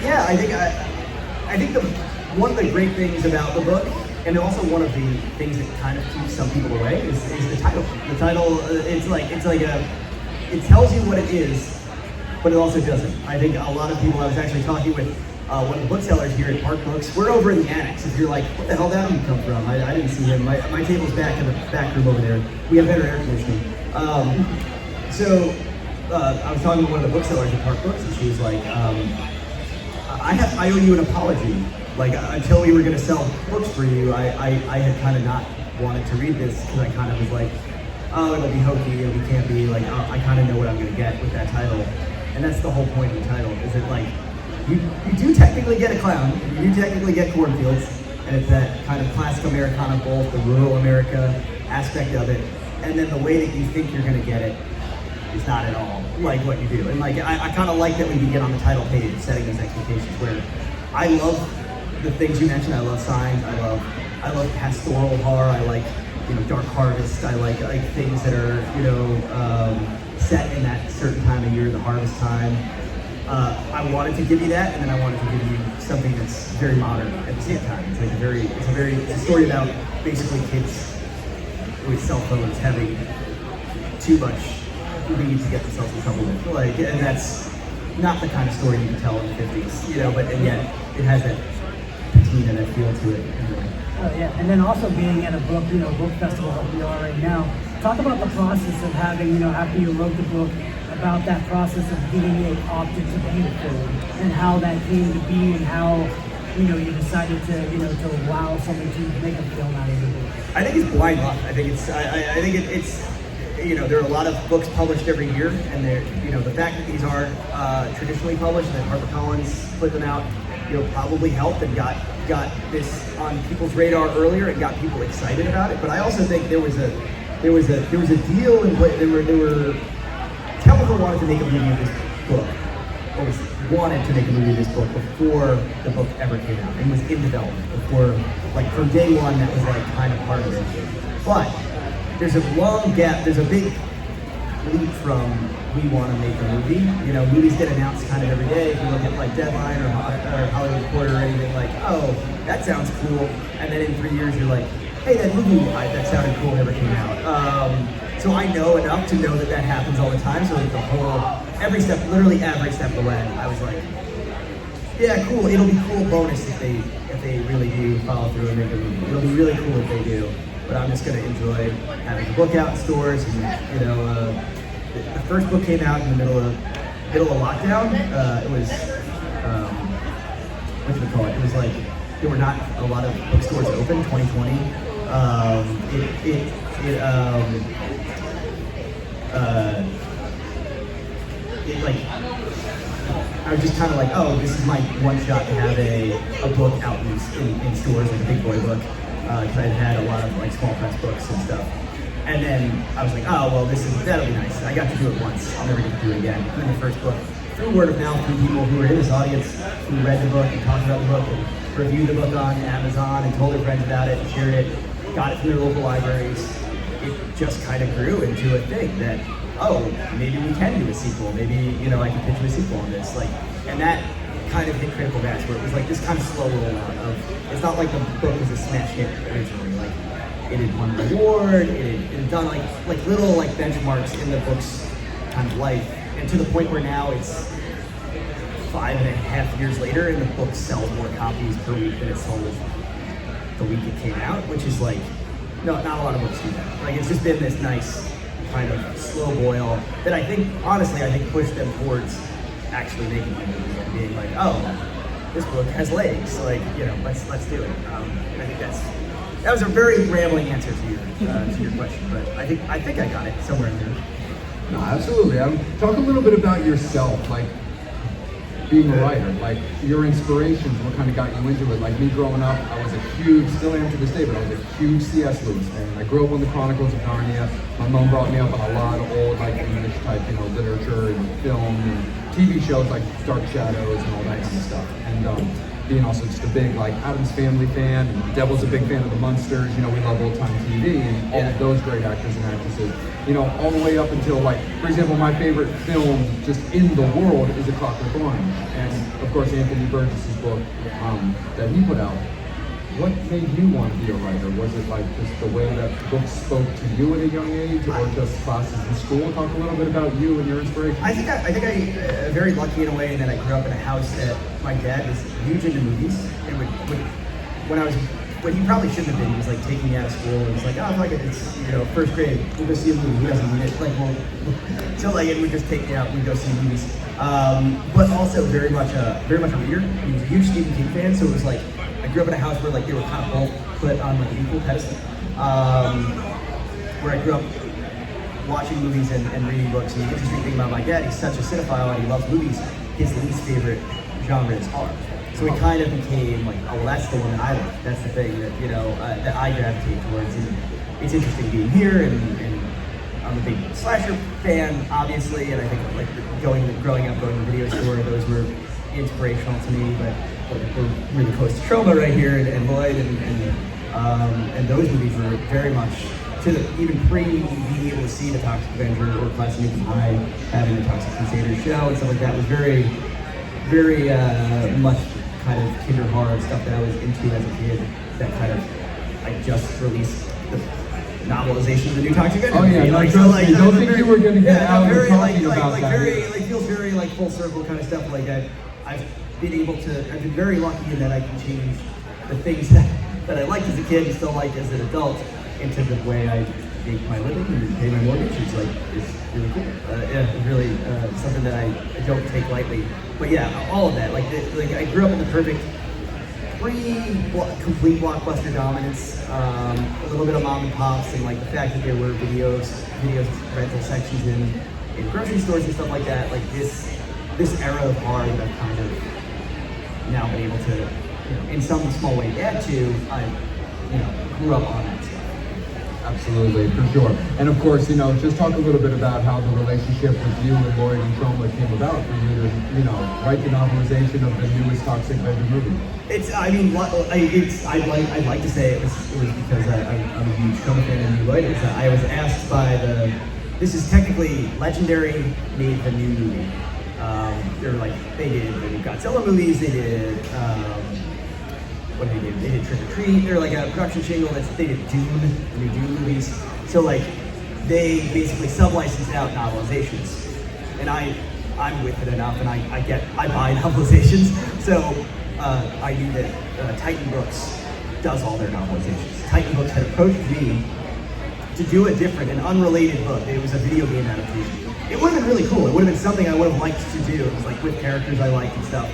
one of the great things about the book, and also one of the things that kind of keeps some people away, is the title. The title, it tells you what it is, but it also doesn't. I think a lot of people, I was actually talking with one of the booksellers here at Park Books. We're over in the annex. If you're like, what the hell did that come from? I didn't see him. My table's back in the back room over there. We have better air conditioning. I was talking to one of the booksellers at Park Books, and she was like, I owe you an apology. Like, until we were going to sell books for you, I had kind of not wanted to read this, because I kind of was like, oh, it'll be hokey, it'll be campy, like, I kind of know what I'm going to get with that title. And that's the whole point of the title, is that, like, you do technically get a clown, you do technically get cornfields, and it's that kind of classic Americana, both the rural America aspect of it, and then the way that you think you're going to get it is not at all like what you do. And like, I kind of like that we begin on the title page, setting those expectations, where I love the things you mentioned. I love signs, I
I love pastoral horror. I like, Dark Harvest. I like things that are, set in that certain time of year, the harvest time. I wanted to give you that, and then I wanted to give you something that's very modern at the same time. It's like it's a story about basically kids with cell phones having too much need to get themselves in trouble with. And that's not the kind of story you can tell in the 50s, and yet it has that patina, that feel to it.
Oh, yeah, and then also being at a book festival like we are right now. Talk about the process of having, after you wrote the book, about that process of getting it opted to be a film, and how that came to be, and how, you decided to allow someone to make a film out of the book.
I think it's blind luck. I think it's there are a lot of books published every year, and the fact that these are traditionally published and that HarperCollins put them out, probably helped and got this on people's radar earlier and got people excited about it. But I also think there was a deal in what there were. Telephone wanted to make a movie of this book, or wanted to make a movie of this book before the book ever came out, and was in development before, from day one. That was kind of part of it. But there's a long gap. There's a big leap from we want to make a movie. Movies get announced kind of every day. If you look at Deadline or Hollywood Reporter or anything, oh, that sounds cool. And then in 3 years, you're like, hey, that movie that sounded cool never came out. So I know enough to know that happens all the time. So literally every step of the way, I was like, yeah, cool. It'll be cool bonus if they really do follow through and make a movie. It'll be really cool if they do. But I'm just gonna enjoy having the book out in stores. And the first book came out in the middle of lockdown. It was what do you call it? It was there were not a lot of bookstores open. 2020. I was just kind of oh, this is my one shot to have a book out in stores, a big boy book, because I had a lot of small press books and stuff. And then I was like, oh, well, that'll be nice. I got to do it once. I'll never get to do it again. And then the first book, through word of mouth, through people who were in this audience, who read the book and talked about the book and reviewed the book on Amazon and told their friends about it and shared it, got it from their local libraries. It just kind of grew into a thing that, oh, maybe we can do a sequel. Maybe, I can pitch a sequel on this. And that kind of hit critical mass, where it was this kind of slow rollout of, it's not like the book was a smash hit originally. It had won an award, it had done little benchmarks in the book's kind of life, and to the point where now it's 5.5 years later and the book sells more copies per week than it sold the week it came out, which is no, not a lot of books do that. It's just been this nice kind of slow boil that I think pushed them towards actually making a movie and being oh, this book has legs, let's do it. And I think that was a very rambling answer to your question, but I think I got it somewhere in there.
No, absolutely. Talk a little bit about yourself, being a writer, your inspirations, what kind of got you into it. Me growing up, I was a huge, still am to this day, but I was a huge C.S. Lewis fan. I grew up on the Chronicles of Narnia. My mom brought me up on a lot of old, English type, literature and film and TV shows like Dark Shadows and all that kind of stuff. And being also just a big Addams Family fan, and Devil's a big fan of the Munsters. We love old time TV and all of those great actors and actresses. All the way up until for example, my favorite film just in the world is A Clockwork Orange, and of course Anthony Burgess's book that he put out. What made you want to be a writer? Was it just the way that books spoke to you at a young age, or just classes in school? Talk a little bit about you and your inspiration.
I think I'm very lucky in a way that I grew up in a house that my dad was huge into movies, and when he probably shouldn't have been, he was taking me out of school and was oh, it's first grade, we'll go see a movie. He doesn't need it. So it would just take me out, we'd go see movies. But also very much a reader. He was a huge Stephen King fan, so it was I grew up in a house where they were kind of both put on an equal pedestal. Where I grew up watching movies and reading books. And the interesting thing about my dad, he's such a cinephile and he loves movies. His least favorite genre is horror. So it kind of became oh, that's the one that I like. That's the thing that that I gravitate towards. And it's interesting being here, and I'm a big slasher fan, obviously. And I think growing up, going to the video store, those were inspirational to me. But we're really close to Troma right here, and Lloyd, and And those movies were very much even pre being able to see the Toxic Avenger or Class of Nuke 'Em High, having the Toxic Crusader show and stuff like that was very, very much kind of kinder horror stuff that I was into as a kid. That kind of, I just released the novelization of the new Toxic Avenger.
Oh yeah,
like,
trust
like,
me, don't think you were going to get out
very,
and
like,
talking about
like,
that.
very, like, feels very like full circle kind of stuff. Like I've been very lucky in that I can change the things that I liked as a kid and still like as an adult into the way I make my living and pay my mortgage. It's really cool. It's really something that I don't take lightly. But yeah, all of that. Like I grew up in the perfect complete blockbuster dominance. A little bit of mom and pops, and like the fact that there were videos rental sections in grocery stores and stuff like that. Like this era of horror that I've kind of now been able to, in some small way add to. I, grew up on that stuff.
Absolutely, for sure. And of course, just talk a little bit about how the relationship with you and Lloyd and Troma came about for you to, write the novelization of the newest Toxic Avenger movie.
I'd like to say it was because I'm a huge Troma fan and Lloyd. I was asked by this is technically Legendary made the new movie. They did the new Godzilla movies, they did, what did they do? They did Trick or Treat. They're like a production shingle. They did Dune, the new Dune movies. So they basically sub-licensed out novelizations, and I'm with it enough, and I buy novelizations. So I knew that Titan Books does all their novelizations. Titan Books had approached me to do a different, an unrelated book. It was a video game adaptation. It would have been really cool. It would have been something I would have liked to do. It was like with characters I liked and stuff.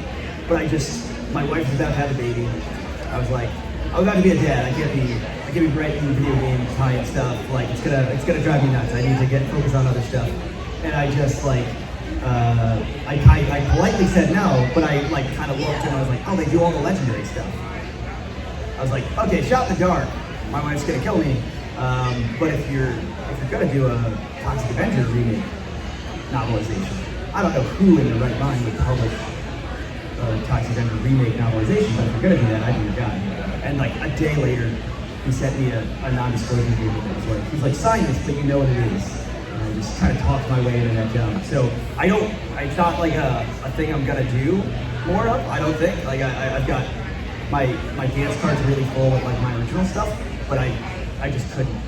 But my wife was about to have a baby. I was like, I'm about to be a dad. I can't be writing video game type stuff. Like it's gonna drive me nuts. I need to get focused on other stuff. And I just I politely said no, but I kind of looked and I was like, oh, they do all the Legendary stuff. I was like, okay, shot in the dark. My wife's gonna kill me. But if you're gonna do a Toxic Avenger remake novelization, I don't know who in their right mind would publish Toxic Avenger remake novelization, but if you're gonna do that, I'd be your guy. And a day later, he sent me a non-disclosure agreement that was he's like, sign this, but you know what it is. And I just kind of talked my way into that job. So it's not like a thing I'm gonna do more of. I don't think. I've got my dance cards really full with my original stuff, but I just couldn't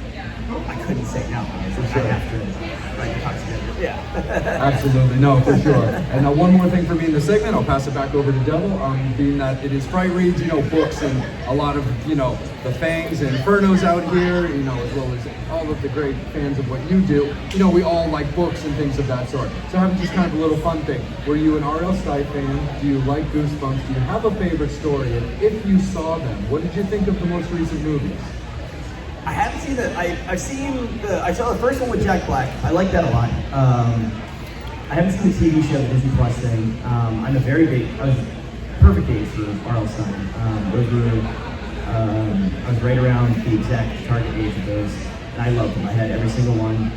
say no. For sure. I have to write Toxic Avenger. Yeah.
Absolutely, no, for sure. And one more thing for me in the segment, I'll pass it back over to Devil, being that it is Frightreads, books and a lot of, the Fangs and Infernos out here, as well as all of the great fans of what you do. We all like books and things of that sort. So having just kind of a little fun thing. Were you an R.L. Stine fan? Do you like Goosebumps? Do you have a favorite story? And if you saw them, what did you think of the most recent movies?
I haven't seen that. I saw the first one with Jack Black. I like that a lot. I haven't seen the TV show, the Disney Plus thing. I was perfect age for R.L. Stine. I was right around the exact target age of those, and I loved them. I had every single one.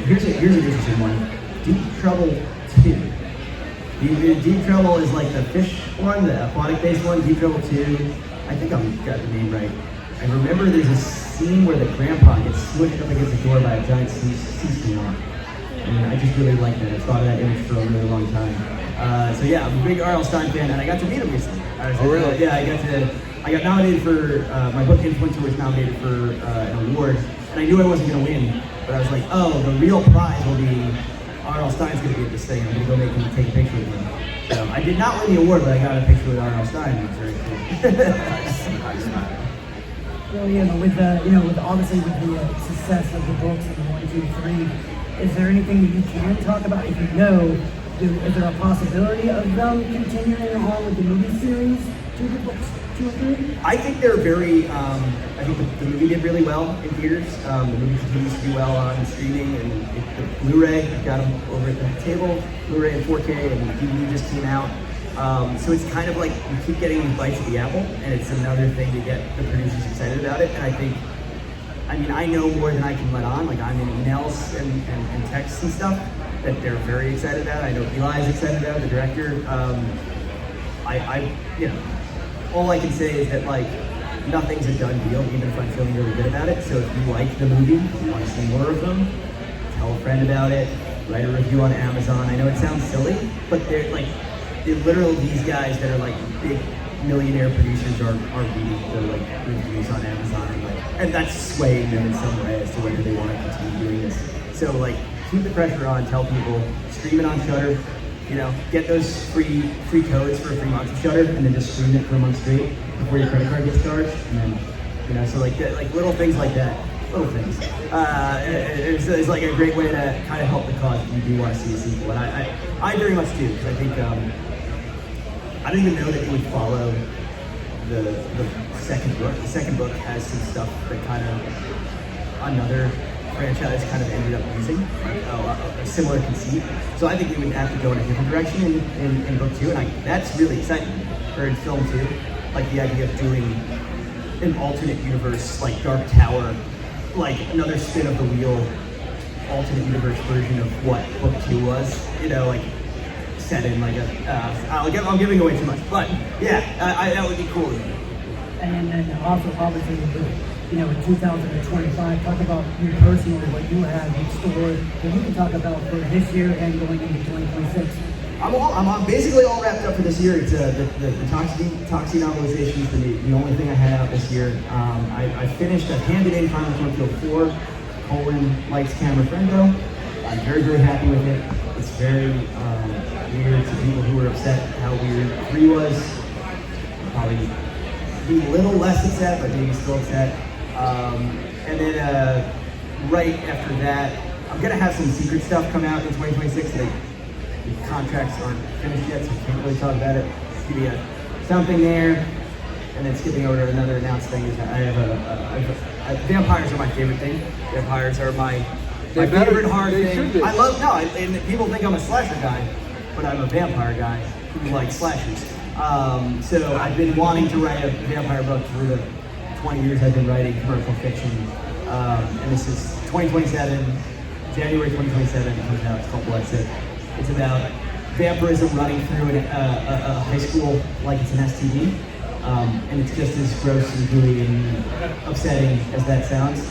Here's an interesting one. Deep Trouble 2. Deep Trouble is like the fish one, the aquatic-based one. Deep Trouble 2. I think I've got the name right. I remember there's a scene where the grandpa gets smushed up against the door by a giant sea snail. And I just really like that. I've thought of that image for a really long time. So yeah, I'm a big R.L. Stine fan, and I got to meet him recently.
Really?
Yeah, I got nominated for, my book Influencer was nominated for an award, and I knew I wasn't going to win, but I was like, oh, the real prize will be R.L. Stine's going to be at this thing. I'm going to go make him take a picture with him. So I did not win the award, but I got a picture with R.L. Stine. It was very cool.
Well, with obviously with the success of the books and the 1, 2, 3, is there anything that you can talk about? If you know, is there a possibility of them continuing on with the movie series to the books 2 and 3?
I think they're very. I think the movie did really well in theaters. The movie continues to do well on streaming and the Blu-ray. I've got them over at the table. Blu-ray in 4K and the DVD just came out. So it's kind of like you keep getting these bites of the apple, and it's another thing to get the producers excited about it. And I know more than I can let on. I'm in emails and texts and stuff that they're very excited about. I know Eli's excited about it, the director. All I can say is that nothing's a done deal, even if I'm feeling really good about it. So if you like the movie, you want to see more of them, tell a friend about it, write a review on Amazon. I know it sounds silly, but they're literally these guys that are like big millionaire producers are reading their like reviews on Amazon and that's swaying them in some way as to whether they want to continue doing this. So like keep the pressure on, tell people, stream it on Shudder, get those free codes for a free month of Shudder, and then just stream it for a month straight before your credit card gets charged, and then so like little things like that. Little things. It's like a great way to kind of help the cause if you do want to see a sequel, and I very much do, because I think I don't even know that it would follow the second book. The second book has some stuff that kind of another franchise kind of ended up using, like a similar conceit. So I think we would have to go in a different direction in book 2, and that's really exciting. Or in film 2, like the idea of doing an alternate universe, like Dark Tower, like another spin of the wheel, alternate universe version of what book 2 was, like set in like I'm giving away too much, but yeah, that would be cool.
And then also obviously in 2025, talk about you personally, what you have in store that you can talk about for this year and going into 2026.
I'm basically all wrapped up for this year. It's the Toxie novelization is the only thing I had out this year. I finished, I've handed in Final Cornfield 4, Lights, Camera, Friendo. I'm very, very happy with it. It's very weird to people who were upset how weird 3 was. Probably be a little less upset, but maybe still upset. And then right after that, I'm gonna have some secret stuff come out in 2026. The contracts aren't finished yet, so I can't really talk about it. Just give you something there, and then skipping over to another announced thing is I have vampires are my favorite thing. Vampires are my favorite horror thing. And people think I'm a slasher guy, but I'm a vampire guy who likes slashers. So I've been wanting to write a vampire book for the 20 years I've been writing commercial fiction, and this is 2027, January 2027, it comes out. It's called Blood Sick. It's about vampirism running through a high school like it's an STD, and it's just as gross and gooey and upsetting as that sounds.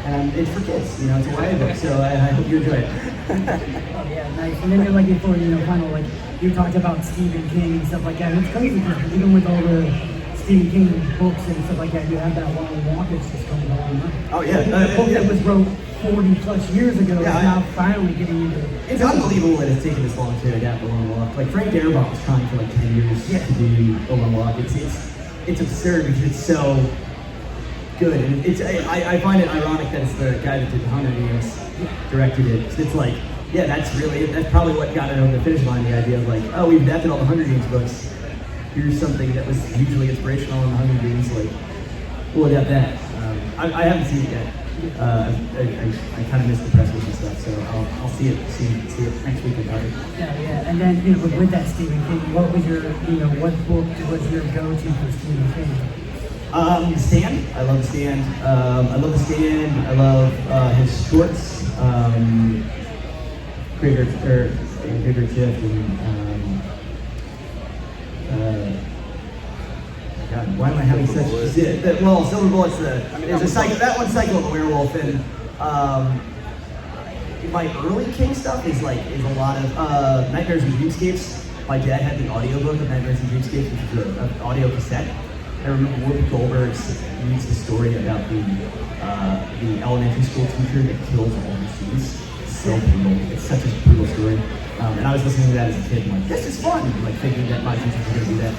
And it's for kids, it's a YA book, so I hope you enjoy it.
Oh yeah, nice. And then you're looking for, kind of like, you talked about Stephen King and stuff like that. It's crazy because even with all the Stephen King books and stuff like that, you have that long walk that's just coming along.
Oh yeah.
The book that was wrote 40 plus years ago is now finally getting into it.
It's unbelievable that it's taken this long to adapt The Long Walk. Like Frank Darabont was trying for like 10 years to do The Long Walk. It's absurd because it's so good. And I find it ironic that it's the guy that did The Hunger Games directed it. It's like, yeah, that's probably what got it over the finish line, the idea of like, oh, we've adapted all the Hunger Games books. Here's something that was hugely inspirational in the Hunger Games, like, we'll adapt that. I haven't seen it yet. I kind of missed the press release and stuff, so I'll see it next week.
Yeah. And then, with that Stephen King, what was your, what book was your go-to for Stephen King?
Stand. I love Stand. I love The Stand. I love his shorts. Greater Shift and God, why am I having such? Silver Bullet's there's a cycle. That one's Cycle of the Werewolf, and my early King stuff is a lot of Nightmares and Dreamscapes. My dad had the audiobook of Nightmares and Dreamscapes, which is an audio cassette. I remember Whoopi Goldberg reads the story about the elementary school teacher that kills all the students. So brutal. It's such a brutal story. And I was listening to that as a kid, and I'm like, this is fun. Thinking that my teachers were going to do that.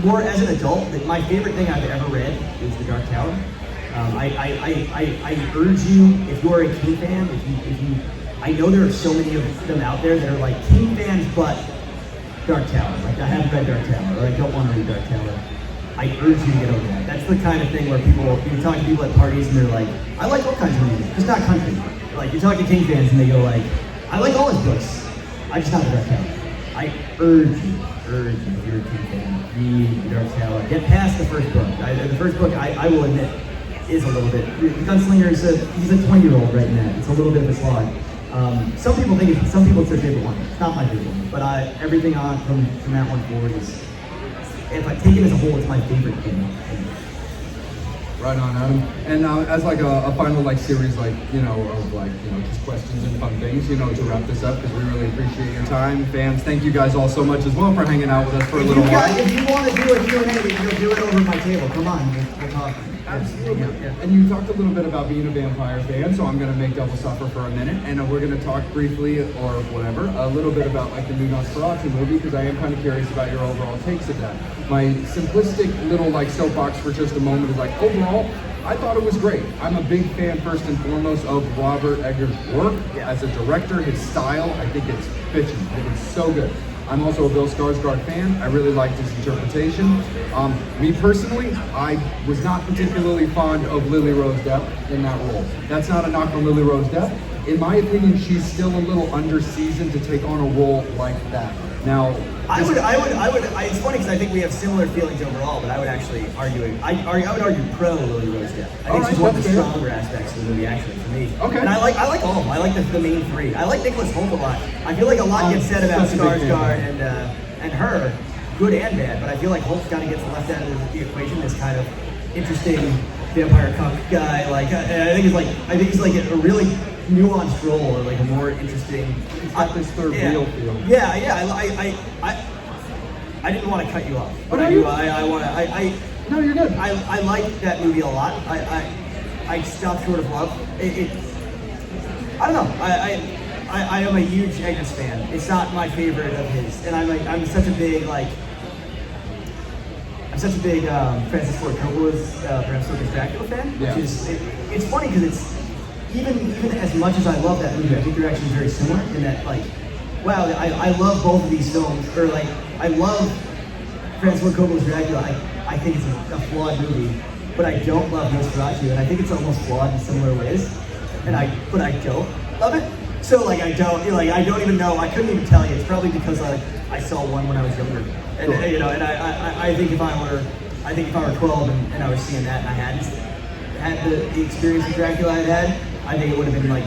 More as an adult, my favorite thing I've ever read is The Dark Tower. I urge you, if you are a King fan, if you, I know there are so many of them out there that are like King fans, but Dark Tower. Like, I haven't read Dark Tower, or I don't want to read Dark Tower. I urge you to get over that. That's the kind of thing where you talk to people at parties and they're like, I like all kinds of music, just not country. Like, you talk to King fans and they go like, I like all his books, I just not the Dark Tower. I urge you, if you're a King fan, read The Dark Tower. Get past the first book. The first book, I will admit, is a little bit, the Gunslinger he's a 20-year-old right now. It's a little bit of a slog. Some people it's their favorite one. It's not my favorite one, but everything on from that one forward is if I take it as a whole, it's my favorite game.
Right on, Adam. And as like a final like series, like of just questions and fun things, to wrap this up, because we really appreciate your time, fans. Thank you guys all so much as well for hanging out with us for a little while.
If you want to do a Q&A, we can go do it over my table. Come on, we'll talk.
Absolutely. Yeah. And you talked a little bit about being a vampire fan, so I'm going to make Devil suffer for a minute, and we're going to talk briefly, or whatever, a little bit about like the new Nosferatu movie, because I am kind of curious about your overall takes of that. My simplistic little like soapbox for just a moment is like, overall, I thought it was great. I'm a big fan, first and foremost, of Robert Eggers' work as a director. His style, I think it's bitchin'. I think it's so good. I'm also a Bill Skarsgård fan. I really liked his interpretation. Me personally, I was not particularly fond of Lily Rose Depp in that role. That's not a knock on Lily Rose Depp. In my opinion, she's still a little under-seasoned to take on a role like that. Now,
it's funny because I think we have similar feelings overall, but I would actually argue, I would argue pro Lily Rose Depp. I think she's one of the stronger aspects of the movie, actually, for me.
Okay.
And I like all of them. I like the main three. I like Nicholas Hoult a lot. I feel like a lot gets said about Skarsgård and her, good and bad, but I feel like Holt kind of gets left out of the equation, this kind of interesting vampire cuck guy. I think he's like a really nuanced role, or like a more interesting.
This third wheel feel.
Yeah. I didn't want to cut you off, but I do.
No, you're good.
I like that movie a lot. I stopped short of love. I don't know. I am a huge Eggers fan. It's not my favorite of his, and I'm such a big Francis Ford Coppola's Bram Stoker's Dracula fan.
Yeah.
Which is it's funny because it's even as much as I love that movie, I think they're actually very similar in that wow, I love both of these films, or I love Francis Ford Coppola's Dracula. I think it's a flawed movie, but I don't love Nosferatu, and I think it's almost flawed in similar ways. But I don't love it. So I don't even know. I couldn't even tell you. It's probably because I saw one when I was younger, and I think if I were 12 and I was seeing that and I hadn't had the experience of Dracula I had, I think it would have been my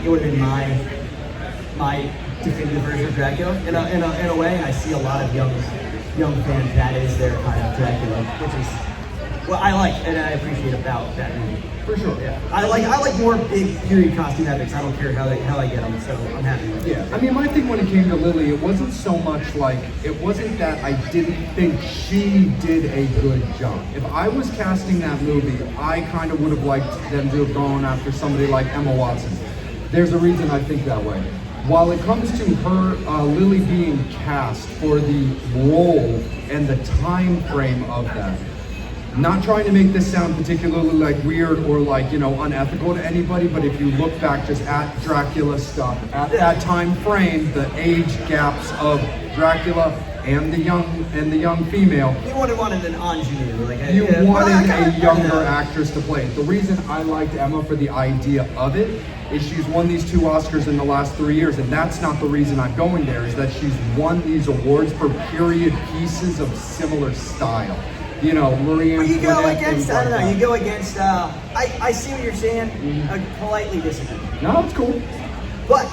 definitive version of Dracula in a way. And I see a lot of young fans, that is their kind of Dracula, which is what I like and I appreciate about that movie.
For sure.
Yeah. I like more big period costume epics. I don't care how I get them, so I'm happy with it.
Yeah, I mean, my thing when it came to Lily, it wasn't so much it wasn't that I didn't think she did a good job. If I was casting that movie, I kind of would have liked them to have gone after somebody like Emma Watson. There's a reason I think that way. While it comes to her, Lily being cast for the role and the time frame of that, not trying to make this sound particularly weird or unethical to anybody, but if you look back just at Dracula stuff, at that time frame, the age gaps of Dracula and the young female.
You wanted an ingenue,
you wanted a younger actress to play it. The reason I liked Emma for the idea of it is she's won these 2 Oscars in the last 3 years, and that's not the reason I'm going there, is that she's won these awards for period pieces of similar style. Marie Antoinette.
You go against, I don't know, you go against, I see what you're saying, I politely disagree.
No, it's cool.
But,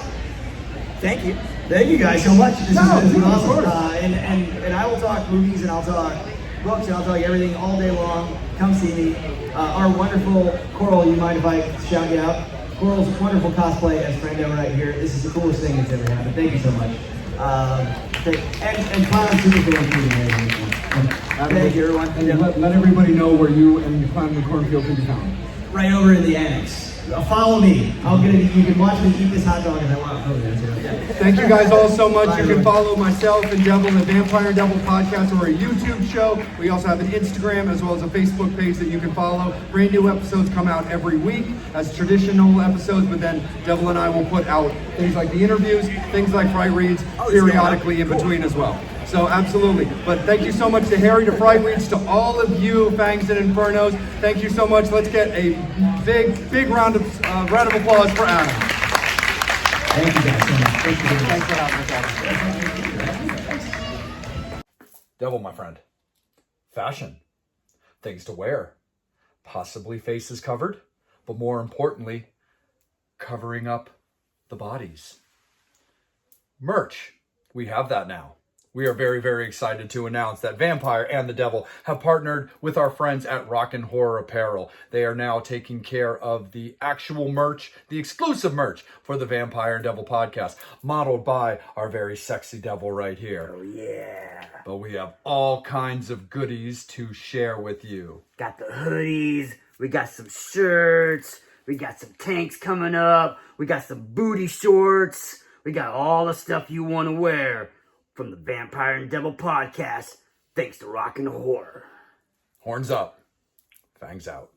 thank you. Thank you guys so much. This is awesome. And I will talk movies, and I'll talk books, and I'll talk everything all day long. Come see me. Our wonderful Coral, you mind if I shout you out? Coral's wonderful cosplay as Brando right here. This is the coolest thing that's ever happened. Thank you so much. And Clown Super Fan Food. Thank you, everyone.
And let everybody know where you and the Clown in the Cornfield can be found.
Right over in the annex. Follow me. You can watch me eat this hot dog if I want to.
Thank you guys all so much. You can follow myself and Devil, the Vampire and Devil podcast, or a YouTube show. We also have an Instagram as well as a Facebook page that you can follow. Brand new episodes come out every week as traditional episodes, but then Devil and I will put out things like the interviews, things like Frightreads periodically in between as well. So absolutely. But thank you so much to Harry, to Frightreads, to all of you, Fangs and Infernos. Thank you so much. Let's get a big round of applause for Adam.
Thank you guys so much.
Thanks for having us, Adam. Devil, my friend. Fashion. Things to wear. Possibly faces covered, but more importantly, covering up the bodies. Merch. We have that now. we are very, very excited to announce that Vampire and the Devil have partnered with our friends at Rockin' Horror Apparel. They are now taking care of the actual merch, the exclusive merch for the Vampire and Devil podcast, modeled by our very sexy devil right here.
Oh, yeah.
But we have all kinds of goodies to share with you.
Got the hoodies, we got some shirts, we got some tanks coming up, we got some booty shorts, we got all the stuff you want to wear from the Vampire and Devil podcast, thanks to Rockin' Horror.
Horns up, fangs out.